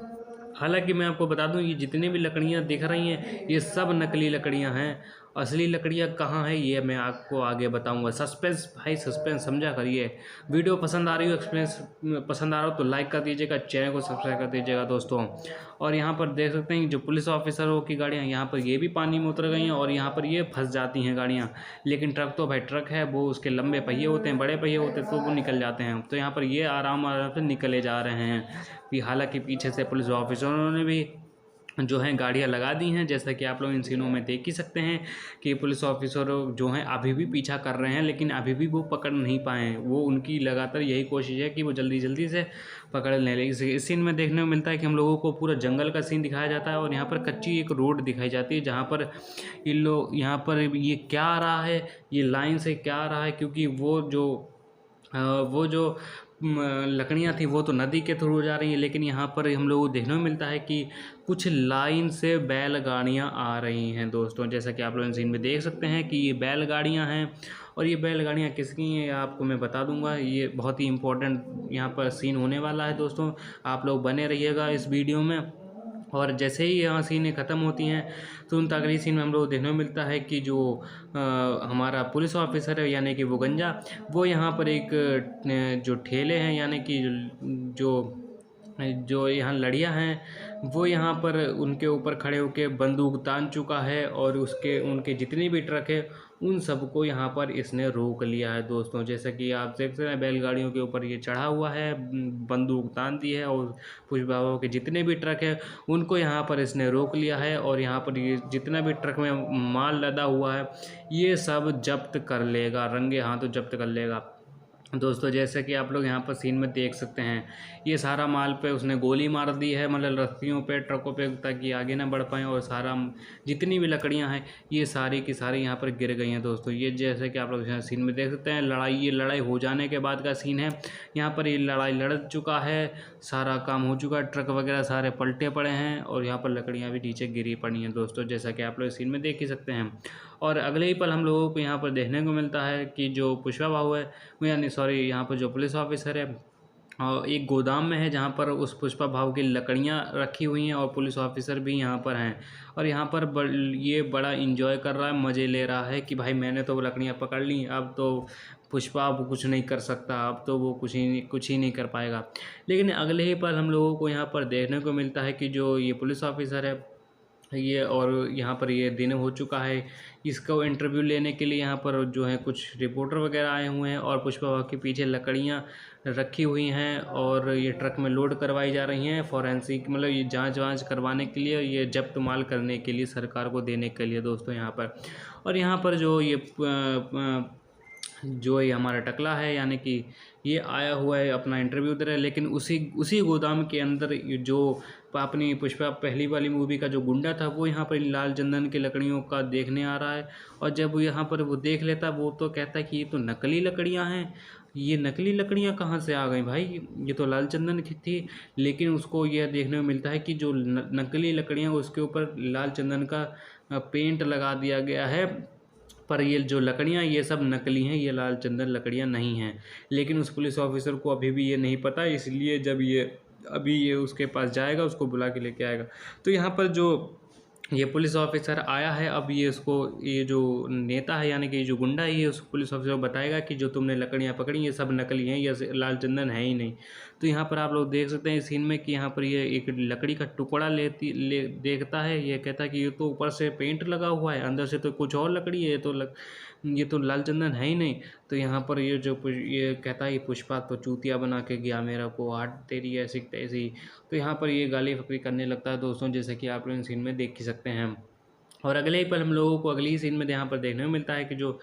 हालांकि मैं आपको बता दूं ये जितनी भी लकड़ियां दिख रही हैं ये सब नकली लकड़ियां हैं। असली लकड़ियां कहाँ है ये मैं आपको आगे बताऊंगा। सस्पेंस भाई सस्पेंस समझा करिए। वीडियो पसंद आ रही हो, एक्सपीरियंस पसंद आ रहा हो तो लाइक कर दीजिएगा, चैनल को सब्सक्राइब कर दीजिएगा दोस्तों। और यहाँ पर देख सकते हैं जो पुलिस ऑफिसरों की गाड़ियाँ यहाँ पर ये भी पानी में उतर गई हैं, और यहाँ पर ये फंस जाती हैं गाड़ियाँ। लेकिन ट्रक तो भाई ट्रक है, वो उसके लंबे पहिए होते हैं, बड़े पहिए होते हैं, तो वो निकल जाते हैं। तो यहाँ पर ये आराम आराम से निकले जा रहे हैं कि हालांकि पीछे से पुलिस ऑफिसरों ने भी जो हैं गाड़ियाँ लगा दी हैं। जैसा कि आप लोग इन सीनों में देख ही सकते हैं कि पुलिस ऑफिसर जो हैं अभी भी पीछा कर रहे हैं, लेकिन अभी भी वो पकड़ नहीं पाए हैं। वो उनकी लगातार यही कोशिश है कि वो जल्दी जल्दी से पकड़ लें। इस सीन में देखने को मिलता है कि हम लोगों को पूरा जंगल का सीन दिखाया जाता है, और यहाँ पर कच्ची एक रोड दिखाई जाती है जहाँ पर इन लोग यहाँ पर ये क्या आ रहा है, ये लाइन से क्या आ रहा है, क्योंकि वो जो लकड़ियाँ थी वो तो नदी के थ्रू जा रही हैं, लेकिन यहाँ पर हम लोगों को देखने को मिलता है कि कुछ लाइन से बैलगाड़ियाँ आ रही हैं दोस्तों। जैसा कि आप लोग इन सीन में देख सकते हैं कि ये बैलगाड़ियाँ हैं, और ये बैलगाड़ियाँ किसकी हैं आपको मैं बता दूंगा। ये बहुत ही इम्पोर्टेंट यहाँ पर सीन होने वाला है दोस्तों, आप लोग बने रहिएगा इस वीडियो में। और जैसे ही यहाँ सीनें ख़त्म होती हैं तो उन अगली सीन में हम लोग देखने को मिलता है कि जो हमारा पुलिस ऑफिसर है यानी कि वो गंजा, वो यहाँ पर एक जो ठेले हैं यानी कि जो यहाँ लड़ियाँ हैं वो यहाँ पर उनके ऊपर खड़े होकर बंदूक तान चुका है, और उनके जितने भी ट्रक है उन सबको यहाँ पर इसने रोक लिया है दोस्तों। जैसा कि आप देख सकते हैं बैलगाड़ियों के ऊपर ये चढ़ा हुआ है, बंदूक तान दी है, और पुष्पा भाव के जितने भी ट्रक है उनको यहाँ पर इसने रोक लिया है, और यहाँ पर ये जितना भी ट्रक में माल लदा हुआ है ये सब जब्त कर लेगा, रंगे हाथों जब्त कर लेगा दोस्तों। जैसे कि आप लोग यहाँ पर सीन में देख सकते हैं ये सारा माल पे उसने गोली मार दी है, मतलब रस्सियों पे ट्रकों पे, ताकि आगे ना बढ़ पाएँ, और सारा जितनी भी लकड़ियाँ हैं ये सारी की सारी यहाँ पर गिर गई हैं दोस्तों। ये जैसे कि आप लोग यहाँ सीन में देख सकते हैं ये लड़ाई हो जाने के बाद का सीन है। यहाँ पर ये लड़ाई लड़ चुका है, सारा काम हो चुका है, ट्रक वगैरह सारे पलटे पड़े हैं, और यहाँ पर लकड़ियाँ भी नीचे गिरी पड़ी हैं दोस्तों, जैसा कि आप लोग सीन में देख ही सकते हैं। और अगले ही पल हम लोगों को यहाँ पर देखने को मिलता है कि जो पुष्पा भाव है यानी यहाँ पर जो पुलिस ऑफिसर है और एक गोदाम में है जहाँ पर उस पुष्पा भाव की लकड़ियाँ रखी हुई हैं और पुलिस ऑफिसर भी यहाँ पर हैं और यहाँ पर ये बड़ा इंजॉय कर रहा है, मज़े ले रहा है कि भाई मैंने तो वो लकड़ियाँ पकड़ ली, अब तो पुष्पा अब कुछ नहीं कर सकता, अब तो वो कुछ ही नहीं कर पाएगा। लेकिन अगले ही पल हम लोगों को यहाँ पर देखने को मिलता है कि जो ये पुलिस ऑफिसर है ये, और यहाँ पर ये दिन हो चुका है, इसका इंटरव्यू लेने के लिए यहाँ पर जो है कुछ रिपोर्टर वगैरह आए हुए हैं और पुष्पा भाव के पीछे लकड़ियाँ रखी हुई हैं और ये ट्रक में लोड करवाई जा रही हैं फॉरेंसिक, मतलब ये जांच वांच करवाने के लिए, ये जब्त माल करने के लिए, सरकार को देने के लिए दोस्तों यहाँ पर। और यहाँ पर जो ये हमारा टकला है यानी कि ये आया हुआ है अपना इंटरव्यू दे रहा है, लेकिन उसी गोदाम के अंदर जो अपनी पुष्पा पहली वाली मूवी का जो गुंडा था वो यहाँ पर लाल चंदन की लकड़ियों का देखने आ रहा है। और जब वो यहाँ पर वो देख लेता वो तो कहता है कि ये तो नकली लकड़ियाँ हैं, ये नकली लकड़ियाँ कहाँ से आ गई भाई, ये तो लाल चंदन की थी। लेकिन उसको यह देखने को मिलता है कि जो नकली लकड़ियाँ उसके ऊपर लाल चंदन का पेंट लगा दिया गया है, पर ये जो लकड़ियाँ ये सब नकली हैं, ये लाल चंदन लकड़ियाँ नहीं हैं। लेकिन उस पुलिस ऑफिसर को अभी भी ये नहीं पता, इसलिए जब ये उसके पास जाएगा उसको बुला के लेके आएगा। तो यहाँ पर जो ये पुलिस ऑफिसर आया है, अब ये जो नेता है यानी कि जो गुंडा है, ये उस पुलिस ऑफिसर को बताएगा कि जो तुमने लकड़ियाँ पकड़ी ये सब नकली हैं, ये लाल चंदन है ही नहीं। तो यहाँ पर आप लोग देख सकते हैं इस सीन में कि यहाँ पर ये एक लकड़ी का टुकड़ा देखता है, ये कहता है कि ये तो ऊपर से पेंट लगा हुआ है, अंदर से तो कुछ और लकड़ी है, ये तो लाल चंदन है ही नहीं। तो यहाँ पर ये कहता है पुष्पा तो चूतिया बना के गया मेरा को, हाथ तेरी ऐसी तैसी। तो यहाँ पर ये गाली फकरी करने लगता है दोस्तों, जैसे कि आप लोग इन सीन में देख ही सकते हैं। और अगले ही पल हम लोगों को अगली सीन में यहाँ पर देखने को मिलता है कि जो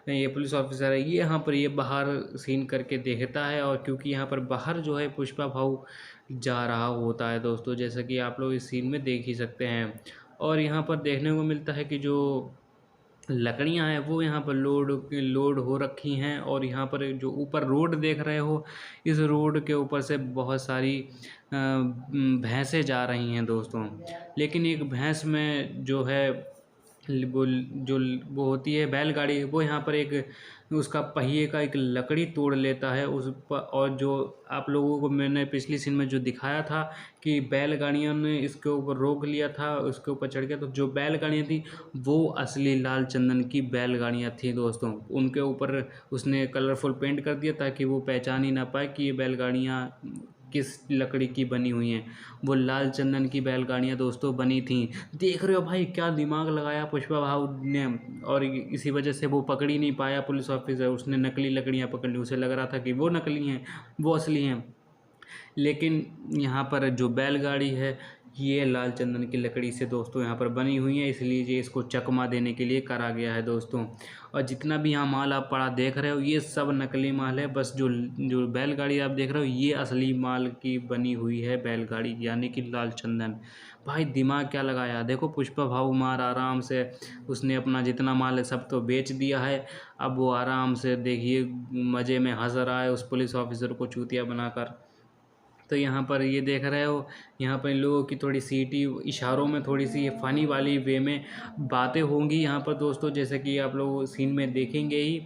ये पुलिस ऑफिसर है ये यहाँ पर ये बाहर सीन करके देखता है, और क्योंकि यहाँ पर बाहर जो है पुष्पा भाव जा रहा होता है दोस्तों, जैसा कि आप लोग इस सीन में देख ही सकते हैं। और यहाँ पर देखने को मिलता है कि जो लकड़ियाँ हैं वो यहाँ पर लोड हो रखी हैं, और यहाँ पर जो ऊपर रोड देख रहे हो, इस रोड के ऊपर से बहुत सारी भैंसें जा रही हैं दोस्तों। लेकिन एक भैंस में जो है वो होती है बैलगाड़ी, वो यहाँ पर एक उसका पहिए का एक लकड़ी तोड़ लेता है उस पर। और जो आप लोगों को मैंने पिछली सीन में जो दिखाया था कि बैलगाड़ियों ने इसके ऊपर रोक लिया था, उसके ऊपर चढ़ गया, तो जो बैलगाड़ियाँ थी वो असली लाल चंदन की बैलगाड़ियाँ थी दोस्तों। उनके ऊपर उसने कलरफुल पेंट कर दिया ताकि वो पहचान ही ना पाए कि ये बैलगाड़ियाँ किस लकड़ी की बनी हुई हैं। वो लाल चंदन की बैलगाड़ियाँ दोस्तों बनी थी। देख रहे हो भाई क्या दिमाग लगाया पुष्पा भाव ने, और इसी वजह से वो पकड़ ही नहीं पाया पुलिस ऑफिसर, उसने नकली लकड़ियाँ पकड़ ली, उसे लग रहा था कि वो नकली हैं वो असली हैं। लेकिन यहाँ पर जो बैलगाड़ी है ये लाल चंदन की लकड़ी से दोस्तों यहाँ पर बनी हुई है, इसलिए ये इसको चकमा देने के लिए करा गया है दोस्तों। और जितना भी यहाँ माल आप पड़ा देख रहे हो ये सब नकली माल है, बस जो जो बैलगाड़ी आप देख रहे हो ये असली माल की बनी हुई है बैलगाड़ी, यानी कि लाल चंदन। भाई दिमाग क्या लगाया, देखो पुष्पा भाव मार आराम से उसने अपना जितना माल है सब तो बेच दिया है। अब वो आराम से देखिए मज़े में हंस रहा है उस पुलिस ऑफिसर को चूतिया बनाकर। तो यहाँ पर ये देख रहे हो, यहाँ पर इन लोगों की थोड़ी सीटी इशारों में थोड़ी सी फ़नी वाली वे में बातें होंगी यहाँ पर दोस्तों, जैसे कि आप लोग सीन में देखेंगे ही।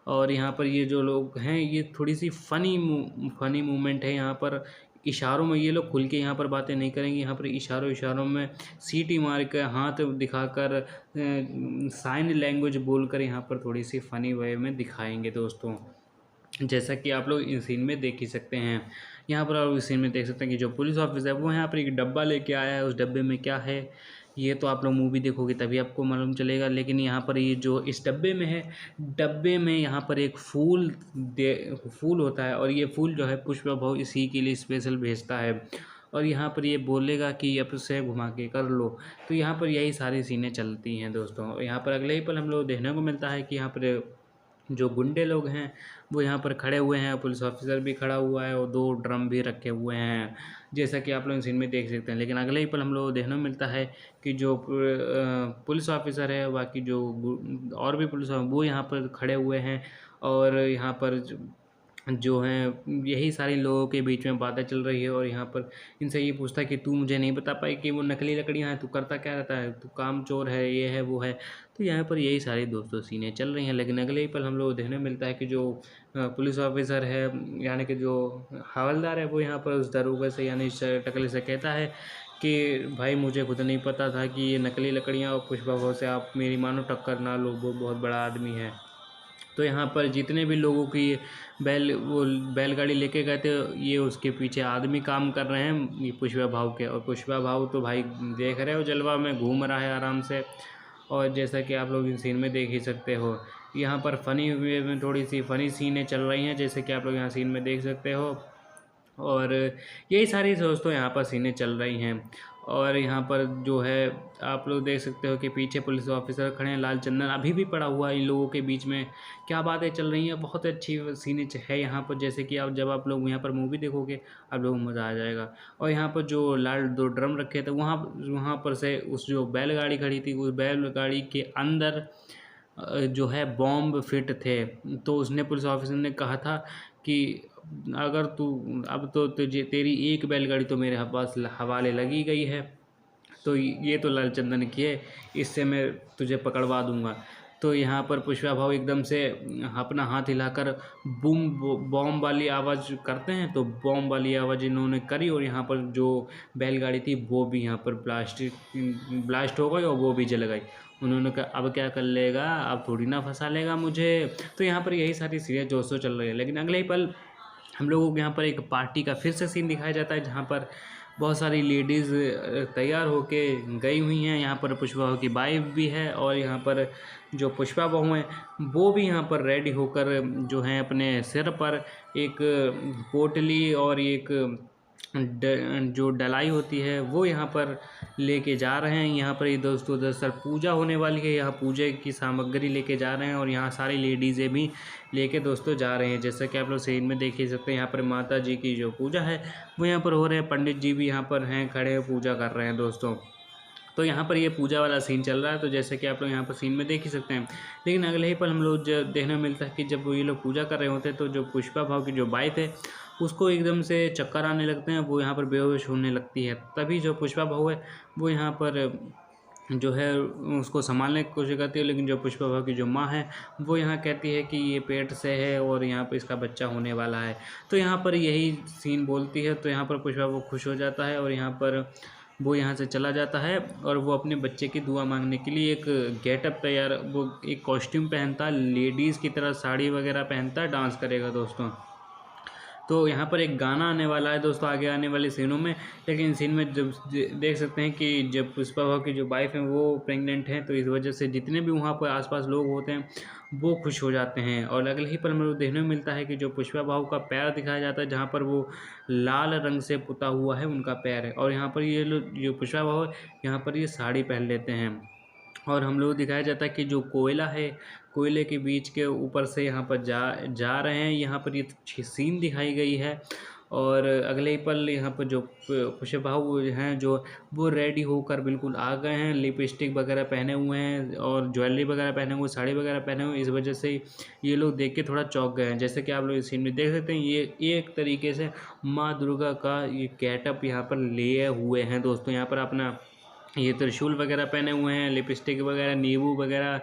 और यहाँ पर ये जो लोग हैं ये थोड़ी सी फ़नी मूवमेंट है यहाँ पर। इशारों में ये लोग खुल के यहाँ पर बातें नहीं करेंगे, यहाँ पर इशारों में सीटी मार कर हाथ दिखाकर साइन लैंग्वेज बोलकर यहाँ पर थोड़ी सी फ़नी वे में दिखाएंगे दोस्तों, जैसा कि आप लोग इस सीन में देख ही सकते हैं। यहाँ पर आप इस सीन में देख सकते हैं कि जो पुलिस ऑफिसर है वो यहाँ पर एक डब्बा लेके आया है, उस डब्बे में क्या है ये तो आप लोग मूवी देखोगे तभी आपको मालूम चलेगा। लेकिन यहाँ पर ये जो इस डब्बे में है, डब्बे में यहाँ पर एक फूल होता है, और ये फूल जो है पुष्पा भाव इसी के लिए स्पेशल भेजता है, और यहाँ पर ये बोलेगा कि अब से घुमा के कर लो। तो यहाँ पर यही सारी सीनें चलती हैं दोस्तों। यहाँ पर अगले ही पल हम लोग देखने को मिलता है कि यहाँ पर जो गुंडे लोग हैं वो यहाँ पर खड़े हुए हैं, पुलिस ऑफिसर भी खड़ा हुआ है और 2 ड्रम भी रखे हुए हैं, जैसा कि आप लोग सीन में देख सकते हैं। लेकिन अगले ही पल हम लोग देखने को मिलता है कि जो पुलिस ऑफिसर है, बाकी जो और भी पुलिस वो यहाँ पर खड़े हुए हैं, और यहाँ पर जो हैं यही सारे लोगों के बीच में बातें चल रही है। और यहाँ पर इनसे ये पूछता है कि तू मुझे नहीं बता पाई कि वो नकली लकड़ियाँ हैं, तू करता क्या रहता है, तू काम चोर है, ये है वो है। तो यहाँ पर यही सारी दोस्तों सीनें चल रही हैं। लेकिन अगले ही पल हम लोग को देखने को मिलता है कि जो पुलिस ऑफिसर है, यानी कि जो हवलदार है, वो यहाँ पर उस दरोगा से यानी टकले से कहता है कि भाई मुझे खुद नहीं पता था कि ये नकली लकड़ियाँ और पुष्पा भाव से आप मेरी मानो टक्कर ना लो, वो बहुत बड़ा आदमी है। तो यहाँ पर जितने भी लोगों की वो बैलगाड़ी लेके गए थे, ये उसके पीछे आदमी काम कर रहे हैं ये पुष्पा भाव के। और पुष्पा भाव तो भाई देख रहे हो जलवा में घूम रहा है आराम से। और जैसा कि आप लोग इन सीन में देख ही सकते हो, यहाँ पर फ़नी वे में थोड़ी सी फ़नी सीनें चल रही हैं, जैसे कि आप लोग यहाँ सीन में देख सकते हो। और यही सारी दोस्तों यहाँ पर सीनें चल रही हैं। और यहाँ पर जो है आप लोग देख सकते हो कि पीछे पुलिस ऑफिसर खड़े हैं, लाल चंदन अभी भी पड़ा हुआ है इन लोगों के बीच में। क्या बातें चल रही हैं, बहुत अच्छी सीनें है यहाँ पर। जैसे कि आप जब आप लोग यहाँ पर मूवी देखोगे आप लोगों को मज़ा आ जाएगा। और यहाँ पर जो लाल 2 ड्रम रखे थे, वहाँ वहाँ पर से उस जो बैलगाड़ी खड़ी थी, उस बैलगाड़ी के अंदर जो है बॉम्ब फिट थे। तो उसने पुलिस ऑफिसर ने कहा था कि अगर तू अब तो तुझे तेरी एक बैलगाड़ी तो मेरे पास हवाले लगी गई है, तो ये तो लालचंदन की है, इससे मैं तुझे पकड़वा दूंगा। तो यहाँ पर पुष्पा भाव एकदम से अपना हाथ हिलाकर बूम बॉम्ब वाली आवाज़ करते हैं। तो बॉम्ब वाली आवाज़ इन्होंने करी और यहाँ पर जो बैलगाड़ी थी वो भी यहाँ पर ब्लास्ट हो गई और वो भी जल गई। उन्होंने कहा अब क्या कर लेगा, अब थोड़ी ना फंसा लेगा मुझे। तो यहाँ पर यही सारी सीरियस जोशो चल रही है। लेकिन अगले ही पल हम लोगों को यहाँ पर एक पार्टी का फिर से सीन दिखाया जाता है, जहाँ पर बहुत सारी लेडीज़ तैयार होके गई हुई हैं। यहाँ पर पुष्पा बहू की वाइफ भी है और यहाँ पर जो पुष्पा बहू हैं वो भी यहाँ पर रेडी होकर जो हैं अपने सिर पर एक पोटली और एक जो डलाई होती है वो यहाँ पर लेके जा रहे हैं। यहाँ पर ये दोस्तों दरअसल पूजा होने वाली है, यहाँ पूजा की सामग्री लेके जा रहे हैं और यहाँ सारी लेडीज़ें भी लेके दोस्तों जा रहे हैं। जैसा कि आप लोग सीन में देख ही सकते हैं, यहाँ पर माता जी की जो पूजा है वो यहाँ पर हो रहे हैं, पंडित जी भी यहाँ पर हैं खड़े पूजा कर रहे हैं दोस्तों। तो यहाँ पर ये पूजा वाला सीन चल रहा है। तो जैसे कि आप लोग यहाँ पर सीन में देख ही सकते हैं। लेकिन अगले ही पल हम लोग देखने को मिलता है कि जब ये लोग पूजा कर रहे होते हैं तो जो पुष्पा भाव की जो वाइफ है उसको एकदम से चक्कर आने लगते हैं, वो यहाँ पर बेहोश होने लगती है। तभी जो पुष्पा भाव है वो यहाँ पर जो है उसको संभालने की कोशिश करती है। लेकिन जो पुष्पा भाव की जो माँ है वो यहाँ कहती है कि ये पेट से है और यहाँ पर इसका बच्चा होने वाला है। तो यहाँ पर यही सीन बोलती है। तो यहाँ पर पुष्पा भाव खुश हो जाता है और यहाँ पर वो यहाँ से चला जाता है और वो अपने बच्चे की दुआ मांगने के लिए एक गेटअप तैयार, वो एक कॉस्ट्यूम पहनता, लेडीज़ की तरह साड़ी वगैरह पहनता, डांस करेगा दोस्तों। तो यहाँ पर एक गाना आने वाला है दोस्तों आगे आने वाले सीनों में। लेकिन सीन में जब देख सकते हैं कि जब पुष्पा भाव की जो वाइफ है वो प्रेग्नेंट हैं, तो इस वजह से जितने भी वहाँ पर आसपास लोग होते हैं वो खुश हो जाते हैं। और अगले ही पल में देखने को मिलता है कि जो पुष्पा भाव का पैर दिखाया जाता है, जहाँ पर वो लाल रंग से पुता हुआ है उनका पैर है। और यहाँ पर ये लोग जो पुष्पा भाव है यहाँ पर ये साड़ी पहन लेते हैं। और हम लोग दिखाया जाता है कि जो कोयला है, कोयले के बीच के ऊपर से यहाँ पर जा रहे हैं। यहाँ पर ये सीन दिखाई गई है। और अगले ही पल यहाँ पर जो पुष्पा भाव हैं जो वो रेडी होकर बिल्कुल आ गए हैं, लिपस्टिक वगैरह पहने हुए हैं और ज्वेलरी वगैरह पहने हुए, साड़ी वगैरह पहने हुए। इस वजह से ये लोग देख के थोड़ा चौंक गए हैं। जैसे कि आप लोग इस सीन में देख सकते हैं, ये एक तरीके से माँ दुर्गा का ये गेटअप यहाँ पर लिए हुए हैं दोस्तों। यहाँ पर अपना ये त्रिशूल वगैरह पहने हुए हैं, लिपस्टिक वगैरह, नींबू वगैरह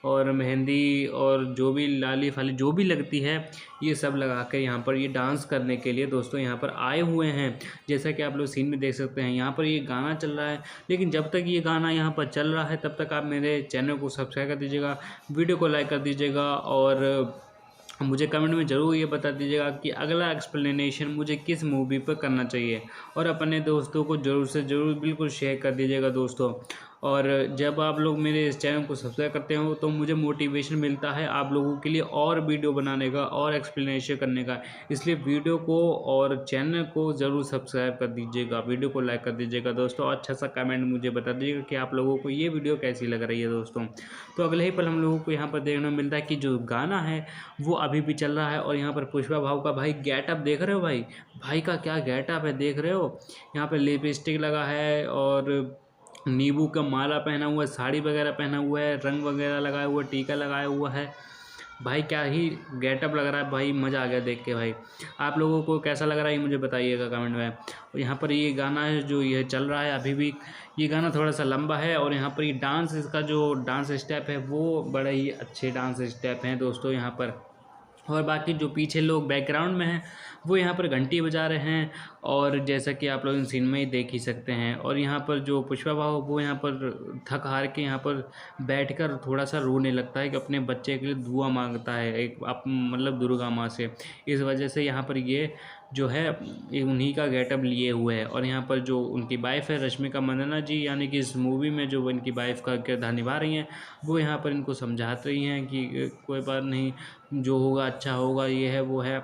और मेहंदी और जो भी लाली फाली जो भी लगती है ये सब लगा कर यहाँ पर ये डांस करने के लिए दोस्तों यहाँ पर आए हुए हैं। जैसा कि आप लोग सीन में देख सकते हैं, यहाँ पर ये गाना चल रहा है। लेकिन जब तक ये गाना यहाँ पर चल रहा है तब तक आप मेरे चैनल को सब्सक्राइब कर दीजिएगा, वीडियो को लाइक कर दीजिएगा और मुझे कमेंट में ज़रूर ये बता दीजिएगा कि अगला एक्सप्लेनेशन मुझे किस मूवी पर करना चाहिए। और अपने दोस्तों को ज़रूर से ज़रूर बिल्कुल शेयर कर दीजिएगा दोस्तों। और जब आप लोग मेरे इस चैनल को सब्सक्राइब करते हो तो मुझे मोटिवेशन मिलता है आप लोगों के लिए और वीडियो बनाने का और एक्सप्लेनेशन करने का। इसलिए वीडियो को और चैनल को ज़रूर सब्सक्राइब कर दीजिएगा, वीडियो को लाइक कर दीजिएगा दोस्तों। अच्छा सा कमेंट मुझे बता दीजिएगा कि आप लोगों को ये वीडियो कैसी लग रही है दोस्तों। तो अगले ही पल हम लोगों को यहाँ पर देखने को मिलता है कि जो गाना है वो अभी भी चल रहा है। और यहाँ पर पुष्पा भाव का भाई गेटअप देख रहे हो, भाई का क्या गेटअप है देख रहे हो। यहाँ पर लिपस्टिक लगा है और नींबू का माला पहना हुआ है, साड़ी वगैरह पहना हुआ है, रंग वगैरह लगाया हुआ है, टीका लगाया हुआ है। भाई क्या ही गेटअप लग रहा है भाई, मज़ा आ गया देख के भाई। आप लोगों को कैसा लग रहा है ये मुझे बताइएगा कमेंट में। और यहाँ पर ये गाना है जो ये चल रहा है अभी भी, ये गाना थोड़ा सा लंबा है, और यहाँ पर ये डांस, इसका जो डांस स्टेप है वो बड़े ही अच्छे डांस स्टेप हैं दोस्तों यहाँ पर। और बाकी जो पीछे लोग बैकग्राउंड में हैं वो यहाँ पर घंटी बजा रहे हैं, और जैसा कि आप लोग इन सीन में ही देख ही सकते हैं। और यहाँ पर जो पुष्पा भाव वो यहाँ पर थक हार के यहाँ पर बैठकर थोड़ा सा रोने लगता है कि अपने बच्चे के लिए दुआ मांगता है एक मतलब दुर्गा माँ से। इस वजह से यहाँ पर ये जो है ये उन्हीं का गेटअप लिए हुए है। और यहाँ पर जो उनकी वाइफ है रश्मिका मंदाना जी, यानी कि इस मूवी में जो इनकी वाइफ का किरदार निभा रही हैं, वो यहाँ पर इनको समझाती रही हैं कि कोई बात नहीं, जो होगा अच्छा होगा, ये है वो है।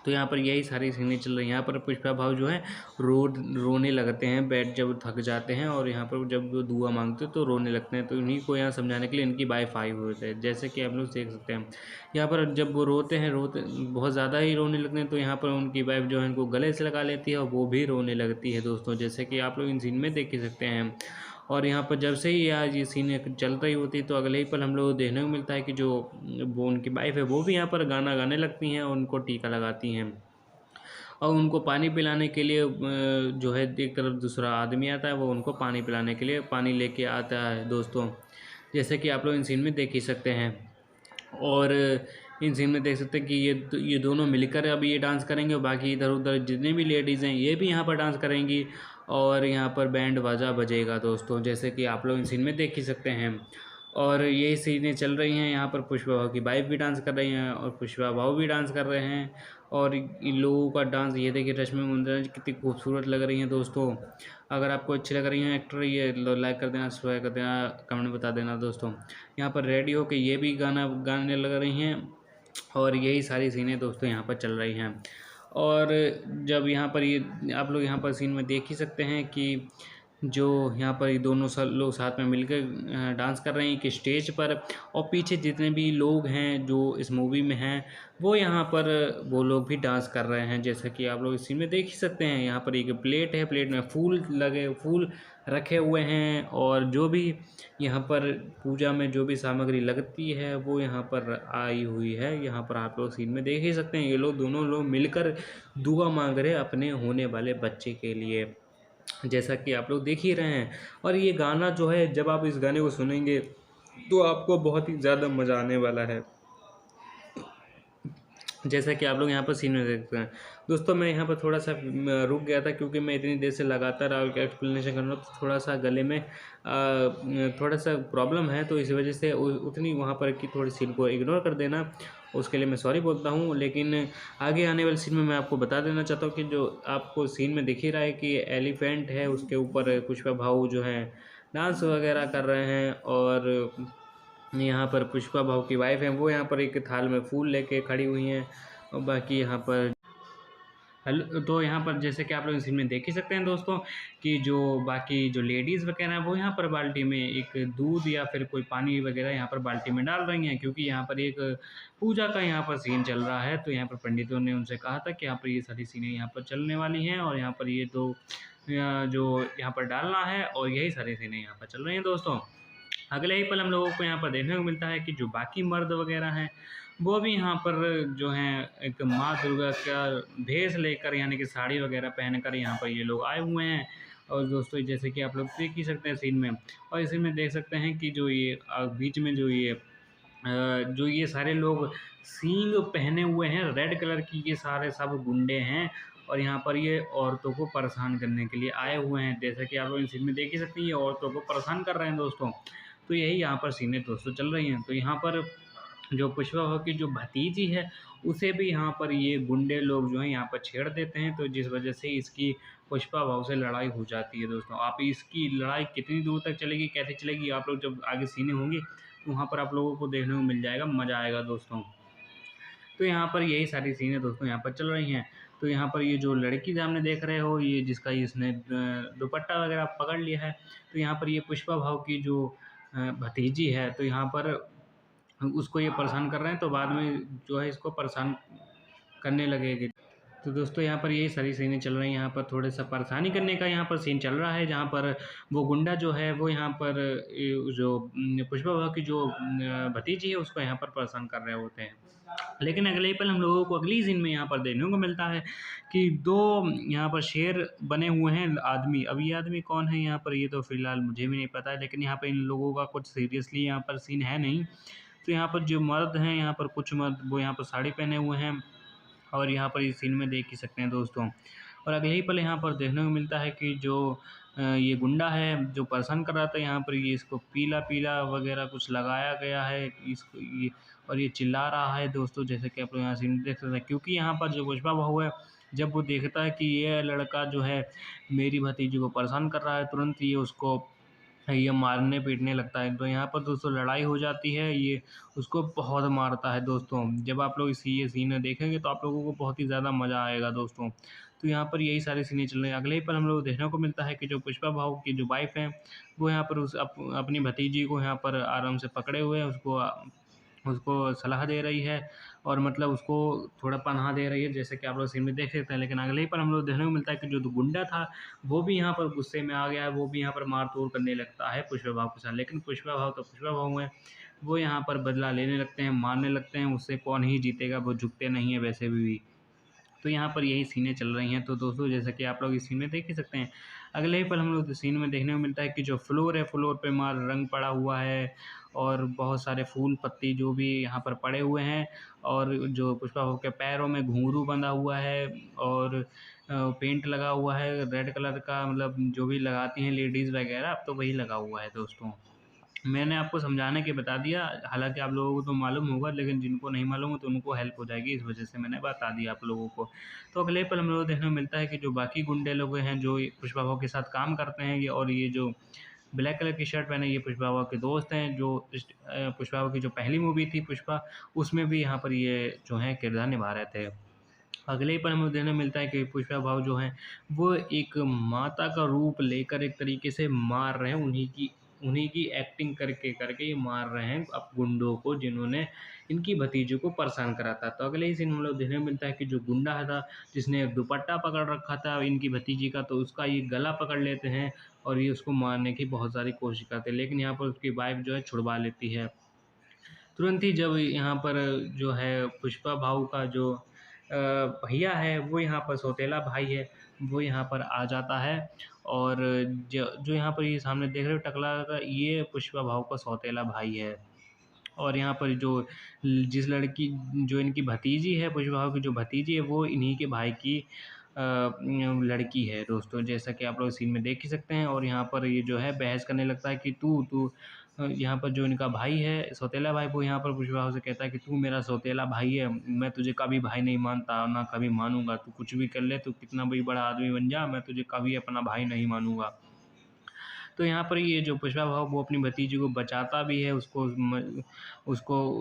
तो यहाँ पर यही सारी सीनें चल रही हैं। यहाँ पर पुष्पा भाव जो है रोने लगते हैं, बैठ जब थक जाते हैं, और यहाँ पर जब वो दुआ मांगते हैं तो रोने लगते हैं। तो इन्हीं को यहाँ समझाने के लिए इनकी वाइफ आई हुई है, जैसे कि आप लोग देख सकते हैं। यहाँ पर जब वो रोते हैं, बहुत ज़्यादा ही रोने लगते हैं, तो यहाँ पर उनकी वाइफ जो है इनको गले से लगा लेती है और वो भी रोने लगती है दोस्तों, जैसे कि आप लोग इन सीन में देख ही सकते हैं। और यहाँ पर जब से ही आज ये सीन चल रही होती है तो अगले ही पल हम लोग को देखने को मिलता है कि जो वो उनकी वाइफ है वो भी यहाँ पर गाना गाने लगती हैं और उनको टीका लगाती हैं। और उनको पानी पिलाने के लिए जो है एक तरफ दूसरा आदमी आता है, वो उनको पानी पिलाने के लिए पानी लेके आता है दोस्तों, जैसे कि आप लोग इन सीन में देख ही सकते हैं। और इन सीन में देख सकते हैं कि ये दोनों मिलकर अब ये डांस करेंगे, और बाकी इधर उधर जितनी भी लेडीज़ हैं ये भी यहाँ पर डांस करेंगी, और यहाँ पर बैंड बाजा बजेगा दोस्तों, जैसे कि आप लोग इन सीन में देख ही सकते हैं। और यही सीनें चल रही हैं। यहाँ पर पुष्पा भाव की वाइफ भी डांस कर रही हैं और पुष्पा भाव भी डांस कर रहे हैं। और इन लोगों का डांस ये देखिए, रश्मि मंदाना जी कितनी खूबसूरत लग रही हैं दोस्तों। अगर आपको अच्छी लग रही हैं एक्टर, ये लाइक कर देना, सब्सक्राइब कर देना, कमेंट में बता देना दोस्तों। यहाँ पर रेडी होकर ये भी गाना गाने लग रही हैं, और यही सारी सीनें दोस्तों यहाँ पर चल रही हैं। और जब यहाँ पर ये आप लोग यहाँ पर सीन में देख ही सकते हैं कि जो यहाँ पर ये दोनों लोग साथ में मिलकर डांस कर रहे हैं कि स्टेज पर, और पीछे जितने भी लोग हैं जो इस मूवी में हैं वो यहाँ पर वो लोग भी डांस कर रहे हैं, जैसा कि आप लोग इस सीन में देख ही सकते हैं। यहाँ पर एक प्लेट है, प्लेट में फूल रखे हुए हैं, और जो भी यहाँ पर पूजा में जो भी सामग्री लगती है वो यहाँ पर आई हुई है। यहाँ पर आप लोग सीन में देख ही सकते हैं ये लोग दोनों लोग मिलकर दुआ मांग रहे हैं अपने होने वाले बच्चे के लिए, जैसा कि आप लोग देख ही रहे हैं। और ये गाना जो है, जब आप इस गाने को सुनेंगे तो आपको बहुत ही ज़्यादा मज़ा आने वाला है, जैसा कि आप लोग यहाँ पर सीन में देखते हैं दोस्तों। मैं यहाँ पर थोड़ा सा रुक गया था क्योंकि मैं इतनी देर से लगातार एक्सप्लेनेशन कर रहा हूँ, तो थोड़ा सा गले में थोड़ा सा प्रॉब्लम है, तो इस वजह से उतनी वहाँ पर की थोड़ी सीन को इग्नोर कर देना, उसके लिए मैं सॉरी बोलता हूँ। लेकिन आगे आने वाले सीन में मैं आपको बता देना चाहता हूँ कि जो आपको सीन में दिख ही रहा है कि एलिफेंट है, उसके ऊपर पुष्पा भाऊ जो है डांस वगैरह कर रहे हैं, और यहाँ पर पुष्पा भाऊ की वाइफ है वो यहाँ पर एक थाल में फूल लेके खड़ी हुई हैं। और बाकी यहाँ पर हेलो, तो यहाँ पर जैसे कि आप लोग इस सीन में देख ही सकते हैं दोस्तों कि जो बाकी जो लेडीज़ वगैरह हैं वो यहाँ पर बाल्टी में एक दूध या फिर कोई पानी वगैरह यहाँ पर बाल्टी में डाल रही हैं, क्योंकि यहाँ पर एक पूजा का यहाँ पर सीन चल रहा है। तो यहाँ पर पंडितों ने उनसे कहा था कि यहाँ पर ये सारी सीनें यहाँ पर चलने वाली हैं, और यहाँ पर ये तो जो यहाँ पर डालना है, और यही सारी सीनें यहाँ पर चल रही हैं दोस्तों। अगले ही पल हम लोगों को यहाँ पर देखने को मिलता है कि जो बाकी मर्द वगैरह हैं वो भी यहाँ पर जो हैं एक माँ दुर्गा का भेष लेकर, यानी कि साड़ी वगैरह पहनकर यहाँ पर ये लोग आए हुए हैं। और दोस्तों जैसे कि आप लोग देख ही सकते हैं सीन में, और इसी में देख सकते हैं कि जो ये बीच में जो ये सारे लोग सींग पहने हुए हैं रेड कलर की, ये सारे सब गुंडे हैं, और यहाँ पर ये औरतों को परेशान करने के लिए आए हुए हैं, जैसा कि आप लोग इन सीन में देख ही सकते हैं ये औरतों को परेशान कर रहे हैं दोस्तों। तो यही यहाँ पर सीनें दोस्तों चल रही हैं। तो यहाँ पर जो पुष्पा भाऊ की जो भतीजी है उसे भी यहाँ पर ये गुंडे लोग जो हैं यहाँ पर छेड़ देते हैं, तो जिस वजह से इसकी पुष्पा भाऊ से लड़ाई हो जाती है दोस्तों। आप इसकी लड़ाई कितनी दूर तक चलेगी, कैसे चलेगी, आप लोग जब आगे सीने होंगे तो वहाँ पर आप लोगों को देखने को मिल जाएगा, मज़ा आएगा दोस्तों। तो यहाँ पर यही सारी सीनें दोस्तों यहाँ पर चल रही हैं। तो यहाँ पर ये जो लड़की सामने देख रहे हो, ये जिसका इसने दुपट्टा वगैरह पकड़ लिया है, तो यहाँ पर ये पुष्पा भाऊ की जो भतीजी है, तो यहाँ पर उसको ये परेशान कर रहे हैं, तो बाद में जो है इसको परेशान करने लगेगी। तो दोस्तों यहाँ पर यही सारी सीनें चल रही हैं। यहाँ पर थोड़ा सा परेशानी करने का यहाँ पर सीन चल रहा है, जहाँ पर वो गुंडा जो है वो यहाँ पर जो पुष्पा भाव की जो भतीजी है उसको यहाँ पर परेशान कर रहे होते हैं। लेकिन अगले ही पल हम लोगों को अगली सीन में यहाँ पर देखने को मिलता है कि दो यहाँ पर शेर बने हुए हैं आदमी। अब ये आदमी कौन है यहाँ पर, ये तो फिलहाल मुझे भी नहीं पता है, लेकिन यहाँ पर इन लोगों का कुछ सीरियसली यहाँ पर सीन है नहीं। तो यहाँ पर जो मर्द हैं, यहाँ पर कुछ मर्द वो यहाँ पर साड़ी पहने हुए हैं और यहाँ पर इस सीन में देख ही सकते हैं दोस्तों। और अगले ही पल यहाँ पर देखने को मिलता है कि जो ये गुंडा है जो परेशान कर रहा था, यहाँ पर ये इसको पीला पीला वगैरह कुछ लगाया गया है इसको ये, और ये चिल्ला रहा है दोस्तों, जैसे कि आप लोग यहाँ सीन देख सकते हैं। क्योंकि यहाँ पर जो पुष्पा बहू है, जब वो देखता है कि ये लड़का जो है मेरी भतीजी को परेशान कर रहा है, तुरंत ये उसको ये मारने पीटने लगता है। तो यहाँ पर दोस्तों लड़ाई हो जाती है, ये उसको बहुत मारता है दोस्तों। जब आप लोग ये सीन देखेंगे तो आप लोगों को बहुत ही ज़्यादा मज़ा आएगा दोस्तों। तो यहाँ पर यही सारी सीनें चल रही हैं। अगले ही पल हम लोग को देखने को मिलता है कि जो पुष्पा भाऊ की जो वाइफ़ है, वो यहाँ पर अपनी भतीजी को यहाँ पर आराम से पकड़े हुए है, उसको उसको सलाह दे रही है और मतलब उसको थोड़ा पनाह दे रही है, जैसे कि आप लोग सीन में देख सकते हैं। लेकिन अगले ही पर हम लोग देखने को मिलता है कि जो गुंडा था वो भी यहाँ पर गुस्से में आ गया है, वो भी यहाँ पर मार तोड़ करने लगता है पुष्पा भाव के साथ। लेकिन पुष्पा भाव तो पुष्पा भाव हैं, वो यहाँ पर बदला लेने लगते हैं, मारने लगते हैं, उससे कौन ही जीतेगा, वो झुकते नहीं है वैसे भी। तो यहाँ पर यही सीनें चल रही हैं। तो दोस्तों जैसा कि आप लोग इस सीन में देख ही सकते हैं। अगले ही पल हम लोग सीन में देखने को मिलता है कि जो फ्लोर है, फ्लोर पे मार रंग पड़ा हुआ है और बहुत सारे फूल पत्ती जो भी यहाँ पर पड़े हुए हैं, और जो पुष्पा भाऊ के पैरों में घुंघरू बंधा हुआ है और पेंट लगा हुआ है रेड कलर का, मतलब जो भी लगाती हैं लेडीज़ वगैरह, अब तो वही लगा हुआ है दोस्तों। मैंने आपको समझाने के बता दिया, हालाँकि आप लोगों को तो मालूम होगा, लेकिन जिनको नहीं मालूम हो तो उनको हेल्प हो जाएगी, इस वजह से मैंने बता दिया आप लोगों को। तो अगले पल हम लोगों को देखने को मिलता है कि जो बाकी गुंडे लोग हैं, जो ये पुष्पा भाऊ के साथ काम करते हैं, ये और ये जो ब्लैक कलर की शर्ट पहने ये पुष्पा भाऊ के दोस्त हैं, जो पुष्पा भाऊ की जो पहली मूवी थी पुष्पा, उसमें भी यहाँ पर ये जो है किरदार निभा रहे थे। अगले ही पल हमें देखने मिलता है कि पुष्पा भाऊ जो हैं, वो एक माता का रूप लेकर एक तरीके से मार रहे हैं, उन्हीं की एक्टिंग करके करके ये मार रहे हैं अब गुंडों को, जिन्होंने इनकी भतीजों को परेशान करा था। तो अगले ही सीन हम लोग देखने को मिलता है कि जो गुंडा था, जिसने दुपट्टा पकड़ रखा था इनकी भतीजी का, तो उसका ये गला पकड़ लेते हैं और ये उसको मारने की बहुत सारी कोशिश करते हैं, लेकिन यहाँ पर उसकी वाइफ़ जो है छुड़वा लेती है। तुरंत ही जब यहाँ पर जो है पुष्पा भाऊ का जो भैया है, वो यहाँ पर सौतेला भाई है, वो यहाँ पर आ जाता है। और जो यहाँ पर ये सामने देख रहे हो टकला लड़का, ये पुष्पा भाऊ का सौतेला भाई है। और यहाँ पर जिस लड़की जो इनकी भतीजी है, पुष्पा भाऊ की जो भतीजी है, वो इन्हीं के भाई की लड़की है दोस्तों, जैसा कि आप लोग सीन में देख ही सकते हैं। और यहाँ पर ये जो है बहस करने लगता है कि तू तू यहाँ पर जो इनका भाई है सौतेला भाई, वो यहाँ पर पुष्पा भाऊ से कहता है कि तू मेरा सौतेला भाई है, मैं तुझे कभी भाई नहीं मानता, ना कभी मानूंगा, तू कुछ भी कर ले, तू कितना भी बड़ा आदमी बन जा, मैं तुझे कभी अपना भाई नहीं मानूंगा। तो यहाँ पर ये जो पुष्पा भाऊ वो अपनी भतीजी को बचाता भी है, उसको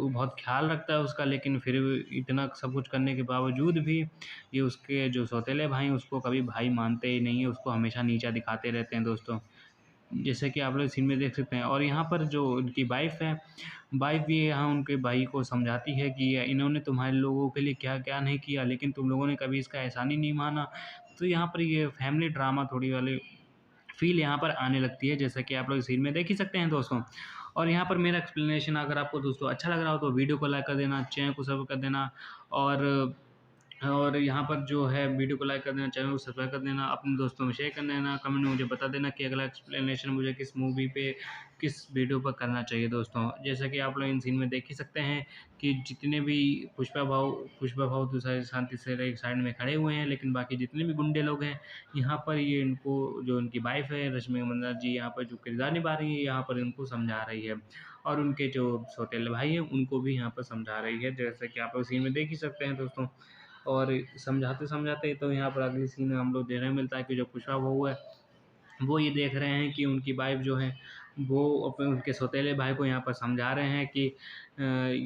बहुत ख़्याल रखता है उसका, लेकिन फिर भी इतना सब कुछ करने के बावजूद भी ये उसके जो सौतेले भाई हैं उसको कभी भाई मानते ही नहीं है, उसको हमेशा नीचा दिखाते रहते हैं दोस्तों, जैसे कि आप लोग सीन में देख सकते हैं। और यहाँ पर जो उनकी वाइफ़ है, वाइफ़ भी यहाँ उनके भाई को समझाती है कि इन्होंने तुम्हारे लोगों के लिए क्या-क्या नहीं किया, लेकिन तुम लोगों ने कभी इसका एहसान ही नहीं माना। तो यहाँ पर ये फैमिली ड्रामा थोड़ी वाली फ़ील यहाँ पर आने लगती है, जैसा कि आप लोग सीन में देख ही सकते हैं दोस्तों। और यहाँ पर मेरा एक्सप्लेनेशन अगर आपको दोस्तों अच्छा लग रहा हो तो वीडियो को लाइक कर देना, चैनल को सब्सक्राइब कर देना, और यहाँ पर जो है वीडियो को लाइक कर देना, चैनल को सब्सक्राइब कर देना, अपने दोस्तों में शेयर कर देना, कमेंट में मुझे बता देना कि अगला एक्सप्लेनेशन मुझे किस मूवी पे, किस वीडियो पर करना चाहिए दोस्तों। जैसा कि आप लोग इन सीन में देख ही सकते हैं कि जितने भी पुष्पा भाऊ तो शांति से एक साइड में खड़े हुए हैं, लेकिन बाकी जितने भी गुंडे लोग हैं, यहाँ पर ये इनको जो उनकी वाइफ़ है रश्मि मंदाना जी, यहाँ पर जो किरदार निभा रही है, यहाँ पर इनको समझा रही है, और उनके जो सौतेले भाई हैं उनको भी यहाँ पर समझा रही है, जैसे कि आप लोग सीन में देख ही सकते हैं दोस्तों। और समझाते-समझाते तो यहाँ पर अगली सीन में हम लोग देखने मिलता है कि जो पुष्पा बहू है, वो ये देख रहे हैं कि उनकी वाइफ़ जो है, वो अपने उनके सौतेले भाई को यहाँ पर समझा रहे हैं कि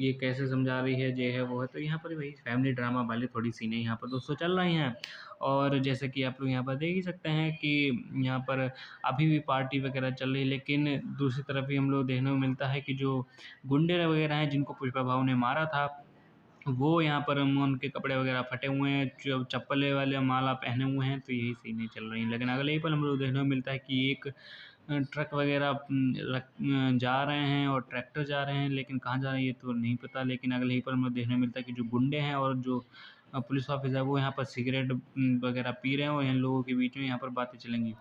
ये कैसे समझा रही है, ये है, वो है। तो यहाँ पर वही फैमिली ड्रामा वाली थोड़ी सीनें यहाँ पर दोस्तों चल रही हैं। और जैसे कि आप लोग यहाँ पर देख ही सकते हैं कि यहाँ पर अभी भी पार्टी वगैरह चल रही है, लेकिन दूसरी तरफ भी हम लोग देखने को मिलता है कि जो गुंडे वगैरह हैं, जिनको पुष्पा भाऊ ने मारा था, वो यहाँ पर उनके कपड़े वगैरह फटे हुए हैं, जो चप्पल वाले माला पहने हुए हैं, तो यही सीनें चल रही हैं। लेकिन अगले ही पल हम लोग देखने को मिलता है कि एक ट्रक वगैरह जा रहे हैं और ट्रैक्टर जा रहे हैं, लेकिन कहाँ जा रहे हैं ये तो नहीं पता। लेकिन अगले ही पल हमें देखने को मिलता है कि जो गुंडे हैं और जो पुलिस ऑफिसर है वो यहाँ पर सिगरेट वगैरह पी रहे हैं और इन लोगों के बीच में यहाँ पर बातें चलेंगी।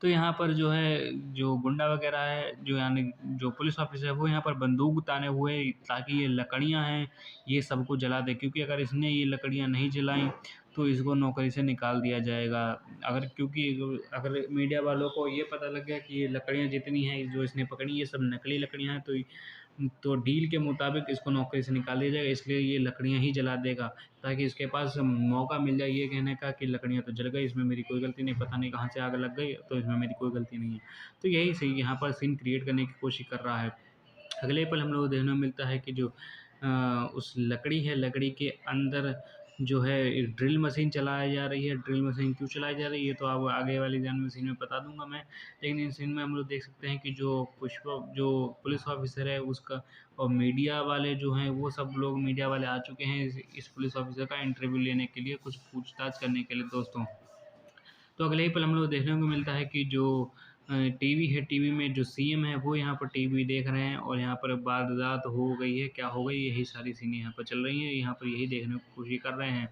तो यहाँ पर जो है, जो गुंडा वगैरह है, जो यानी जो पुलिस ऑफिसर है, वो यहाँ पर बंदूक ताने हुए, ताकि ये लकड़ियाँ हैं ये सबको जला दे, क्योंकि अगर इसने ये लकड़ियाँ नहीं जलाई तो इसको नौकरी से निकाल दिया जाएगा। अगर क्योंकि अगर मीडिया वालों को ये पता लग गया कि ये लकड़ियाँ जितनी हैं जो इसने पकड़ी ये सब नकली लकड़ियाँ हैं, तो डील के मुताबिक इसको नौकरी से निकाल दिया जाएगा, इसलिए ये लकड़ियाँ ही जला देगा, ताकि इसके पास मौका मिल जाए ये कहने का कि लकड़ियाँ तो जल गई, इसमें मेरी कोई गलती नहीं, पता नहीं कहाँ से आग लग गई, तो इसमें मेरी कोई गलती नहीं है। तो यही सही यहाँ पर सीन क्रिएट करने की कोशिश कर रहा है। अगले पल हम लोग को देखने को मिलता है कि जो उस लकड़ी है, लकड़ी के अंदर जो है एक ड्रिल मशीन चलाई जा रही है। ड्रिल मशीन क्यों चलाई जा रही है तो अब आगे वाली जान सीन में बता दूंगा मैं। लेकिन इस सीन में हम लोग देख सकते हैं कि जो पुलिस ऑफिसर है उसका और मीडिया वाले जो हैं वो सब लोग मीडिया वाले आ चुके हैं इस पुलिस ऑफिसर का इंटरव्यू लेने के लिए, कुछ पूछताछ करने के लिए दोस्तों। तो अगले ही पल हम लोग देखने को मिलता है कि जो टीवी है, टीवी में जो सीएम है वो यहाँ पर टीवी देख रहे हैं और यहाँ पर वारदात हो गई है, क्या हो गई, यही सारी सीनें यहाँ पर चल रही हैं, यहाँ पर यही देखने की कोशिश कर रहे हैं।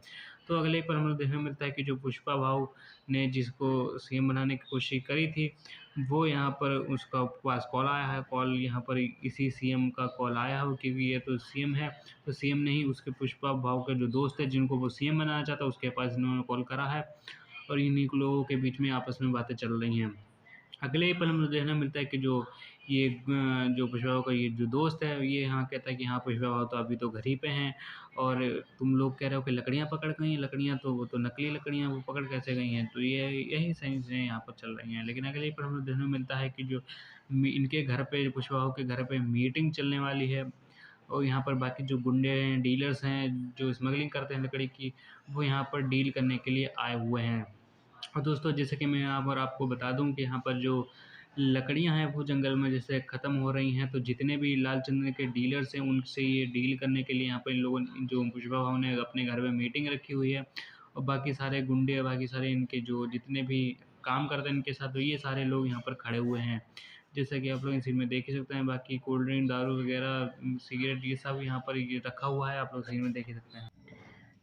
तो अगले ही पल हम लोग देखने को मिलता है कि जो पुष्पा भाऊ ने जिसको सीएम बनाने की कोशिश करी थी, वो यहाँ पर उसका पास कॉल आया है, कॉल यहाँ पर इसी सीएम का कॉल आया हो, क्योंकि ये तो सीएम है, तो सीएम नहीं उसके पुष्पा भाऊ के जो दोस्त है जिनको वो सीएम बनाना चाहता है उसके पास इन्होंने कॉल करा है और इन्हीं लोगों के बीच में आपस में बातें चल रही हैं। अगले ही पल हमें देखने मिलता है कि जो पुष्पा भाऊ का ये जो दोस्त है ये यहाँ कहता है कि हाँ पुष्पा भाऊ तो अभी तो घर ही पे हैं और तुम लोग कह रहे हो कि लकड़ियाँ पकड़ गई हैं, लकड़ियाँ तो वो तो नकली लकड़ियाँ वो पकड़ कैसे गई हैं, तो ये यही सही से यहाँ पर चल रही हैं। लेकिन अगले ही पल हमें देखने को मिलता है कि जो इनके घर पे पुष्पा भाऊ के घर पे मीटिंग चलने वाली है और यहाँ पर बाकी जो गुंडे हैं, डीलर्स हैं जो स्मगलिंग करते हैं लकड़ी की, वो यहाँ पर डील करने के लिए आए हुए हैं। और दोस्तों जैसे कि मैं यहाँ पर आपको बता दूं कि यहाँ पर जो लकड़ियाँ हैं वो जंगल में जैसे ख़त्म हो रही हैं, तो जितने भी लाल चंदन के डीलर्स हैं उनसे ये डील करने के लिए यहाँ पर इन लोगों ने जो पुष्पा भाऊ ने अपने घर में मीटिंग रखी हुई है और बाकी सारे गुंडे बाकी सारे इनके जो जितने भी काम करते हैं इनके साथ, तो ये सारे लोग यहाँ पर खड़े हुए हैं। जैसा कि आप लोग इस सीन में देख ही सकते हैं, बाकी कोल्ड ड्रिंक, दारू वगैरह, सिगरेट, ये सब यहाँ पर ये रखा हुआ है, आप लोग सीन में देख ही सकते हैं।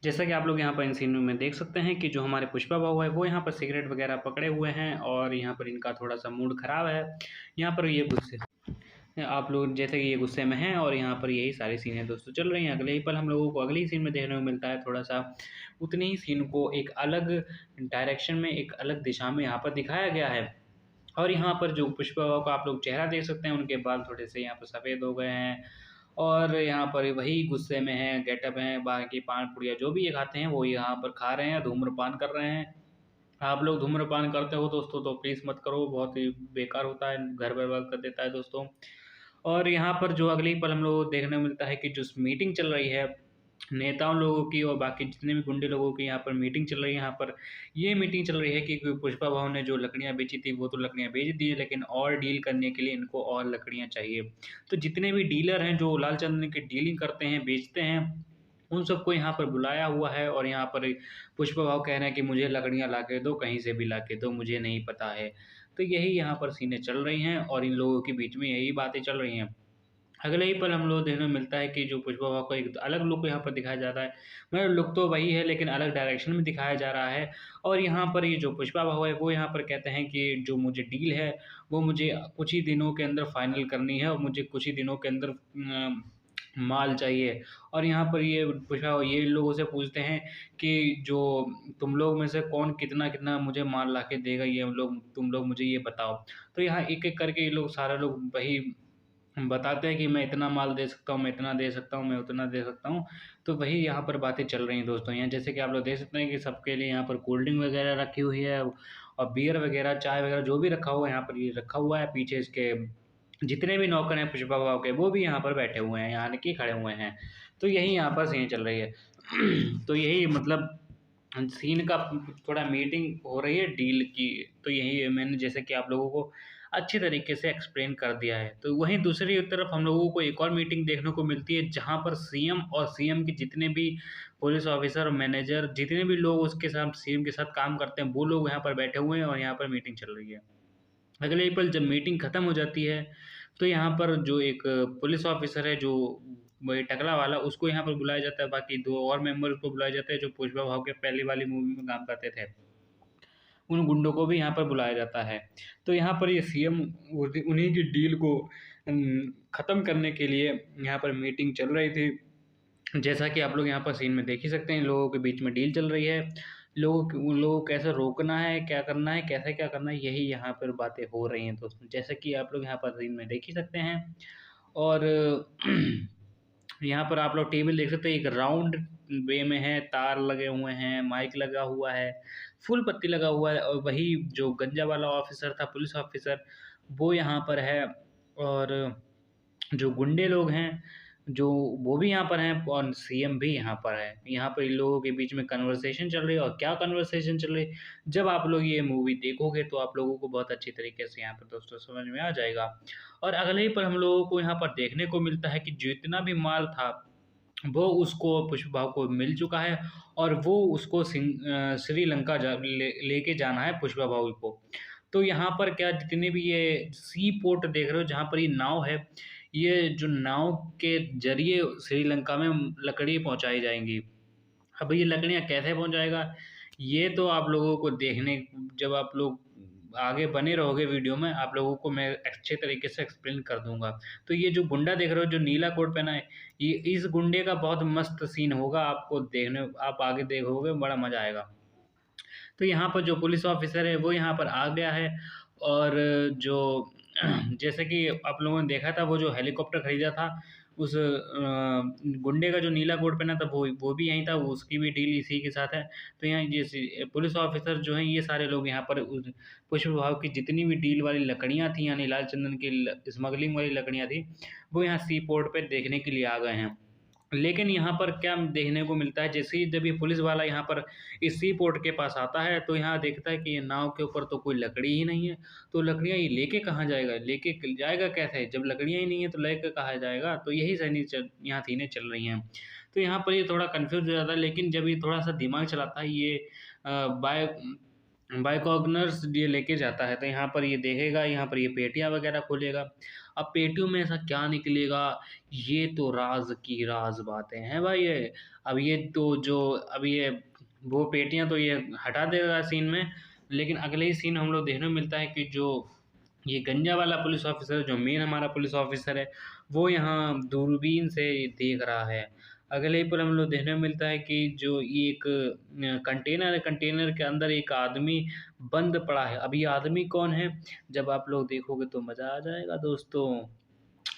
जैसा कि आप लोग यहाँ पर इन सीनों में देख सकते हैं कि जो हमारे पुष्पा भाऊ है वो यहाँ पर सिगरेट वगैरह पकड़े हुए हैं और यहाँ पर इनका थोड़ा सा मूड ख़राब है। यहाँ पर ये गुस्से आप लोग जैसे कि ये गुस्से में हैं और यहाँ पर यही सारी सीनें दोस्तों चल रही हैं। अगले ही पल हम लोगों को अगली सीन में देखने को मिलता है थोड़ा सा उतनी ही सीन को एक अलग डायरेक्शन में, एक अलग दिशा में यहाँ पर दिखाया गया है। और यहाँ पर जो पुष्पा भाऊ का आप लोग चेहरा देख सकते हैं, उनके बाल थोड़े से यहाँ पर सफ़ेद हो गए हैं और यहाँ पर वही गुस्से में हैं, गेटअप हैं, बाकी पान पुड़िया जो भी ये खाते हैं वो यहाँ पर खा रहे हैं, धूम्रपान कर रहे हैं। आप लोग धूम्रपान करते हो दोस्तों तो प्लीज़ मत करो, बहुत ही बेकार होता है, घर बर्बाद कर देता है दोस्तों। और यहाँ पर जो अगले ही पल हम लोग को देखने को मिलता है कि जो मीटिंग चल रही है नेताओं लोगों की और बाकी जितने भी गुंडे लोगों की, यहाँ पर मीटिंग चल रही है। यहाँ पर ये मीटिंग चल रही है कि पुष्पा भाऊ ने जो लकड़ियाँ बेची थी वो तो लकड़ियाँ बेच दी है, लेकिन और डील करने के लिए इनको और लकड़ियाँ चाहिए। तो जितने भी डीलर हैं जो लाल चंदन की डीलिंग करते हैं, बेचते हैं, उन सबको यहाँ पर बुलाया हुआ है और यहाँ पर पुष्पा भाऊ कह रहे हैं कि मुझे लकड़ियाँ ला के दो, कहीं से भी ला के दो, मुझे नहीं पता है। तो यही यहाँ पर सीनें चल रही हैं और इन लोगों के बीच में यही बातें चल रही हैं। अगले ही पल हम लोग देखने को मिलता है कि जो पुष्पा भाऊ को एक अलग लुक यहाँ पर दिखाया जा रहा है, मतलब लुक तो वही है लेकिन अलग डायरेक्शन में दिखाया जा रहा है। और यहाँ पर ये जो पुष्पा भाऊ है वो यहाँ पर कहते हैं कि जो मुझे डील है वो मुझे कुछ ही दिनों के अंदर फाइनल करनी है और मुझे कुछ ही दिनों के अंदर माल चाहिए। और यहाँ पर ये पुष्पा भाऊ ये लोगों से पूछते हैं कि जो तुम लोग में से कौन कितना कितना मुझे माल ला के देगा, ये लोग तुम लोग मुझे ये बताओ। तो यहाँ एक एक करके ये लोग सारे लोग वही बताते हैं कि मैं इतना माल दे सकता हूँ, मैं इतना दे सकता हूँ, मैं उतना दे सकता हूँ। तो वही यहाँ पर बातें चल रही हैं दोस्तों। यहाँ जैसे कि आप लोग देख सकते हैं कि सबके लिए यहाँ पर कोल्ड ड्रिंक वगैरह रखी हुई है और बियर वगैरह, चाय वगैरह जो भी रखा हुआ है यहाँ पर ये रखा हुआ है। पीछे इसके जितने भी नौकर हैं पुष्पा भाऊ के वो भी यहाँ पर बैठे हुए हैं, यानी कि खड़े हुए हैं। तो यही यहाँ पर सीन चल रही है। तो यही मतलब सीन का थोड़ा मीटिंग हो रही है डील की। तो यही मैंने जैसे कि आप लोगों को अच्छी तरीके से एक्सप्लेन कर दिया है। तो वहीं दूसरी तरफ हम लोगों को एक और मीटिंग देखने को मिलती है, जहाँ पर सीएम और सीएम के जितने भी पुलिस ऑफिसर, मैनेजर, जितने भी लोग उसके साथ सीएम के साथ काम करते हैं, वो लोग यहाँ पर बैठे हुए हैं और यहाँ पर मीटिंग चल रही है। अगले ही पल जब मीटिंग खत्म हो जाती है, तो यहाँ पर जो एक पुलिस ऑफिसर है, जो वही टकला वाला, उसको यहाँ पर बुलाया जाता है। बाकी 2 और मेंबर को बुलाए जाते हैं, जो पुष्पा भाव के पहली वाली मूवी में काम करते थे। उन गुंडों को भी यहाँ पर बुलाया जाता है। तो यहाँ पर ये सीएम उन्हीं की डील को ख़त्म करने के लिए यहाँ पर मीटिंग चल रही थी। जैसा कि आप लोग यहाँ पर सीन में देख ही सकते हैं, लोगों के बीच में डील चल रही है। उन लोगों को कैसे रोकना है, क्या करना है, कैसे क्या करना है, यही यहाँ पर बातें हो रही हैं दोस्तों। जैसा कि आप लोग यहाँ पर सीन में देख ही सकते हैं। और यहाँ पर आप लोग टेबल देख सकते हैं, एक राउंड वे में है, तार लगे हुए हैं, माइक लगा हुआ है, फूल पत्ती लगा हुआ है। और वही जो गंजा वाला ऑफिसर था, पुलिस ऑफिसर, वो यहाँ पर है। और जो गुंडे लोग हैं, जो वो भी यहाँ पर हैं, और सीएम भी यहाँ पर है। यहाँ पर इन लोगों के बीच में कन्वर्सेशन चल रही है। और क्या कन्वर्सेशन चल रही है, जब आप लोग ये मूवी देखोगे तो आप लोगों को बहुत अच्छी तरीके से यहाँ पर दोस्तों समझ में आ जाएगा। और अगले ही पर हम लोगों को यहाँ पर देखने को मिलता है कि जितना भी माल था, वो उसको पुष्पा को मिल चुका है। और वो उसको श्रीलंका लेके जाना है पुष्पा भाऊ को। तो यहाँ पर क्या, जितने भी ये सी पोर्ट देख रहे हो, जहाँ पर ये नाव है, ये जो नाव के जरिए श्रीलंका में लकड़ी पहुँचाई जाएंगी। अब ये लकड़ियाँ कैसे पहुँचाएगा, ये तो आप लोगों को देखने, जब आप लोग आगे बने रहोगे वीडियो में, आप लोगों को मैं अच्छे तरीके से एक्सप्लेन कर दूंगा। तो ये जो गुंडा देख रहे हो, जो नीला कोट पहना है, ये इस गुंडे का बहुत मस्त सीन होगा, आपको देखने, आप आगे देखोगे, बड़ा मजा आएगा। तो यहाँ पर जो पुलिस ऑफिसर है, वो यहाँ पर आ गया है। और जो जैसे कि आप लोगों ने देखा था, वो जो हेलीकॉप्टर खरीदा था, उस गुंडे का जो नीला कोट पहना था, वो भी यहीं था, उसकी भी डील इसी के साथ है। तो यहाँ जैसे पुलिस ऑफिसर जो हैं, ये सारे लोग यहाँ पर पुष्प विभाग की जितनी भी डील वाली लकड़ियाँ थी, यानी लाल चंदन की स्मगलिंग वाली लकड़ियाँ थी, वो यहाँ सी पोर्ट पर देखने के लिए आ गए हैं। लेकिन यहाँ पर क्या देखने को मिलता है, जैसे ही जब ये पुलिस वाला यहाँ पर इस सी पोर्ट के पास आता है, तो यहाँ देखता है कि ये नाव के ऊपर तो कोई लकड़ी ही नहीं है। तो लकड़ियाँ ये लेके कहाँ जाएगा, लेके जाएगा कैसे, जब लकड़ियाँ ही नहीं है तो लेके कहाँ जाएगा। तो यही सही यहाँ सीनें चल रही हैं। तो यहाँ पर ये थोड़ा कन्फ्यूज हो जाता है, लेकिन जब ये थोड़ा सा दिमाग चलाता है, ये बाय बाइकॉग्नर्स ये लेके जाता है, तो यहाँ पर ये देखेगा, यहाँ पर ये पेटियाँ वगैरह खोलेगा। अब पेटियों में ऐसा क्या निकलेगा, ये तो राज की राज बातें हैं भाई। ये अब ये तो जो अब ये वो पेटियाँ तो ये हटा देगा सीन में। लेकिन अगले ही सीन हम लोग देखने को मिलता है कि जो ये गंजा वाला पुलिस ऑफिसर, जो मेन हमारा पुलिस ऑफिसर है, वो यहाँ दूरबीन से देख रहा है। अगले ही पर हम लोग देखने को मिलता है कि जो ये एक कंटेनर है, कंटेनर के अंदर एक आदमी बंद पड़ा है। अब ये आदमी कौन है, जब आप लोग देखोगे तो मज़ा आ जाएगा दोस्तों।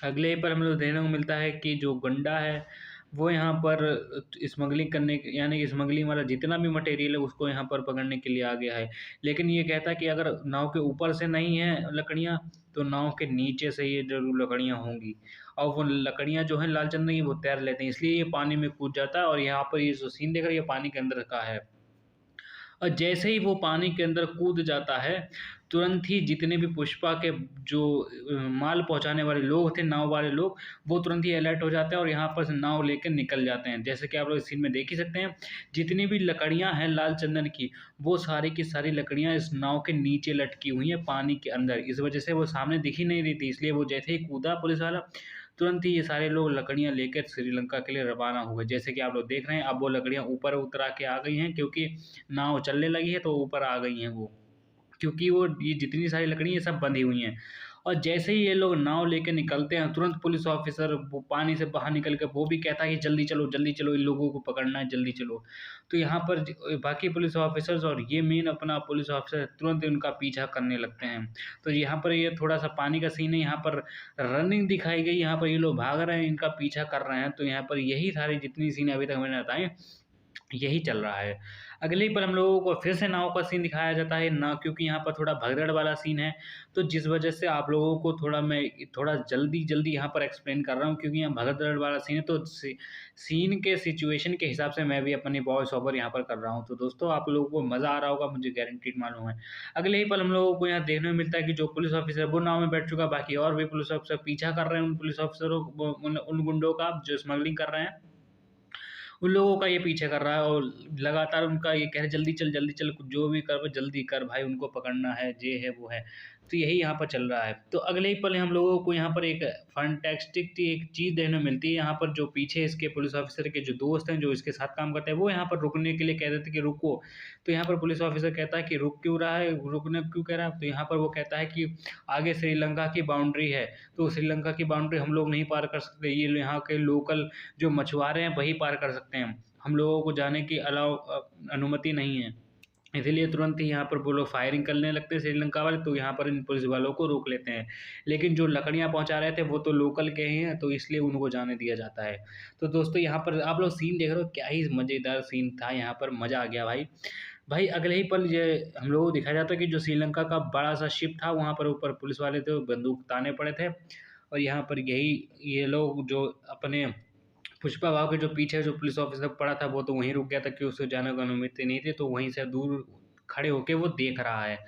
अगले पर हम लोग देखने को मिलता है कि जो गुंडा है, वो यहाँ पर स्मगलिंग करने, यानी कि स्मगलिंग वाला जितना भी मटेरियल है, उसको यहाँ पर पकड़ने के लिए आ गया है। लेकिन ये कहता है कि अगर नाव के ऊपर से नहीं है लकड़ियाँ, तो नाव के नीचे से ये जरूर लकड़ियाँ होंगी। और वो लकड़ियाँ जो हैं लाल चंदन की, वो तैर लेते हैं, इसलिए ये पानी में कूद जाता है। और यहाँ पर ये जो सीन देख रहे हैं, ये पानी के अंदर का है। और जैसे ही वो पानी के अंदर कूद जाता है, तुरंत ही जितने भी पुष्पा के जो माल पहुंचाने वाले लोग थे, नाव वाले लोग, वो तुरंत ही अलर्ट हो जाते हैं और यहाँ पर से नाव लेकर निकल जाते हैं। जैसे कि आप लोग इस सीन में देख ही सकते हैं, जितनी भी लकड़ियाँ हैं लाल चंदन की, वो सारी की सारी लकड़ियाँ इस नाव के नीचे लटकी हुई हैं पानी के अंदर। इस वजह से वो सामने दिख ही नहीं रही थी, इसलिए वो जैसे ही कूदा पुलिस वाला, तुरंत ही ये सारे लोग लकड़ियाँ लेकर श्रीलंका के लिए रवाना हुए। जैसे कि आप लोग देख रहे हैं, अब वो लकड़ियाँ ऊपर उतरा के आ गई हैं, क्योंकि नाव चलने लगी है, तो ऊपर आ गई हैं वो, क्योंकि वो ये जितनी सारी लकड़ी ये सब बंधी हुई हैं। और जैसे ही ये लोग नाव लेके निकलते हैं, तुरंत पुलिस ऑफिसर वो पानी से बाहर निकल के वो भी कहता है कि जल्दी चलो, इन लोगों को पकड़ना है, जल्दी चलो। तो यहाँ पर बाकी पुलिस ऑफिसर्स और ये मेन अपना पुलिस ऑफिसर तुरंत उनका पीछा करने लगते हैं। तो यहाँ पर ये थोड़ा सा पानी का सीन है, यहाँ पर रनिंग दिखाई गई, यहाँ पर ये लोग भाग रहे हैं, इनका पीछा कर रहे हैं। तो यहाँ पर यही सारी जितनी सीन अभी तक मैंने बताए, यही चल रहा है। अगले ही पल हम लोगों को फिर से नाव का सीन दिखाया जाता है ना, क्योंकि यहाँ पर थोड़ा भगदड़ वाला सीन है, तो जिस वजह से आप लोगों को थोड़ा जल्दी यहाँ पर एक्सप्लेन कर रहा हूँ, क्योंकि यहाँ भगदड़ वाला सीन है, तो सीन के सिचुएशन के हिसाब से मैं भी अपनी वॉइस ओवर यहाँ पर कर रहा हूँ। तो दोस्तों आप लोगों को मज़ा आ रहा होगा, मुझे गारंटीड मालूम है। अगले ही पल हम लोगों को यहाँ देखने को मिलता है कि जो पुलिस ऑफिसर वो नाव में बैठ चुका है, बाकी और भी पुलिस ऑफिसर पीछा कर रहे हैं उन पुलिस ऑफिसरों उन गुंडों का जो स्मगलिंग कर रहे हैं, उन लोगों का ये पीछे कर रहा है और लगातार उनका ये कह रहे जल्दी चल, जो भी कर जल्दी कर भाई, उनको पकड़ना है, ये है वो है। तो यही यहाँ पर चल रहा है। तो अगले ही पल हम लोगों को यहाँ पर एक फैंटास्टिक एक चीज़ देखने को मिलती है। यहाँ पर जो पीछे इसके पुलिस ऑफिसर के जो दोस्त हैं जो इसके साथ काम करते हैं, वो यहाँ पर रुकने के लिए कह देते कि रुको। तो यहाँ पर पुलिस ऑफिसर कहता है कि रुक क्यों रहा है, रुकने क्यों कह रहा है। तो यहाँ पर वो कहता है कि आगे श्रीलंका की बाउंड्री है, तो श्रीलंका की बाउंड्री हम लोग नहीं पार कर सकते, ये यहाँ के लोकल जो मछुआरे हैं वही पार कर सकते हैं, हम लोगों को जाने की अनुमति नहीं है। इसीलिए तुरंत ही यहाँ पर वो लोग फायरिंग करने लगते हैं श्रीलंका वाले, तो यहाँ पर इन पुलिस वालों को रोक लेते हैं। लेकिन जो लकड़ियाँ पहुँचा रहे थे वो तो लोकल के ही हैं, तो इसलिए उनको जाने दिया जाता है। तो दोस्तों यहाँ पर आप लोग सीन देख रहे हो, क्या ही मज़ेदार सीन था, यहाँ पर मज़ा आ गया भाई। भाई अगले ही पल ये हम लोगों को दिखाया जाता है कि जो श्रीलंका का बड़ा सा शिप था, वहाँ पर ऊपर पुलिस वाले थे, बंदूक ताने पड़े थे, और यहाँ पर यही ये लोग जो अपने पुष्पा भाव के जो पीछे जो पुलिस ऑफिसर पड़ा था, वो तो वहीं रुक गया था कि उसे जाने की अनुमति नहीं थी, तो वहीं से दूर खड़े होके वो देख रहा है।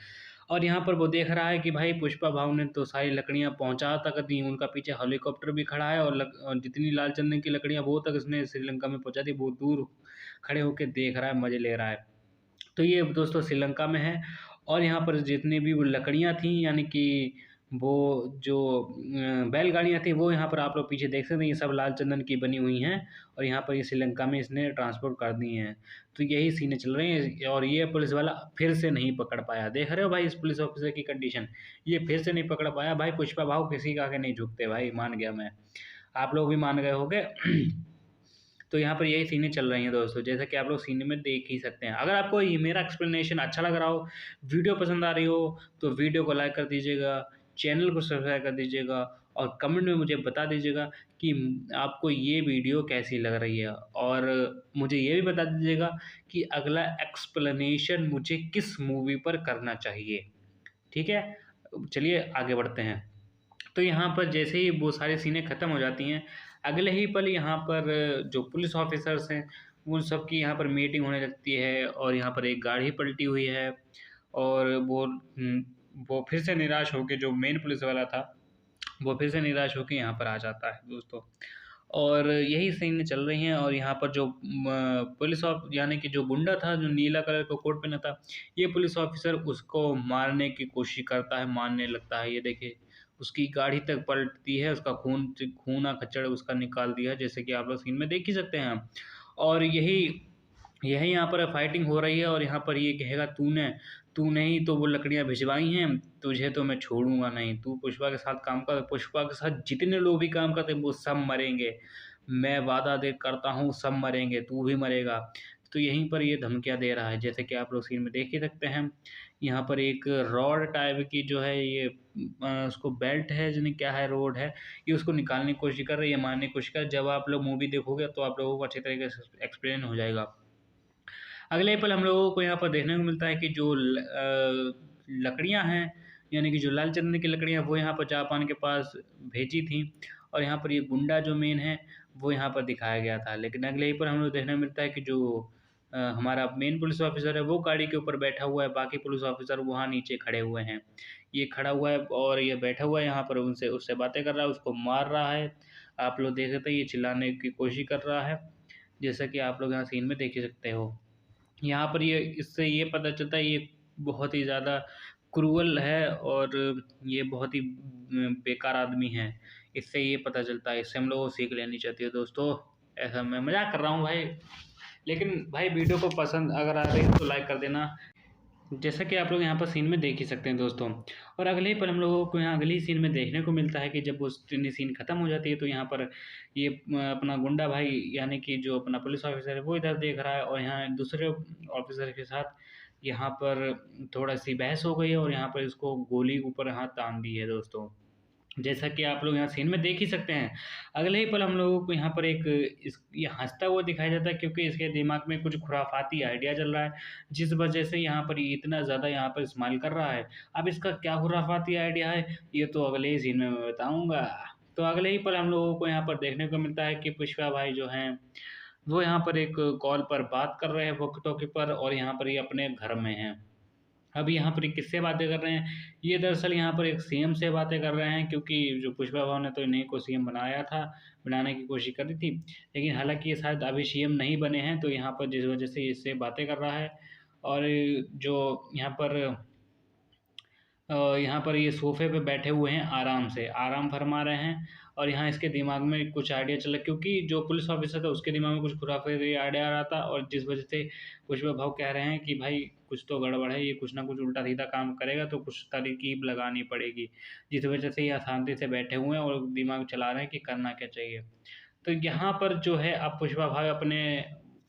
और यहाँ पर वो देख रहा है कि भाई पुष्पा भाव ने तो सारी लकड़ियाँ पहुँचा तक दी, उनका पीछे हेलीकॉप्टर भी खड़ा है, और जितनी लाल चंदन की लकड़ियाँ वो तक इसने श्रीलंका में पहुँचा दी, वो दूर खड़े होके देख रहा है, मज़े ले रहा है। तो ये दोस्तों श्रीलंका में है। और यहाँ पर जितनी भी वो लकड़ियाँ थी, यानी कि वो जो बैलगाड़ियाँ थी, वो यहाँ पर आप लोग पीछे देख सकते हैं, ये सब लाल चंदन की बनी हुई हैं, और यहाँ पर ये श्रीलंका में इसने ट्रांसपोर्ट कर दी हैं। तो यही सीनें चल रही हैं, और ये पुलिस वाला फिर से नहीं पकड़ पाया। देख रहे हो भाई इस पुलिस ऑफिसर की कंडीशन, ये फिर से नहीं पकड़ पाया भाई। पुष्पा भाव किसी का आगे नहीं झुकते भाई, मान गया मैं, आप लोग भी मान गए होंगे। तो यहाँ पर यही सीनें चल रही हैं दोस्तों, जैसा कि आप लोग सीने में देख ही सकते हैं। अगर आपको ये मेरा एक्सप्लेनेशन अच्छा लग रहा हो, वीडियो पसंद आ रही हो, तो वीडियो को लाइक कर दीजिएगा, चैनल को सब्सक्राइब कर दीजिएगा, और कमेंट में मुझे बता दीजिएगा कि आपको ये वीडियो कैसी लग रही है, और मुझे ये भी बता दीजिएगा कि अगला एक्सप्लेनेशन मुझे किस मूवी पर करना चाहिए। ठीक है, चलिए आगे बढ़ते हैं। तो यहाँ पर जैसे ही वो सारी सीनें ख़त्म हो जाती हैं, अगले ही पल यहाँ पर जो पुलिस ऑफिसर्स हैं उन सब की यहाँ पर मीटिंग होने लगती है, और यहाँ पर एक गाड़ी पलटी हुई है, और वो फिर से निराश होके, जो मेन पुलिस वाला था वो फिर से निराश होके यहाँ पर आ जाता है दोस्तों। और यही सीन चल रही हैं, और यहाँ पर जो पुलिस यानी कि जो गुंडा था जो नीला कलर का कोट पहना था, ये पुलिस ऑफिसर उसको मारने की कोशिश करता है, मारने लगता है। ये देखिए उसकी गाड़ी तक पलटती है, उसका खूना खच्चड़ उसका निकाल दिया, जैसे कि आप लोग सीन में देख ही सकते हैं। और यही यही यहाँ पर फाइटिंग हो रही है, और यहाँ पर ये कहेगा तूने ही तो वो लकड़ियाँ भिजवाई हैं, तुझे तो मैं छोड़ूंगा नहीं, तू पुष्पा के साथ काम कर, पुष्पा के साथ जितने लोग भी काम करते हैं वो सब मरेंगे, मैं वादा दे करता हूँ सब मरेंगे, तू भी मरेगा। तो यहीं पर ये धमकियाँ दे रहा है, जैसे कि आप लोग सीन में देख ही सकते हैं। यहाँ पर एक रॉड टाइप की जो है ये उसको बेल्ट है जिन्हें क्या है, रोड है, ये उसको निकालने की कोशिश कर रही है, मारने की कोशिश कर। जब आप लोग मूवी देखोगे तो आप लोगों को अच्छे तरीके से एक्सप्लेन हो जाएगा। अगले पल हम लोगों को यहाँ पर देखने को मिलता है कि जो लकड़ियाँ हैं, यानी कि जो लाल चंदन की लकड़ियाँ, वो यहाँ पर जापान के पास भेजी थी, और यहाँ पर ये गुंडा जो मेन है वो यहाँ पर दिखाया गया था। लेकिन अगले ही पर हम लोग देखने को मिलता है कि जो हमारा मेन पुलिस ऑफिसर है वो गाड़ी के ऊपर बैठा हुआ है, बाकी पुलिस ऑफिसर वहाँ नीचे खड़े हुए हैं। ये खड़ा हुआ है और ये बैठा हुआ है यहाँ पर, उनसे उससे बातें कर रहा है, उसको मार रहा है। आप लोग देख सकते हैं ये चिल्लाने की कोशिश कर रहा है, जैसा कि आप लोग यहाँ सीन में देख ही सकते हो। यहाँ पर ये इससे ये पता चलता है ये बहुत ही ज़्यादा क्रूअल है, और ये बहुत ही बेकार आदमी है, इससे ये पता चलता है। इससे हम लोगों को सीख लेनी चाहिए दोस्तों। ऐसा मैं मजाक कर रहा हूँ भाई, लेकिन भाई वीडियो को पसंद अगर आ रही है तो लाइक कर देना, जैसा कि आप लोग यहाँ पर सीन में देख ही सकते हैं दोस्तों। और अगले ही पल हम लोगों को यहाँ अगली सीन में देखने को मिलता है कि जब वो सीन खत्म हो जाती है, तो यहाँ पर ये अपना गुंडा भाई यानी कि जो अपना पुलिस ऑफिसर है वो इधर देख रहा है, और यहाँ दूसरे ऑफिसर के साथ यहाँ पर थोड़ा सी बहस हो गई है, और यहाँ पर इसको गोली ऊपर हाथ तान दी है दोस्तों। जैसा कि आप लोग यहाँ सीन में देख ही सकते हैं। अगले ही पल हम लोगों को यहाँ पर ये हँसता हुआ दिखाया जाता है, क्योंकि इसके दिमाग में कुछ खुराफाती आइडिया चल रहा है, जिस वजह से यहाँ पर ये इतना ज़्यादा यहाँ पर इस्तेमाल कर रहा है। अब इसका क्या खुराफाती आइडिया है, ये तो अगले ही सीन में मैं बताऊँगा। तो अगले ही पल हम लोगों को यहाँ पर देखने को मिलता है कि पुष्पा भाई जो हैं, वो यहाँ पर एक कॉल पर बात कर रहे हैं वॉकी-टॉकी पर, और यहाँ पर ये अपने घर में हैं। अब यहाँ पर ये किससे बातें कर रहे हैं? ये दरअसल यहाँ पर एक सीएम से बातें कर रहे हैं, क्योंकि जो पुष्पा भाऊ ने तो इन्हीं को सीएम बनाया था, बनाने की कोशिश करी थी। लेकिन हालाँकि ये शायद अभी सीएम नहीं बने हैं, तो यहाँ पर जिस वजह से इससे बातें कर रहा है। और जो यहाँ पर ये सोफ़े पे बैठे हुए हैं, आराम से, आराम फरमा रहे हैं, और यहाँ इसके दिमाग में कुछ आइडिया चला, क्योंकि जो पुलिस ऑफ़िसर था उसके दिमाग में कुछ खुराफाती आइडिया आ रहा था, और जिस वजह से पुष्पा भाऊ कह रहे हैं कि भाई कुछ तो गड़बड़ है, ये कुछ ना कुछ उल्टा-सीधा काम करेगा, तो कुछ तरकीब लगानी पड़ेगी। जिस वजह से ये अशांति से बैठे हुए हैं और दिमाग चला रहे हैं कि करना क्या चाहिए। तो यहाँ पर जो है अब पुष्पा भाई अपने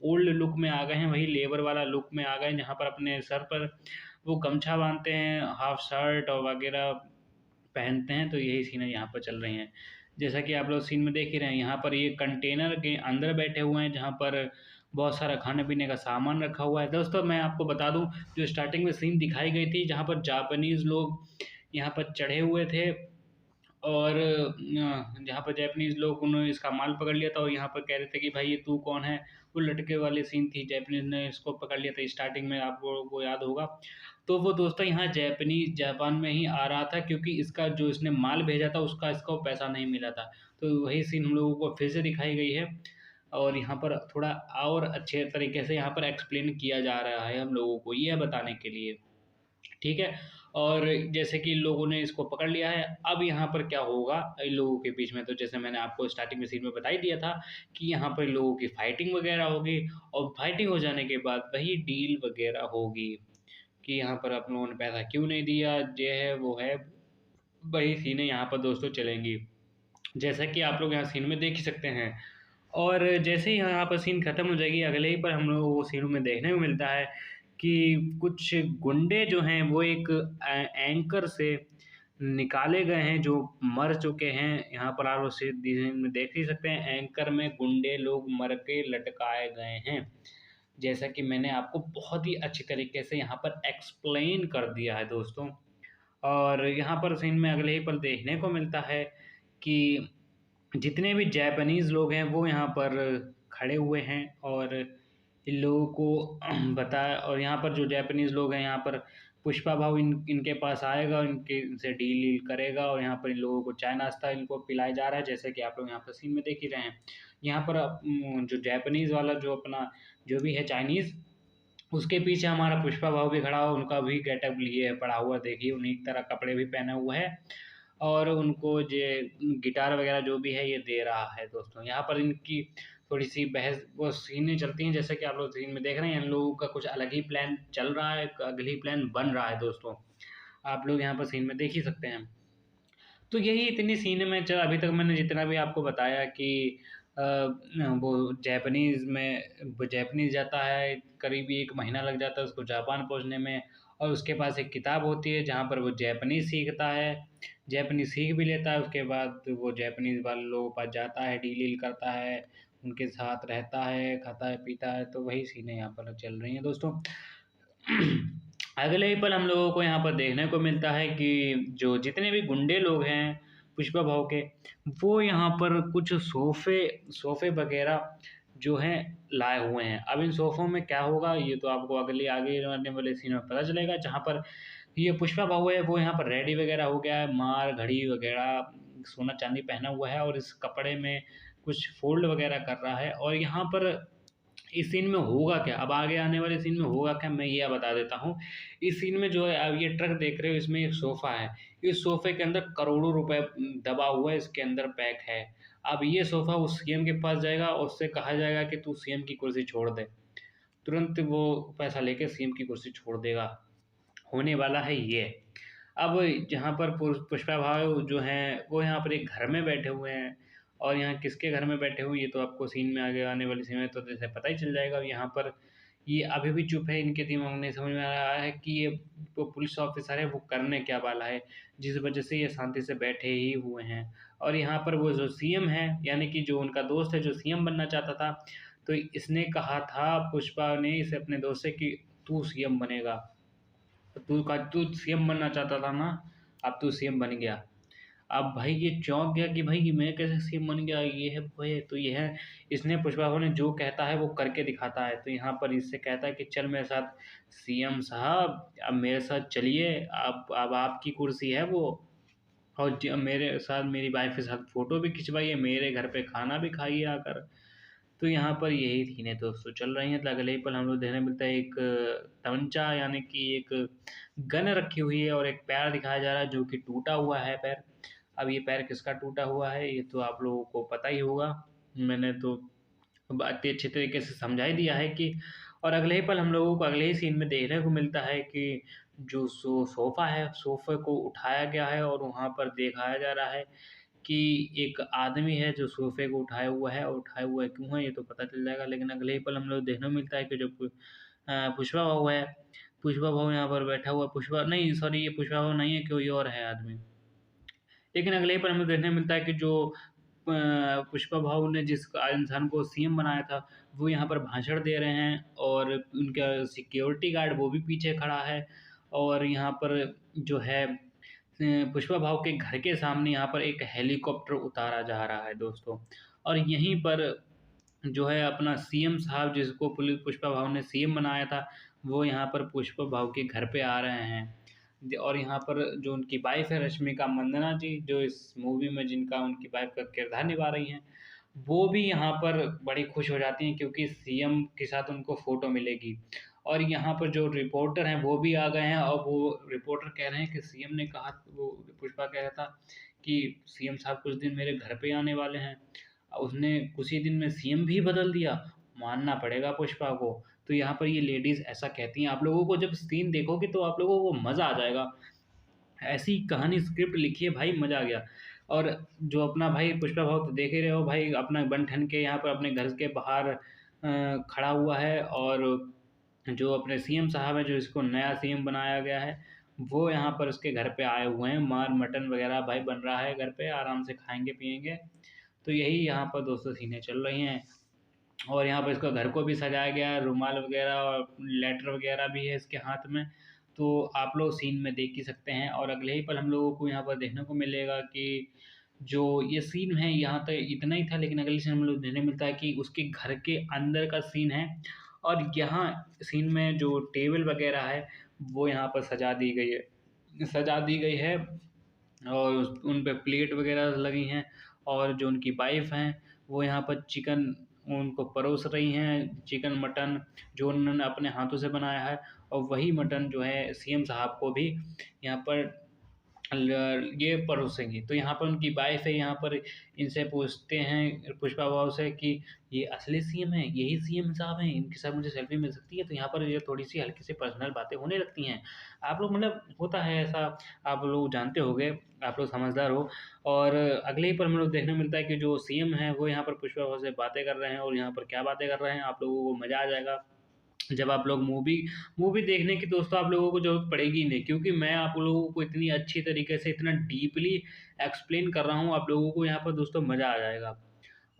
ओल्ड लुक में आ गए हैं, वही लेबर वाला लुक में आ गए हैं, जहाँ पर अपने सर पर वो गमछा बाँधते हैं, हाफ शर्ट और वगैरह पहनते हैं, तो यही सीन है यहाँ पर चल रही हैं। जैसा कि आप लोग सीन में देख ही रहे हैं, यहाँ पर ये कंटेनर के अंदर बैठे हुए हैं, जहाँ पर बहुत सारा खाने-पीने का सामान रखा हुआ है। दोस्तों मैं आपको बता दूँ, जो स्टार्टिंग में सीन दिखाई गई थी, जहाँ पर जापानीज़ लोग यहाँ पर चढ़े हुए थे, और जहाँ पर जैपनीज़ लोग उन्होंने इसका माल पकड़ लिया था, और यहाँ पर कह रहे थे कि भाई ये तू कौन है? वो लटके वाली सीन थी, जैपनीज़ ने इसको पकड़ लिया था स्टार्टिंग में, आप लोगों को याद होगा। तो वो दोस्तों यहाँ जापान में ही आ रहा था, क्योंकि इसका जो इसने माल भेजा था उसका इसको पैसा नहीं मिला था। तो वही सीन हम लोगों को फिर से दिखाई गई है, और यहाँ पर थोड़ा और अच्छे तरीके से यहाँ पर एक्सप्लेन किया जा रहा है हम लोगों को, ये बताने के लिए। ठीक है? और जैसे कि लोगों ने इसको पकड़ लिया है, अब यहाँ पर क्या होगा इन लोगों के बीच में, तो जैसे मैंने आपको स्टार्टिंग में सीन में बता ही दिया था कि यहाँ पर लोगों की फाइटिंग वगैरह होगी, और फाइटिंग हो जाने के बाद वही डील वगैरह होगी कि यहाँ पर आप लोगों ने पैसा क्यों नहीं दिया, ये है, वो है, वही सीनें यहाँ पर दोस्तों चलेंगी। जैसा कि आप लोग यहाँ सीन में देख ही सकते हैं। और जैसे ही यहाँ पर सीन खत्म हो जाएगी, अगले ही पर हम लोगों को सीन में देखने को मिलता है कि कुछ गुंडे जो हैं वो एक एंकर से निकाले गए हैं, जो मर चुके हैं। यहाँ पर आप लोग सीन में देख ही सकते हैं, एंकर में गुंडे लोग मर के लटकाए गए हैं। जैसा कि मैंने आपको बहुत ही अच्छी तरीके से यहाँ पर एक्सप्लेन कर दिया है दोस्तों। और यहाँ पर सीन में अगले ही पल देखने को मिलता है कि जितने भी जापानीज़ लोग हैं वो यहाँ पर खड़े हुए हैं, और इन लोगों को और यहाँ पर जो जापानीज़ लोग हैं, यहाँ पर पुष्पा भाऊ इनके पास आएगा, इनसे डील करेगा, और यहाँ पर इन लोगों को चाय नाश्ता इनको पिलाया जा रहा है, जैसे कि आप लोग यहाँ पर सीन में देख ही रहे हैं। यहाँ पर जो जापानीज़ वाला जो अपना जो भी है चाइनीज़, उसके पीछे हमारा पुष्पा भाऊ भी खड़ा हुआ, उनका भी गेटअप लिए पड़ा हुआ, देखिए उन्हीं की तरह कपड़े भी पहने हुए है, और उनको ये गिटार वगैरह जो भी है ये दे रहा है दोस्तों। यहाँ पर इनकी थोड़ी-सी बहस वो सीनें चलती हैं, जैसे कि आप लोग सीन में देख रहे हैं, इन लोगों का कुछ अलग ही प्लान चल रहा है, एक अलग ही प्लान बन रहा है दोस्तों। आप लोग यहाँ पर सीन में देख ही सकते हैं। तो यही इतनी सीन में चल अभी तक मैंने जितना भी आपको बताया कि वो जैपनीज़ जाता है, करीब 1 महीना लग जाता है उसको जापान पहुँचने में, और उसके पास एक किताब होती है जहाँ पर वो जैपनीज़ सीखता है, जैपनीज़ सीख भी लेता है, उसके बाद वो जैपनीज़ वाले लोगों के पास जाता है, डील-वील करता है, उनके साथ रहता है, खाता है, पीता है, तो वही सीनें यहाँ पर चल रही हैं दोस्तों। अगले ही पल हम लोगों को यहाँ पर देखने को मिलता है कि जो जितने भी गुंडे लोग हैं पुष्पा भाऊ के, वो यहाँ पर कुछ सोफ़े वगैरह जो हैं लाए हुए हैं। अब इन सोफ़ों में क्या होगा ये तो आपको आगे आने वाले सीन में पता चलेगा, जहाँ पर ये पुष्पा भाऊ है वो यहाँ पर रेडी वगैरह हो गया है, मार घड़ी वगैरह सोना-चांदी पहना हुआ है, और इस कपड़े में कुछ फ़ोल्ड वगैरह कर रहा है, और यहाँ पर इस सीन में होगा क्या? अब आगे आने वाले सीन में होगा क्या, मैं ये बता देता हूँ। इस सीन में जो है अब ये ट्रक देख रहे हो, इसमें एक सोफ़ा है। इस सोफ़े के अंदर करोड़ों रुपए दबा हुआ है, इसके अंदर पैक है। अब ये सोफ़ा उस सीएम के पास जाएगा और उससे कहा जाएगा कि तू सीएम की कुर्सी छोड़ दे। तुरंत वो पैसा लेके सीएम की कुर्सी छोड़ देगा। होने वाला है ये। अब जहाँ पर पुष्पा भाऊ जो हैं, वो यहाँ पर एक घर में बैठे हुए हैं, और यहाँ किसके घर में बैठे हुए हैं, ये तो आपको सीन में आगे आने वाली सीन में तो जैसे पता ही चल जाएगा। अब यहाँ पर ये अभी भी चुप है, इनके दिमाग में नहीं समझ में आ रहा है कि ये जो पुलिस ऑफिसर है वो करने क्या वाला है, जिस वजह से ये शांति से बैठे ही हुए हैं। और यहाँ पर वो जो सीएम है, यानी कि जो उनका दोस्त है जो सीएम बनना चाहता था, तो इसने कहा था, पुष्पा ने इसे अपने दोस्त से, कि तू सीएम बनेगा। तो तू सीएम बनना चाहता था ना, अब तू सीएम बन गया। अब भाई ये चौंक गया कि भाई मैं कैसे सीएम बन गया, ये है वो है, तो ये है। इसने पुष्पा भाऊ ने जो कहता है वो करके दिखाता है। तो यहाँ पर इससे कहता है कि चल मेरे साथ सीएम साहब, अब मेरे साथ चलिए, अब आपकी कुर्सी है वो, और मेरे साथ मेरी वाइफ के साथ फोटो भी खिंचवाइए, मेरे घर पे खाना भी खाइए आकर। तो यहाँ पर यही सीनें दोस्तों चल रही हैं। तो अगले ही पल हम लोग देखने मिलता है एक तमंचा, यानी कि एक गन रखी हुई है, और एक पैर दिखाया जा रहा है जो कि टूटा हुआ है पैर। अब ये पैर किसका टूटा हुआ है ये तो आप लोगों को पता ही होगा, मैंने तो बात अच्छे तरीके से समझा ही दिया है कि। और अगले ही पल हम लोगों को अगले ही सीन में देखने को मिलता है कि जो सोफ़ा है, सोफ़े को उठाया गया है, और वहाँ पर दिखाया जा रहा है कि एक आदमी है जो सोफ़े को उठाया हुआ है, और उठाया हुआ है क्यों है ये तो पता चल जाएगा। लेकिन अगले ही पल हम लोग देखने को मिलता है कि जो पुष्पा भाऊ है, पुष्पा भाऊ यहाँ पर बैठा हुआ, पुष्पा नहीं, सॉरी, ये पुष्पा भाऊ नहीं है, कोई और है आदमी। लेकिन अगले ही पल हमें देखने मिलता है कि जो पुष्पा भाऊ ने जिस इंसान को सीएम बनाया था, वो यहाँ पर भाषण दे रहे हैं, और उनका सिक्योरिटी गार्ड वो भी पीछे खड़ा है। और यहाँ पर जो है पुष्पा भाऊ के घर के सामने यहाँ पर एक हेलीकॉप्टर उतारा जा रहा है दोस्तों। और यहीं पर जो है अपना सीएम साहब, जिसको पुष्पा भाऊ ने सीएम बनाया था, वो यहाँ पर पुष्पा भाऊ के घर पे आ रहे हैं। और यहाँ पर जो उनकी वाइफ है रश्मिका मंदाना जी, जो इस मूवी में जिनका उनकी वाइफ का किरदार निभा रही हैं, वो भी यहाँ पर बड़ी खुश हो जाती हैं क्योंकि सीएम के साथ उनको फ़ोटो मिलेगी। और यहाँ पर जो रिपोर्टर हैं वो भी आ गए हैं, और वो रिपोर्टर कह रहे हैं कि सीएम ने कहा, वो पुष्पा कह रहा था कि सीएम साहब कुछ दिन मेरे घर पे आने वाले हैं, उसने कुछ ही दिन में सीएम भी बदल दिया, मानना पड़ेगा पुष्पा को। तो यहाँ पर ये लेडीज़ ऐसा कहती हैं। आप लोगों को जब सीन देखोगे तो आप लोगों को मज़ा आ जाएगा। ऐसी कहानी स्क्रिप्ट लिखी है भाई, मज़ा आ गया। और जो अपना भाई पुष्पा भाऊ तो देख ही रहे हो भाई, अपना बन ठन के यहाँ पर अपने घर के बाहर खड़ा हुआ है। और जो अपने सीएम साहब हैं, जो इसको नया सीएम बनाया गया है, वो यहाँ पर उसके घर पे आए हुए हैं। मटन वगैरह भाई बन रहा है घर पे, आराम से खाएंगे पिएंगे। तो यही यहाँ पर दोस्तों सीनें चल रही हैं। और यहाँ पर इसका घर को भी सजाया गया है, रुमाल वगैरह और लेटर वगैरह भी है इसके हाथ में। तो आप लोग सीन में देख ही सकते हैं। और अगले ही पल हम लोगों को यहाँ पर देखने को मिलेगा कि जो ये सीन है यहाँ तक इतना ही था, लेकिन अगले सीन हम लोग देखने मिलता है कि उसके घर के अंदर का सीन है। और यहाँ सीन में जो टेबल वगैरह है वो यहाँ पर सजा दी गई है, और उन पे प्लेट वगैरह लगी हैं। और जो उनकी वाइफ़ हैं वो यहाँ पर चिकन उनको परोस रही हैं, चिकन मटन जो उन्होंने अपने हाथों से बनाया है। और वही मटन जो है सीएम साहब को भी यहाँ पर ये परोसेंगी। तो यहाँ पर उनकी वाइफ है, यहाँ पर इनसे पूछते हैं पुष्पा भाव से कि ये असली सीएम है, यही सीएम साहब हैं, इनके साथ मुझे सेल्फी मिल सकती है। तो यहाँ पर ये थोड़ी सी हल्की सी पर्सनल बातें होने लगती हैं। आप लोग मतलब होता है ऐसा, आप लोग जानते होंगे, आप लोग समझदार हो। और अगले ही पर हम लोग देखने मिलता है कि जो सीएम है वो यहाँ पर पुष्पा भाव से बातें कर रहे हैं। और यहाँ पर क्या बातें कर रहे हैं आप लोगों को मज़ा आ जाएगा जब आप लोग मूवी मूवी देखने की दोस्तों आप लोगों को ज़रूरत पड़ेगी नहीं, क्योंकि मैं आप लोगों को इतनी अच्छी तरीके से इतना डीपली एक्सप्लेन कर रहा हूँ, आप लोगों को यहाँ पर दोस्तों मज़ा आ जाएगा।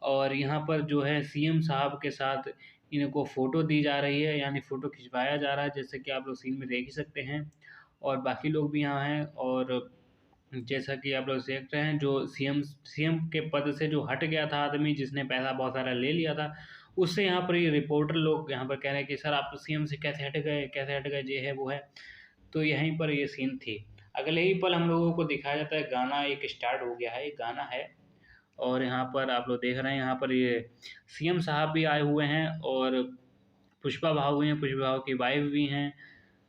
और यहाँ पर जो है सीएम साहब के साथ इनको फ़ोटो दी जा रही है, यानी फ़ोटो खिंचवाया जा रहा है, जैसे कि आप लोग सीन में देख ही सकते हैं। और बाकी लोग भी यहाँ हैं। और जैसा कि आप लोग देख रहे हैं, जो सीएम के पद से जो हट गया था आदमी, जिसने पैसा बहुत सारा ले लिया था, उससे यहाँ पर ये रिपोर्टर लोग यहाँ पर कह रहे हैं कि सर आप सीएम से कैसे हट गए, ये है वो है। तो यहीं पर ये सीन थी। अगले ही पल हम लोगों को दिखाया जाता है, गाना एक स्टार्ट हो गया है, एक गाना है। और यहाँ पर आप लोग देख रहे हैं, यहाँ पर ये सीएम साहब भी आए हुए हैं, और पुष्पा भाऊ भी हैं, पुष्पा भाऊ की वाइफ भी हैं,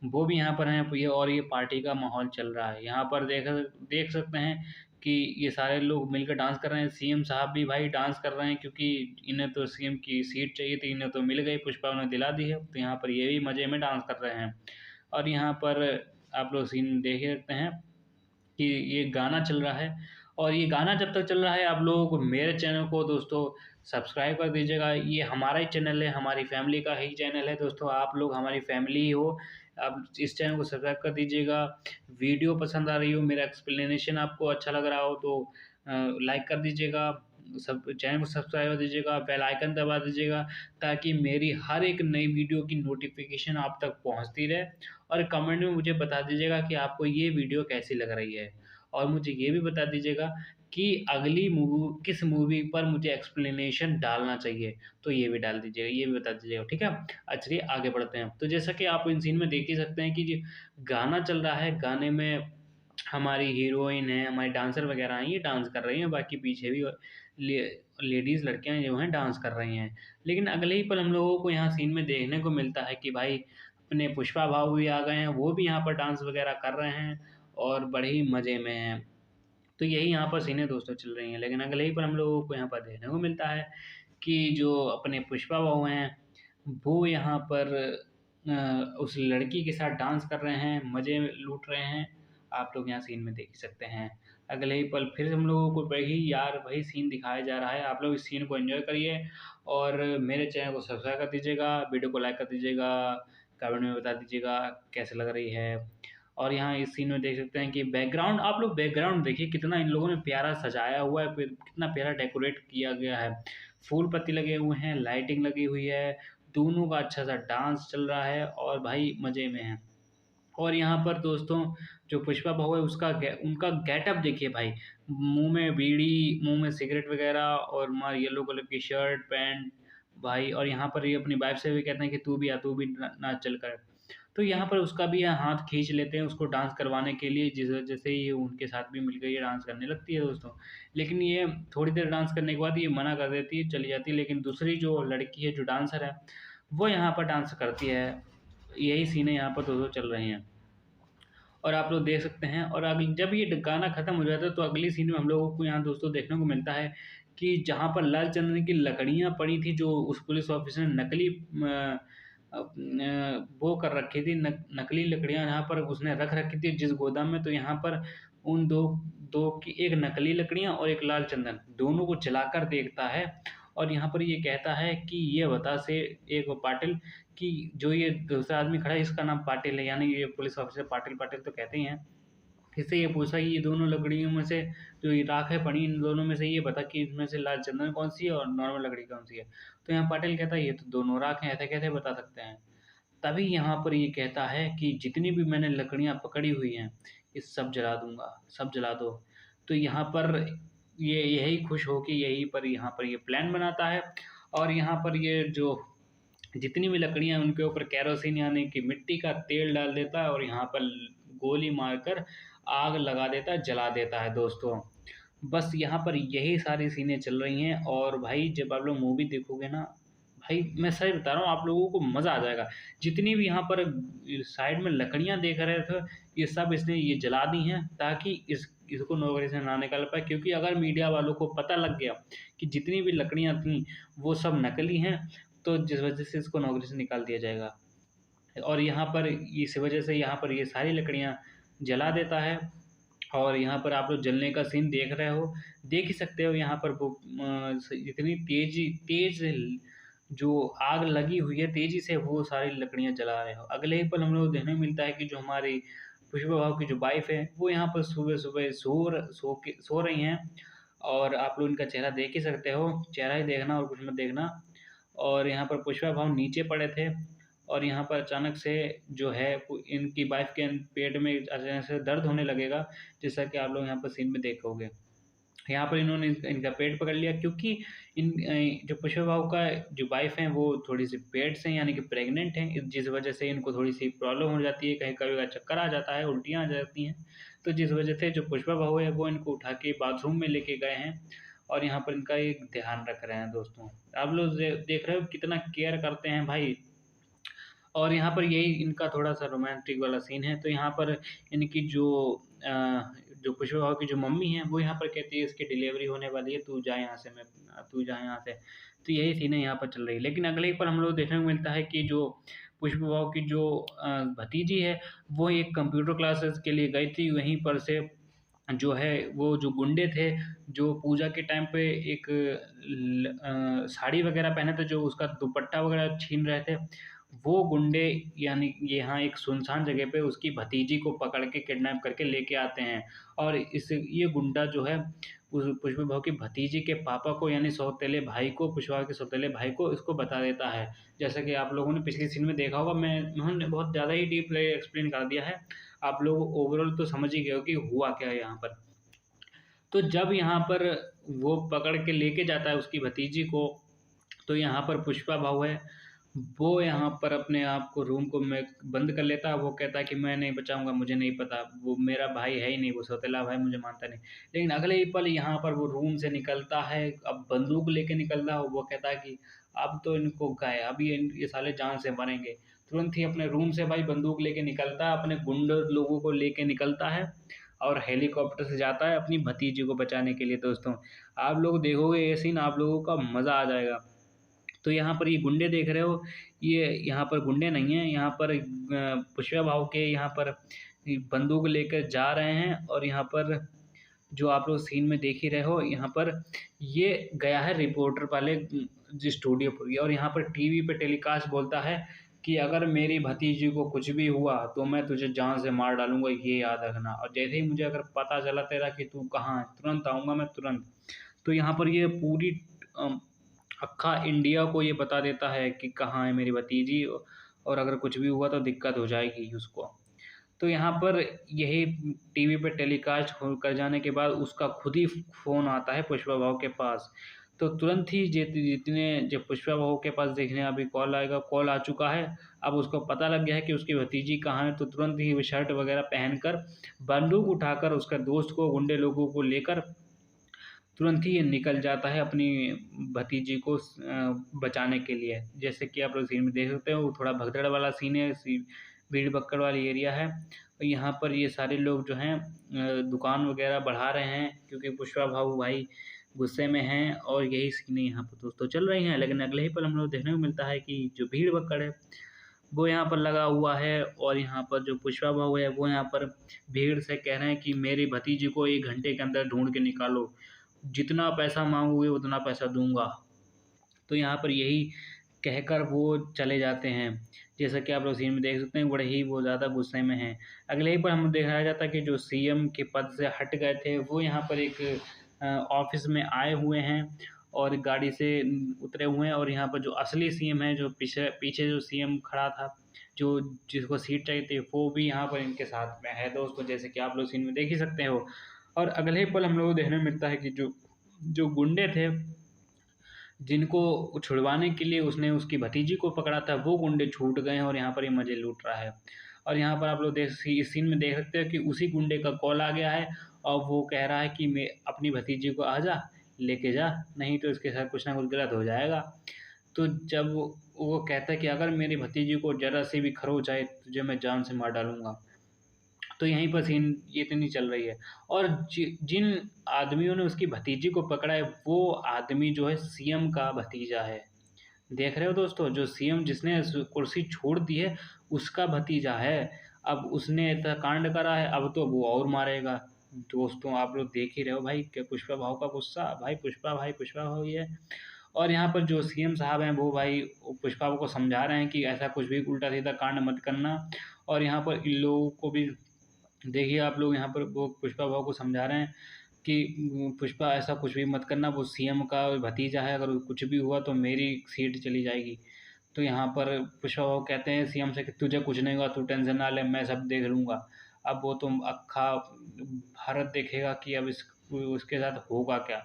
वो भी यहाँ पर हैं। ये और ये पार्टी का माहौल चल रहा है। यहाँ पर देख सकते हैं कि ये सारे लोग मिलकर डांस कर रहे हैं। सीएम साहब भी भाई डांस कर रहे हैं, क्योंकि इन्हें तो सीएम की सीट चाहिए थी, इन्हें तो मिल गई, पुष्पा उन्हें दिला दी है। तो यहाँ पर ये भी मज़े में डांस कर रहे हैं। और यहाँ पर आप लोग सीन देख ही सकते हैं कि ये गाना चल रहा है। और ये गाना जब तक चल रहा है, आप लोगों को मेरे चैनल को दोस्तों सब्सक्राइब कर दीजिएगा। ये हमारा ही चैनल है, हमारी फैमिली का ही चैनल है दोस्तों, आप लोग हमारी फैमिली ही हो। आप इस चैनल को सब्सक्राइब कर दीजिएगा। वीडियो पसंद आ रही हो, मेरा एक्सप्लेनेशन आपको अच्छा लग रहा हो तो लाइक कर दीजिएगा, सब चैनल को सब्सक्राइब कर दीजिएगा, बेल आइकन दबा दीजिएगा, ताकि मेरी हर एक नई वीडियो की नोटिफिकेशन आप तक पहुंचती रहे। और कमेंट में मुझे बता दीजिएगा कि आपको ये वीडियो कैसी लग रही है, और मुझे ये भी बता दीजिएगा कि अगली मूवी किस मूवी पर मुझे एक्सप्लेनेशन डालना चाहिए, तो ये भी डाल दीजिएगा, ये भी बता दीजिएगा, ठीक है। चलिए आगे बढ़ते हैं। तो जैसा कि आप इन सीन में देख ही सकते हैं कि गाना चल रहा है, गाने में हमारी हीरोइन है, हमारी डांसर वगैरह हैं, ये डांस कर रही हैं, बाकी पीछे भी लेडीज़ लड़कियां जो हैं डांस कर रही हैं। लेकिन अगले ही पल हम लोगों को यहाँ सीन में देखने को मिलता है कि भाई अपने पुष्पा भाऊ भी आ गए हैं, वो भी यहाँ पर डांस वगैरह कर रहे हैं और बड़े ही मज़े में हैं। तो यही यहाँ पर सीनें दोस्तों चल रही हैं। लेकिन अगले ही पर हम लोगों को यहाँ पर देखने को मिलता है कि जो अपने पुष्पा बहू हैं, वो यहाँ पर उस लड़की के साथ डांस कर रहे हैं, मज़े लूट रहे हैं। आप लोग यहाँ सीन में देख ही सकते हैं। अगले ही पल फिर हम लोगों को वही सीन दिखाया जा रहा है। आप लोग इस सीन को एंजॉय करिए और मेरे चैनल को सब्सक्राइब कर दीजिएगा, वीडियो को लाइक कर दीजिएगा, कमेंट में बता दीजिएगा कैसे लग रही है। और यहाँ इस सीन में देख सकते हैं कि बैकग्राउंड, आप लोग बैकग्राउंड देखिए कितना इन लोगों ने प्यारा सजाया हुआ है, फिर कितना प्यारा डेकोरेट किया गया है। फूल पत्ती लगे हुए हैं, लाइटिंग लगी हुई है, दोनों का अच्छा सा डांस चल रहा है और भाई मज़े में है। और यहाँ पर दोस्तों जो पुष्पा बहू है उनका गेटअप देखिए भाई, मुंह में बीड़ी, मुंह में सिगरेट वगैरह और मार येलो कलर की शर्ट पैंट भाई। और यहाँ पर ये अपनी वाइफ से भी कहते हैं कि तू भी आ, तू भी नाच चल कर। तो यहाँ पर उसका भी हाथ खींच लेते हैं उसको डांस करवाने के लिए, जिस वजह से ये उनके साथ भी मिलकर ये डांस करने लगती है दोस्तों। लेकिन ये थोड़ी देर डांस करने के बाद ये मना कर देती है, चली जाती है। लेकिन दूसरी जो लड़की है, जो डांसर है, वो यहाँ पर डांस करती है। यही सीनें यहाँ पर दोस्तों चल रही हैं और आप लोग देख सकते हैं। और जब ये गाना खत्म हो जाता है तो अगली सीन में हम लोगों को यहाँ दोस्तों देखने को मिलता है कि जहाँ पर लाल चंदन की लकड़ियाँ पड़ी थी, जो उस पुलिस ऑफिसर ने नकली वो कर रखी थी, नकली लकड़ियाँ जहाँ पर उसने रख रखी थी जिस गोदाम में, तो यहाँ पर उन दो दो की एक नकली लकड़ियाँ और एक लाल चंदन दोनों को जलाकर देखता है। और यहाँ पर ये कहता है कि ये बता से एक पाटिल कि जो ये दूसरा आदमी खड़ा है इसका नाम पाटिल है, यानी ये पुलिस ऑफिसर पाटिल पाटिल तो कहते ही हैं। इससे ये पूछा कि ये दोनों लकड़ियों में से जो ये राख है पड़ी, इन दोनों में से ये बता कि इसमें से लाल चंदन कौन सी है और नॉर्मल लकड़ी कौन सी है। तो यहाँ पाटिल कहता है ये तो दोनों राख हैं, ऐसे कैसे बता सकते हैं। तभी यहाँ पर ये कहता है कि जितनी भी मैंने लकड़ियाँ पकड़ी हुई हैं ये सब जला दूंगा, सब जला दो। तो यहाँ पर ये यही खुश हो कि यहीं पर यहाँ पर ये प्लान बनाता है और यहाँ पर ये जो जितनी भी लकड़ियाँ हैं उनके ऊपर केरोसिन यानी कि मिट्टी का तेल डाल देता है और यहाँ पर गोली मारकर आग लगा देता है, जला देता है दोस्तों। बस यहाँ पर यही सारी सीनें चल रही हैं और भाई जब आप लोग मूवी देखोगे ना भाई, मैं सही बता रहा हूँ, आप लोगों को मज़ा आ जाएगा। जितनी भी यहाँ पर साइड में लकड़ियाँ देख रहे थे ये सब इसने ये जला दी हैं ताकि इसको नौकरी से ना निकाल पाए, क्योंकि अगर मीडिया वालों को पता लग गया कि जितनी भी लकड़ियाँ थीं वो सब नकली हैं, तो जिस वजह से इसको नौकरी से निकाल दिया जाएगा। और यहाँ पर इस वजह से यहाँ पर ये सारी लकड़ियाँ जला देता है। और यहाँ पर आप लोग जलने का सीन देख रहे हो, देख ही सकते हो यहाँ पर वो इतनी तेज जो आग लगी हुई है, तेजी से वो सारी लकड़ियाँ जला रहे हो। अगले ही पल हम लोग देखने को मिलता है कि जो हमारी पुष्पा भाव की जो वाइफ है वो यहाँ पर सुबह सुबह सो रही हैं। और आप लोग इनका चेहरा देख ही सकते हो, चेहरा ही देखना और कुछ मत देखना। और यहाँ पर पुष्पा भाव नीचे पड़े थे और यहाँ पर अचानक से जो है इनकी वाइफ के पेट में अचानक से दर्द होने लगेगा, जैसा कि आप लोग यहाँ पर सीन में देखोगे। यहाँ पर इन्होंने इनका पेट पकड़ लिया, क्योंकि जो पुष्पा भाऊ का जो वाइफ है वो थोड़ी सी पेट से यानी कि प्रेग्नेंट है, जिस वजह से इनको थोड़ी सी प्रॉब्लम हो जाती है, कहीं कभी चक्कर आ जाता है, उल्टियाँ आ जाती हैं। तो जिस वजह से जो पुष्पा भाऊ है वो इनको उठा के बाथरूम में लेके गए हैं और यहाँ पर इनका एक ध्यान रख रहे हैं दोस्तों। आप लोग देख रहे हो कितना केयर करते हैं भाई। और यहाँ पर यही इनका थोड़ा सा रोमांटिक वाला सीन है। तो यहाँ पर इनकी जो पुष्पा भाव की जो मम्मी है वो यहाँ पर कहती है इसकी डिलीवरी होने वाली है, तू जा यहाँ से, मैं तू जा यहाँ से। तो यही सीन है यहाँ पर चल रही है। लेकिन अगले ही पर हम लोग देखने को मिलता है कि जो पुष्पा भाव की जो भतीजी है वो एक कंप्यूटर क्लासेस के लिए गई थी, वहीं पर से जो है वो जो गुंडे थे, जो पूजा के टाइम पे एक साड़ी वगैरह पहने थे, जो उसका दुपट्टा वगैरह छीन रहे थे, वो गुंडे यानी यहाँ एक सुनसान जगह पे उसकी भतीजी को पकड़ के किडनैप करके लेके आते हैं। और इस ये गुंडा जो है उस पुष्पा भाऊ की भतीजी के पापा को यानी सौतेले भाई को, पुष्पा के सौतेले भाई को इसको बता देता है। जैसा कि आप लोगों ने पिछली सीन में देखा होगा, मैंने बहुत ज़्यादा ही डीप एक्सप्लेन कर दिया है। आप लोग ओवरऑल तो समझ ही गए हो कि हुआ क्या है यहाँ पर। तो जब यहाँ पर वो पकड़ के लेके जाता है उसकी भतीजी को, तो यहाँ पर पुष्पा भाऊ है, वो यहाँ पर अपने आप को रूम को में बंद कर लेता है। वो कहता है कि मैं नहीं बचाऊंगा, मुझे नहीं पता, वो मेरा भाई है ही नहीं, वो सौतेला भाई मुझे मानता नहीं। लेकिन अगले ही पल यहाँ पर वो रूम से निकलता है, अब बंदूक लेके निकलता है। वो कहता है कि अब तो इनको गए, अब ये साले जान से मरेंगे। तुरंत ही अपने रूम से भाई बंदूक लेके निकलता है, अपने गुंडे लोगों को लेके निकलता है और हेलीकॉप्टर से जाता है अपनी भतीजी को बचाने के लिए। दोस्तों, आप लोग देखोगे ये सीन, आप लोगों का मज़ा आ जाएगा। तो यहाँ पर ये गुंडे देख रहे हो, ये यहाँ पर गुंडे नहीं हैं, यहाँ पर पुष्पा भाव के यहाँ पर बंदूक लेकर जा रहे हैं। और यहाँ पर जो आप लोग सीन में देख ही रहे हो, यहाँ पर ये गया है रिपोर्टर वाले जिस स्टूडियो पर, और यहाँ पर टीवी पे टेलीकास्ट बोलता है कि अगर मेरी भतीजी को कुछ भी हुआ तो मैं तुझे जान से मार डालूंगा, ये याद रखना। और जैसे ही मुझे अगर पता चला तेरा कि तू कहाँ है, तुरंत आऊँगा मैं, तुरंत। तो यहाँ पर ये पूरी अक्खा इंडिया को ये बता देता है कि कहाँ है मेरी भतीजी, और अगर कुछ भी हुआ तो दिक्कत हो जाएगी उसको। तो यहाँ पर यही टीवी पे टेलीकास्ट हो कर जाने के बाद उसका खुद ही फ़ोन आता है पुष्पा भाऊ के पास। तो तुरंत ही जितने जब पुष्पा भाऊ के पास देखने अभी कॉल आएगा, कॉल आ चुका है, अब उसको पता लग गया है कि उसकी भतीजी कहाँ है। तो तुरंत ही वो शर्ट वगैरह पहनकर, बंदूक उठाकर, उसका दोस्त को, गुंडे लोगों को लेकर तुरंत ही ये निकल जाता है अपनी भतीजी को बचाने के लिए। जैसे कि आप लोग सीन में देख सकते हो, वो थोड़ा भगदड़ वाला सीन है, भीड़ भक्कड़ वाली एरिया है। और यहाँ पर ये सारे लोग जो हैं दुकान वगैरह बढ़ा रहे हैं, क्योंकि पुष्पा भाऊ भाई गुस्से में हैं। और यही सीन यहाँ पर दोस्तों चल रही हैं। लेकिन अगले ही पल हम लोग देखने को मिलता है कि जो भीड़ भक्कड़ है वो यहाँ पर लगा हुआ है, और यहाँ पर जो पुष्पा भाऊ है वो यहाँ पर भीड़ से कह रहे हैं कि मेरी भतीजी को 1 घंटे के अंदर ढूंढ के निकालो, जितना पैसा मांगोगे उतना पैसा दूंगा। तो यहाँ पर यही कहकर वो चले जाते हैं। जैसा कि आप लोग सीन में देख सकते हैं, बड़े ही वो ज़्यादा गुस्से में हैं। अगले ही पर हमें दिखाया जाता है कि जो सीएम के पद से हट गए थे वो यहाँ पर एक ऑफिस में आए हुए हैं और गाड़ी से उतरे हुए हैं। और यहाँ पर जो असली सीएम है, जो पीछे पीछे जो सीएम खड़ा था, जो जिसको सीट चाहिए थी, वो भी यहाँ पर इनके साथ में है दोस्तों, जैसे कि आप लोग सीन में देख ही सकते हो। और अगले ही पल हम लोग को देखने को मिलता है कि जो जो गुंडे थे जिनको छुड़वाने के लिए उसने उसकी भतीजी को पकड़ा था, वो गुंडे छूट गए हैं और यहाँ पर ये मज़े लूट रहा है। और यहाँ पर आप लोग इस सीन में देख सकते हो कि उसी गुंडे का कॉल आ गया है, और वो कह रहा है कि मैं अपनी भतीजी को आजा, लेके जा, नहीं तो इसके साथ कुछ ना कुछ गलत हो जाएगा। तो जब वो कहता है कि अगर मेरी भतीजी को ज़रा सी भी खरोच आए, तुझे मैं जान से मार डालूंगा। तो यहीं पर सीन ये इतनी चल रही है। और जिन आदमियों ने उसकी भतीजी को पकड़ा है, वो आदमी जो है सीएम का भतीजा है। देख रहे हो दोस्तों, जो सीएम जिसने कुर्सी छोड़ दी है उसका भतीजा है। अब उसने ऐसा कांड करा है, अब तो वो और मारेगा। दोस्तों, आप लोग देख ही रहे हो भाई कि पुष्पा भाव का गुस्सा, भाई पुष्पा भाव ही है। और यहाँ पर जो सीएम साहब हैं वो भाई पुष्पा को समझा रहे हैं कि ऐसा कुछ भी उल्टा सीधा कांड मत करना। और यहाँ पर इन लोगों को भी देखिए, आप लोग यहाँ पर वो पुष्पा भाव को समझा रहे हैं कि पुष्पा ऐसा कुछ भी मत करना, वो सीएम का भतीजा है, अगर कुछ भी हुआ तो मेरी सीट चली जाएगी। तो यहाँ पर पुष्पा भाव कहते हैं सीएम से कि तुझे कुछ नहीं हुआ, तू टेंशन ना ले, मैं सब देख लूँगा। अब वो तो अक्खा भारत देखेगा कि अब उसके साथ होगा क्या।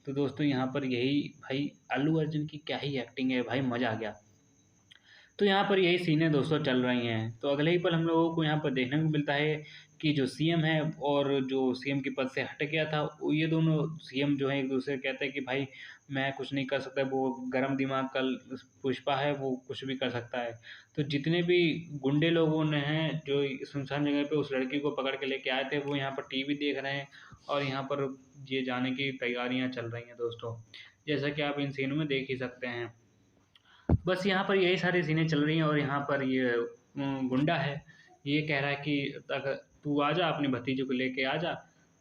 तो दोस्तों, यहाँ पर यही भाई अल्लू अर्जुन की क्या ही एक्टिंग है भाई, मज़ा आ गया। तो यहाँ पर यही सीनें दोस्तों चल रही हैं। तो अगले ही पल हम लोगों को यहाँ पर देखने को मिलता है कि जो सीएम है और जो सीएम के पद से हट गया था, ये दोनों सीएम जो है एक दूसरे कहते हैं कि भाई मैं कुछ नहीं कर सकता, वो गर्म दिमाग का पुष्पा है, वो कुछ भी कर सकता है। तो जितने भी गुंडे लोगों ने हैं जो सुनसान जगह पे उस लड़की को पकड़ के लेके आए थे, वो यहाँ पर टीवी देख रहे हैं और यहाँ पर ये जाने की तैयारियाँ चल रही हैं दोस्तों, जैसा कि आप इन सीनों में देख ही सकते हैं। बस यहाँ पर यही सारी सीनें चल रही हैं। और यहाँ पर ये गुंडा है, ये कह रहा है कि अगर तू आ जा, अपनी भतीजे को लेके आ जा,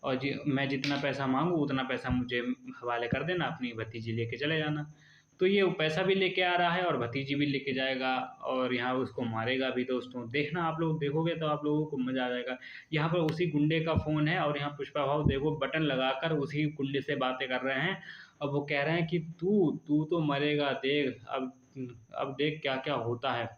और मैं जितना पैसा मांगूँ उतना पैसा मुझे हवाले कर देना, अपनी भतीजी लेके चले जाना। तो ये वो पैसा भी लेके आ रहा है और भतीजी भी लेके जाएगा और यहाँ उसको मारेगा भी दोस्तों। देखना, आप लोग देखोगे तो आप लोगों को मज़ा आ जाएगा। यहाँ पर उसी गुंडे का फ़ोन है और यहाँ पुष्पा भाऊ देखो बटन लगाकर उसी गुंडे से बातें कर रहे हैं। अब वो कह रहे हैं कि तू तू तो मरेगा, देख अब देख क्या क्या होता है।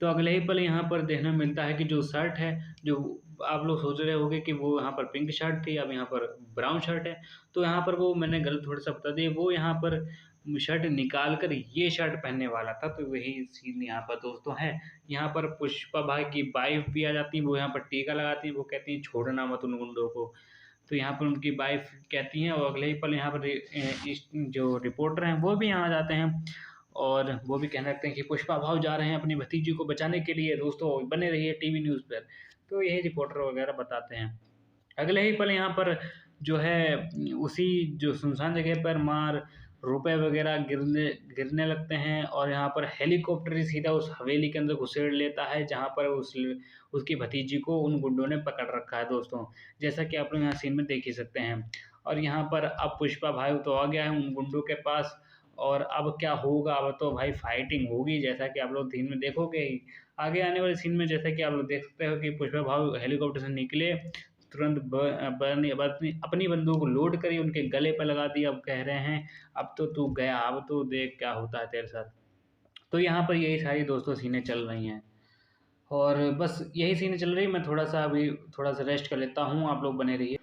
तो अगले ही पल यहाँ पर देखने को मिलता है कि जो शर्ट है, जो आप लोग सोच रहे होंगे कि वो यहाँ पर पिंक शर्ट थी, अब यहाँ पर ब्राउन शर्ट है। तो यहाँ पर वो मैंने गलत थोड़ा-सा बता दिया, वो यहाँ पर शर्ट निकाल कर ये शर्ट पहनने वाला था, तो वही सीन यहाँ पर दोस्तों है। यहाँ पर पुष्पा भाई की वाइफ़ भी आ जाती है, वो यहाँ पर टीका लगाती हैं, वो कहती हैं छोड़ना मत उन गुंडों को। तो यहाँ पर उनकी वाइफ़ कहती हैं और अगले ही पल यहाँ पर इस जो रिपोर्टर हैं वो भी यहाँ आ जाते हैं और वो भी कहने लगते हैं कि पुष्पा भाऊ जा रहे हैं अपनी भतीजी को बचाने के लिए, दोस्तों बने रहिए टीवी न्यूज़ पर। तो यही रिपोर्टर वगैरह बताते हैं। अगले ही पल यहाँ पर जो है उसी जो सुनसान जगह पर मार रुपए वगैरह गिरने गिरने लगते हैं और यहाँ पर हेलीकॉप्टर ही सीधा उस हवेली के अंदर घुसेड़ लेता है जहाँ पर उसकी भतीजी को उन गुंडों ने पकड़ रखा है दोस्तों। जैसा कि आप लोग यहाँ सीन में देख ही सकते हैं। और यहाँ पर अब पुष्पा भाई तो आ गया है उन गुंडों के पास और अब क्या होगा, अब तो भाई फाइटिंग होगी जैसा कि आप लोग सीन में देखोगे ही। आगे आने वाले सीन में जैसा कि आप लोग देख सकते हो कि पुष्पा भाऊ हेलीकॉप्टर से निकले, तुरंत अपनी बंदूक लोड करी, उनके गले पे लगा दी। अब कह रहे हैं अब तो तू गया, अब तो देख क्या होता है तेरे साथ। तो यहाँ पर यही सारी दोस्तों सीनें चल रही हैं और बस यही सीनें चल रही है। मैं थोड़ा-सा अभी थोड़ा-सा रेस्ट कर लेता हूँ, आप लोग बने रहिए।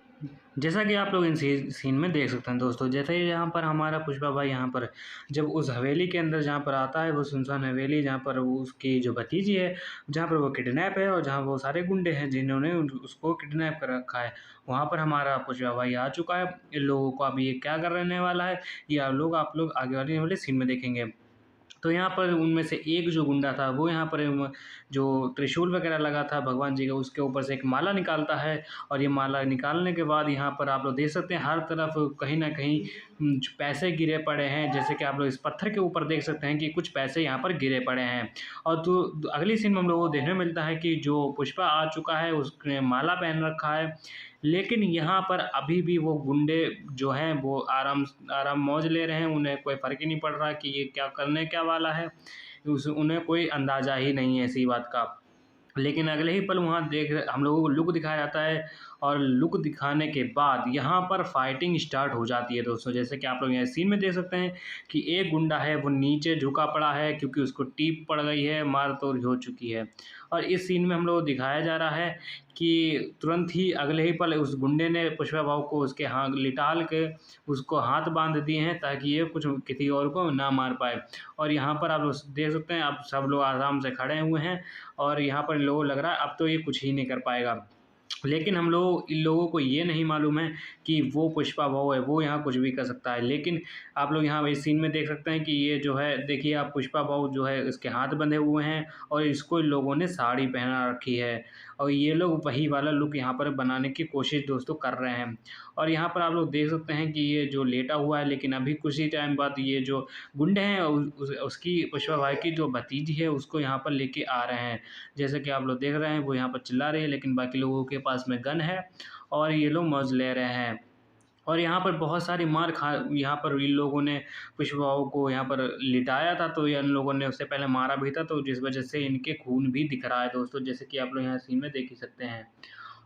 जैसा कि आप लोग इन सीन में देख सकते हैं दोस्तों, जैसे ही यहाँ पर हमारा पुष्पा भाई यहाँ पर जब उस हवेली के अंदर जहाँ पर आता है, वो सुनसान हवेली जहाँ पर वो उसकी जो भतीजी है, जहाँ पर वो किडनैप है और जहाँ वो सारे गुंडे हैं जिन्होंने उसको किडनैप कर रखा है, वहाँ पर हमारा पुष्पा भाई आ चुका है। इन लोगों को अब ये क्या करने वाला है, ये आप लोग आगे वाले सीन में देखेंगे। तो यहाँ पर उनमें से एक जो गुंडा था वो यहाँ पर जो त्रिशूल वगैरह लगा था भगवान जी का, उसके ऊपर से एक माला निकालता है और ये माला निकालने के बाद यहाँ पर आप लोग देख सकते हैं हर तरफ कहीं न कहीं पैसे गिरे पड़े हैं। जैसे कि आप लोग इस पत्थर के ऊपर देख सकते हैं कि कुछ पैसे यहाँ पर गिरे पड़े हैं। और तो अगली सीन में हम लोगों को देखने को मिलता है कि जो पुष्पा आ चुका है उसने माला पहन रखा है, लेकिन यहाँ पर अभी भी वो गुंडे जो हैं वो आराम आराम मौज ले रहे हैं, उन्हें कोई फ़र्क ही नहीं पड़ रहा कि ये क्या करने क्या वाला है। उन्हें कोई अंदाज़ा ही नहीं है इसी बात का। लेकिन अगले ही पल वहाँ देख हम लोगों को लुक दिखाया जाता है और लुक दिखाने के बाद यहाँ पर फाइटिंग स्टार्ट हो जाती है दोस्तों। जैसे कि आप लोग यहाँ सीन में देख सकते हैं कि एक गुंडा है वो नीचे झुका पड़ा है क्योंकि उसको टीप पड़ गई है, मार तोड़ हो चुकी है। और इस सीन में हम लोग को दिखाया जा रहा है कि तुरंत ही अगले ही पल उस गुंडे ने पुष्पा भाऊ को उसके हाथ लिटाल के उसको हाथ बांध दिए हैं ताकि ये कुछ किसी और को ना मार पाए। और यहाँ पर आप लोग देख सकते हैं अब सब लोग आराम से खड़े हुए हैं और यहाँ पर इन लोगों को लग रहा है अब तो ये कुछ ही नहीं कर पाएगा। लेकिन इन लोगों को ये नहीं मालूम है कि वो पुष्पा भाऊ है, वो यहाँ कुछ भी कर सकता है। लेकिन आप लोग यहाँ इस सीन में देख सकते हैं कि ये जो है देखिए आप पुष्पा भाऊ जो है इसके हाथ बंधे हुए हैं और इसको इन लोगों ने साड़ी पहना रखी है और ये लोग वही वाला लुक यहाँ पर बनाने की कोशिश दोस्तों कर रहे हैं। और यहाँ पर आप लोग देख सकते हैं कि ये जो लेटा हुआ है, लेकिन अभी कुछ ही टाइम बाद ये जो गुंडे हैं उसकी पुष्पा भाई की जो भतीजी है उसको यहाँ पर लेके आ रहे हैं। जैसे कि आप लोग देख रहे हैं वो यहाँ पर चिल्ला रहे हैं, लेकिन बाकी लोगों के पास में गन है और ये लोग मौज ले रहे हैं। और यहाँ पर बहुत सारी मार खा यहाँ पर इन लोगों ने पुष्पा भाऊ को यहाँ पर लिटाया था, तो इन लोगों ने उससे पहले मारा भी था, तो जिस वजह से इनके खून भी दिख रहा है दोस्तों, जैसे कि आप लोग यहाँ सीन में देख ही सकते हैं।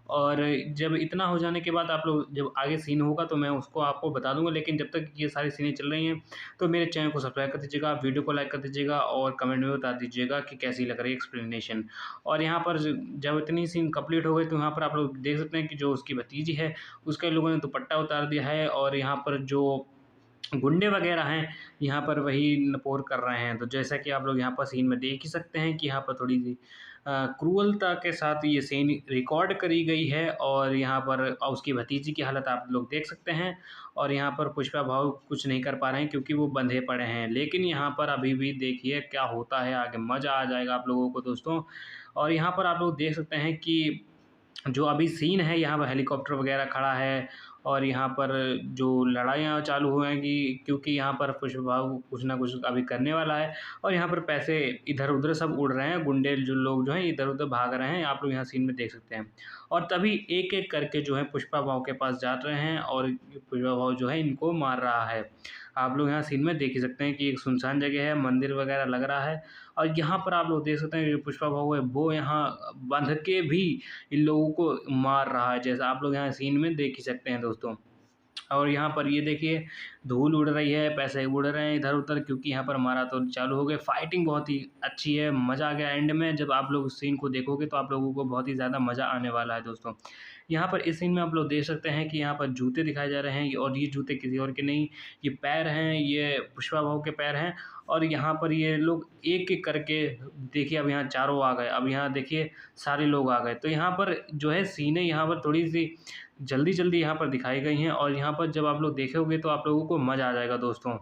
और जब इतना हो जाने के बाद आप लोग जब आगे सीन होगा तो मैं उसको आपको बता दूँगा, लेकिन जब तक ये सारी सीनें चल रही हैं तो मेरे चैनल को सब्सक्राइब कर दीजिएगा, वीडियो को लाइक कर दीजिएगा और कमेंट में बता दीजिएगा कि कैसी लग रही है एक्सप्लेनेशन। और यहाँ पर जब इतनी सीन कंप्लीट हो गई तो यहाँ पर आप लोग देख सकते हैं कि जो उसकी भतीजी है उसका इन लोगों ने दुपट्टा उतार दिया है और यहाँ पर जो गुंडे वगैरह हैं यहाँ पर वही नपोर कर रहे हैं। तो जैसा कि आप लोग यहाँ पर सीन में देख ही सकते हैं कि यहाँ पर थोड़ी-सी क्रूरता के साथ ये सीन रिकॉर्ड करी गई है और यहाँ पर उसकी भतीजी की हालत आप लोग देख सकते हैं। और यहाँ पर पुष्पा भाऊ कुछ नहीं कर पा रहे हैं क्योंकि वो बंधे पड़े हैं। लेकिन यहाँ पर अभी भी देखिए क्या होता है आगे, मज़ा आ जाएगा आप लोगों को दोस्तों। और यहाँ पर आप लोग देख सकते हैं कि जो अभी सीन है यहाँ पर हेलीकॉप्टर वगैरह खड़ा है और यहाँ पर जो लड़ाइयाँ चालू हुए हैं कि क्योंकि यहाँ पर पुष्पा भाऊ कुछ ना कुछ अभी करने वाला है और यहाँ पर पैसे इधर-उधर सब उड़ रहे हैं, गुंडे जो लोग जो हैं इधर-उधर भाग रहे हैं, आप लोग यहाँ सीन में देख सकते हैं। और तभी एक-एक करके जो है पुष्पा भाऊ के पास जा रहे हैं और पुष्पा भाऊ जो है इनको मार रहा है। आप लोग यहाँ सीन में देख ही सकते हैं कि एक सुनसान जगह है, मंदिर वगैरह लग रहा है और यहाँ पर आप लोग देख सकते हैं जो पुष्पा भाऊ है वो यहाँ बंध के भी इन लोगों को मार रहा है, जैसा आप लोग यहाँ सीन में देख ही सकते हैं दोस्तों। और यहाँ पर ये देखिए धूल उड़ रही है, पैसे उड़ रहे हैं इधर-उधर क्योंकि यहाँ पर माराथन चालू हो गए। फाइटिंग बहुत ही अच्छी है, मज़ा आ गया एंड में जब आप लोग इस सीन को देखोगे तो आप लोगों को बहुत ही ज़्यादा मज़ा आने वाला है दोस्तों। यहाँ पर इस सीन में आप लोग देख सकते हैं कि यहाँ पर जूते दिखाए जा रहे हैं और ये जूते किसी और के नहीं, ये पैर हैं, ये पुष्पा भाऊ के पैर हैं और यहाँ पर ये लोग एक-एक करके देखिए अब यहाँ चारों आ गए, अब यहाँ देखिए सारे लोग आ गए। तो यहाँ पर जो है सीनें यहाँ पर थोड़ी-सी जल्दी-जल्दी यहाँ पर दिखाई गई हैं और यहाँ पर जब आप लोग देखोगे तो आप लोगों को मज़ा आ जाएगा दोस्तों।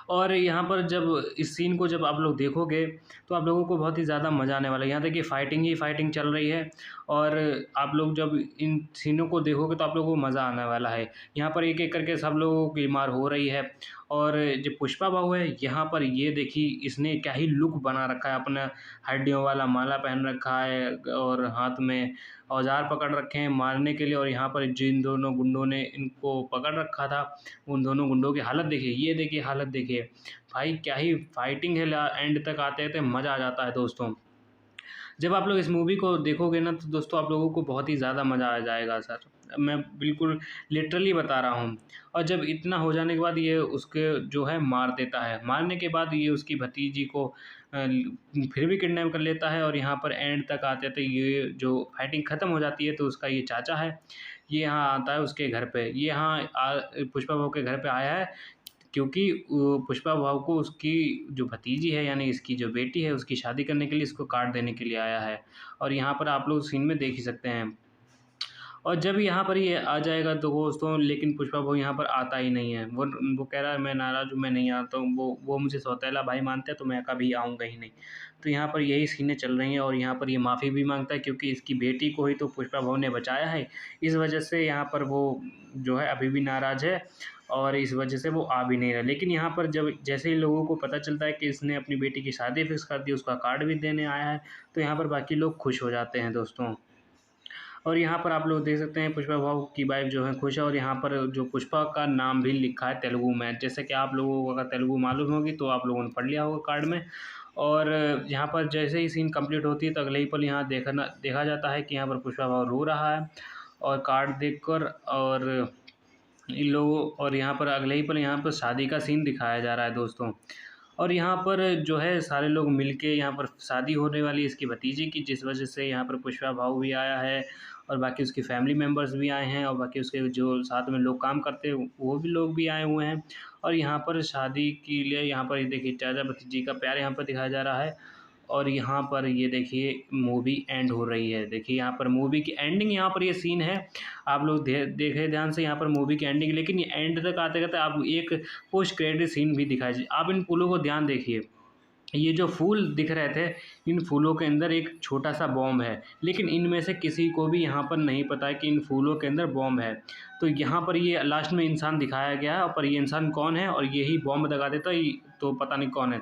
और यहाँ पर जब इस सीन को जब आप लोग देखोगे, तो आप लोगों को बहुत ही ज़्यादा मज़ा आने वाला है। यहाँ देखिए फाइटिंग ही फाइटिंग चल रही है और आप लोग जब इन सीनों को देखोगे तो आप लोगों को मज़ा आने वाला है। यहाँ पर एक-एक करके सब लोगों की मार हो रही है और जो पुष्पा भाऊ है, यहाँ पर ये देखिए इसने क्या ही लुक बना रखा है, अपना हड्डियों वाला माला पहन रखा है और हाथ में औज़ार पकड़ रखे हैं मारने के लिए और यहाँ पर जिन दोनों गुंडों ने इनको पकड़ रखा था, उन दोनों गुंडों की हालत देखिए, ये देखिए हालत देखिए। भाई क्या ही फाइटिंग है, ला एंड तक आते-आते मज़ा आ जाता है दोस्तों। जब आप लोग इस मूवी को देखोगे ना तो दोस्तों आप लोगों को बहुत ही ज़्यादा मज़ा आ जाएगा सर। मैं बिल्कुल लिटरली बता रहा हूँ। और जब इतना हो जाने के बाद ये उसके जो है मार देता है। मारने के बाद ये उसकी भतीजी को फिर भी किडनैप कर लेता है और यहाँ पर एंड तक आते-आते ये जो फाइटिंग ख़त्म हो जाती है तो उसका ये चाचा है, ये यहाँ आता है उसके घर पे। ये यहाँ पुष्पा भाऊ के घर पे आया है क्योंकि पुष्पा भाऊ को उसकी जो भतीजी है यानी इसकी जो बेटी है उसकी शादी करने के लिए इसको कार्ड देने के लिए आया है और यहाँ पर आप लोग सीन में देख ही सकते हैं। और जब यहाँ पर ये आ जाएगा तो दोस्तों लेकिन पुष्पा भाऊ यहाँ पर आता ही नहीं है। वो कह रहा है मैं नाराज़ हूँ, मैं नहीं आता हूँ। वो मुझे सौतेला भाई मानते हैं तो मैं कभी आऊँगा ही नहीं। तो यहाँ पर यही सीनें चल रही हैं और यहाँ पर ये माफ़ी भी माँगता है क्योंकि इसकी बेटी को ही तो पुष्पा भाऊ ने बचाया है। इस वजह से यहाँ पर वो जो है अभी भी नाराज़ है और इस वजह से वो आ भी नहीं रहा। लेकिन यहाँ पर जब जैसे ही लोगों को पता चलता है कि इसने अपनी बेटी की शादी फिक्स कर दी, उसका कार्ड भी देने आया है, तो यहाँ पर बाकी लोग खुश हो जाते हैं दोस्तों। और यहाँ पर आप लोग देख सकते हैं पुष्पा भाऊ की वाइफ़ जो है खुश है और यहाँ पर जो पुष्पा का नाम भी लिखा है तेलुगु में। जैसे कि आप लोगों को अगर तेलुगु मालूम होगी तो आप लोगों ने पढ़ लिया होगा कार्ड में। और यहाँ पर जैसे ही सीन कंप्लीट होती है तो अगले ही पल यहाँ देखा जाता है कि यहाँ पर पुष्पा भाऊ रो रहा है और कार्ड देखकर और इन लोगों और यहाँ पर अगले ही पल यहाँ पर शादी का सीन दिखाया जा रहा है दोस्तों। और यहाँ पर जो है सारे लोग मिलके यहाँ पर शादी होने वाली है इसकी भतीजी की, जिस वजह से यहाँ पर पुष्पा भाऊ भी आया है और बाकी उसकी फैमिली मेम्बर्स भी आए हैं और बाकी उसके जो साथ में लोग काम करते हैं वो भी लोग भी आए हुए हैं। और यहाँ पर शादी के लिए यहाँ पर ये देखिए चाचा भतीजी का प्यार यहाँ पर दिखाया जा रहा है और यहाँ पर ये देखिए मूवी एंड हो रही है। देखिए यहाँ पर मूवी की एंडिंग यहाँ पर ये सीन है। आप लोग देखें ध्यान से यहाँ पर मूवी की एंडिंग, लेकिन ये एंड तक आते-आते आप एक पोस्ट क्रेडिट सीन भी दिखाई। आप इन फूलों को ध्यान देखिए। ये जो फूल दिख रहे थे, इन फूलों के अंदर एक छोटा-सा बॉम्ब है, लेकिन इनमें से किसी को भी यहाँ पर नहीं पता है कि इन फूलों के अंदर बॉम्ब है। तो यहाँ पर ये लास्ट में इंसान दिखाया गया है और पर ये इंसान कौन है और यही बॉम्ब दगा देता है, तो पता नहीं कौन है।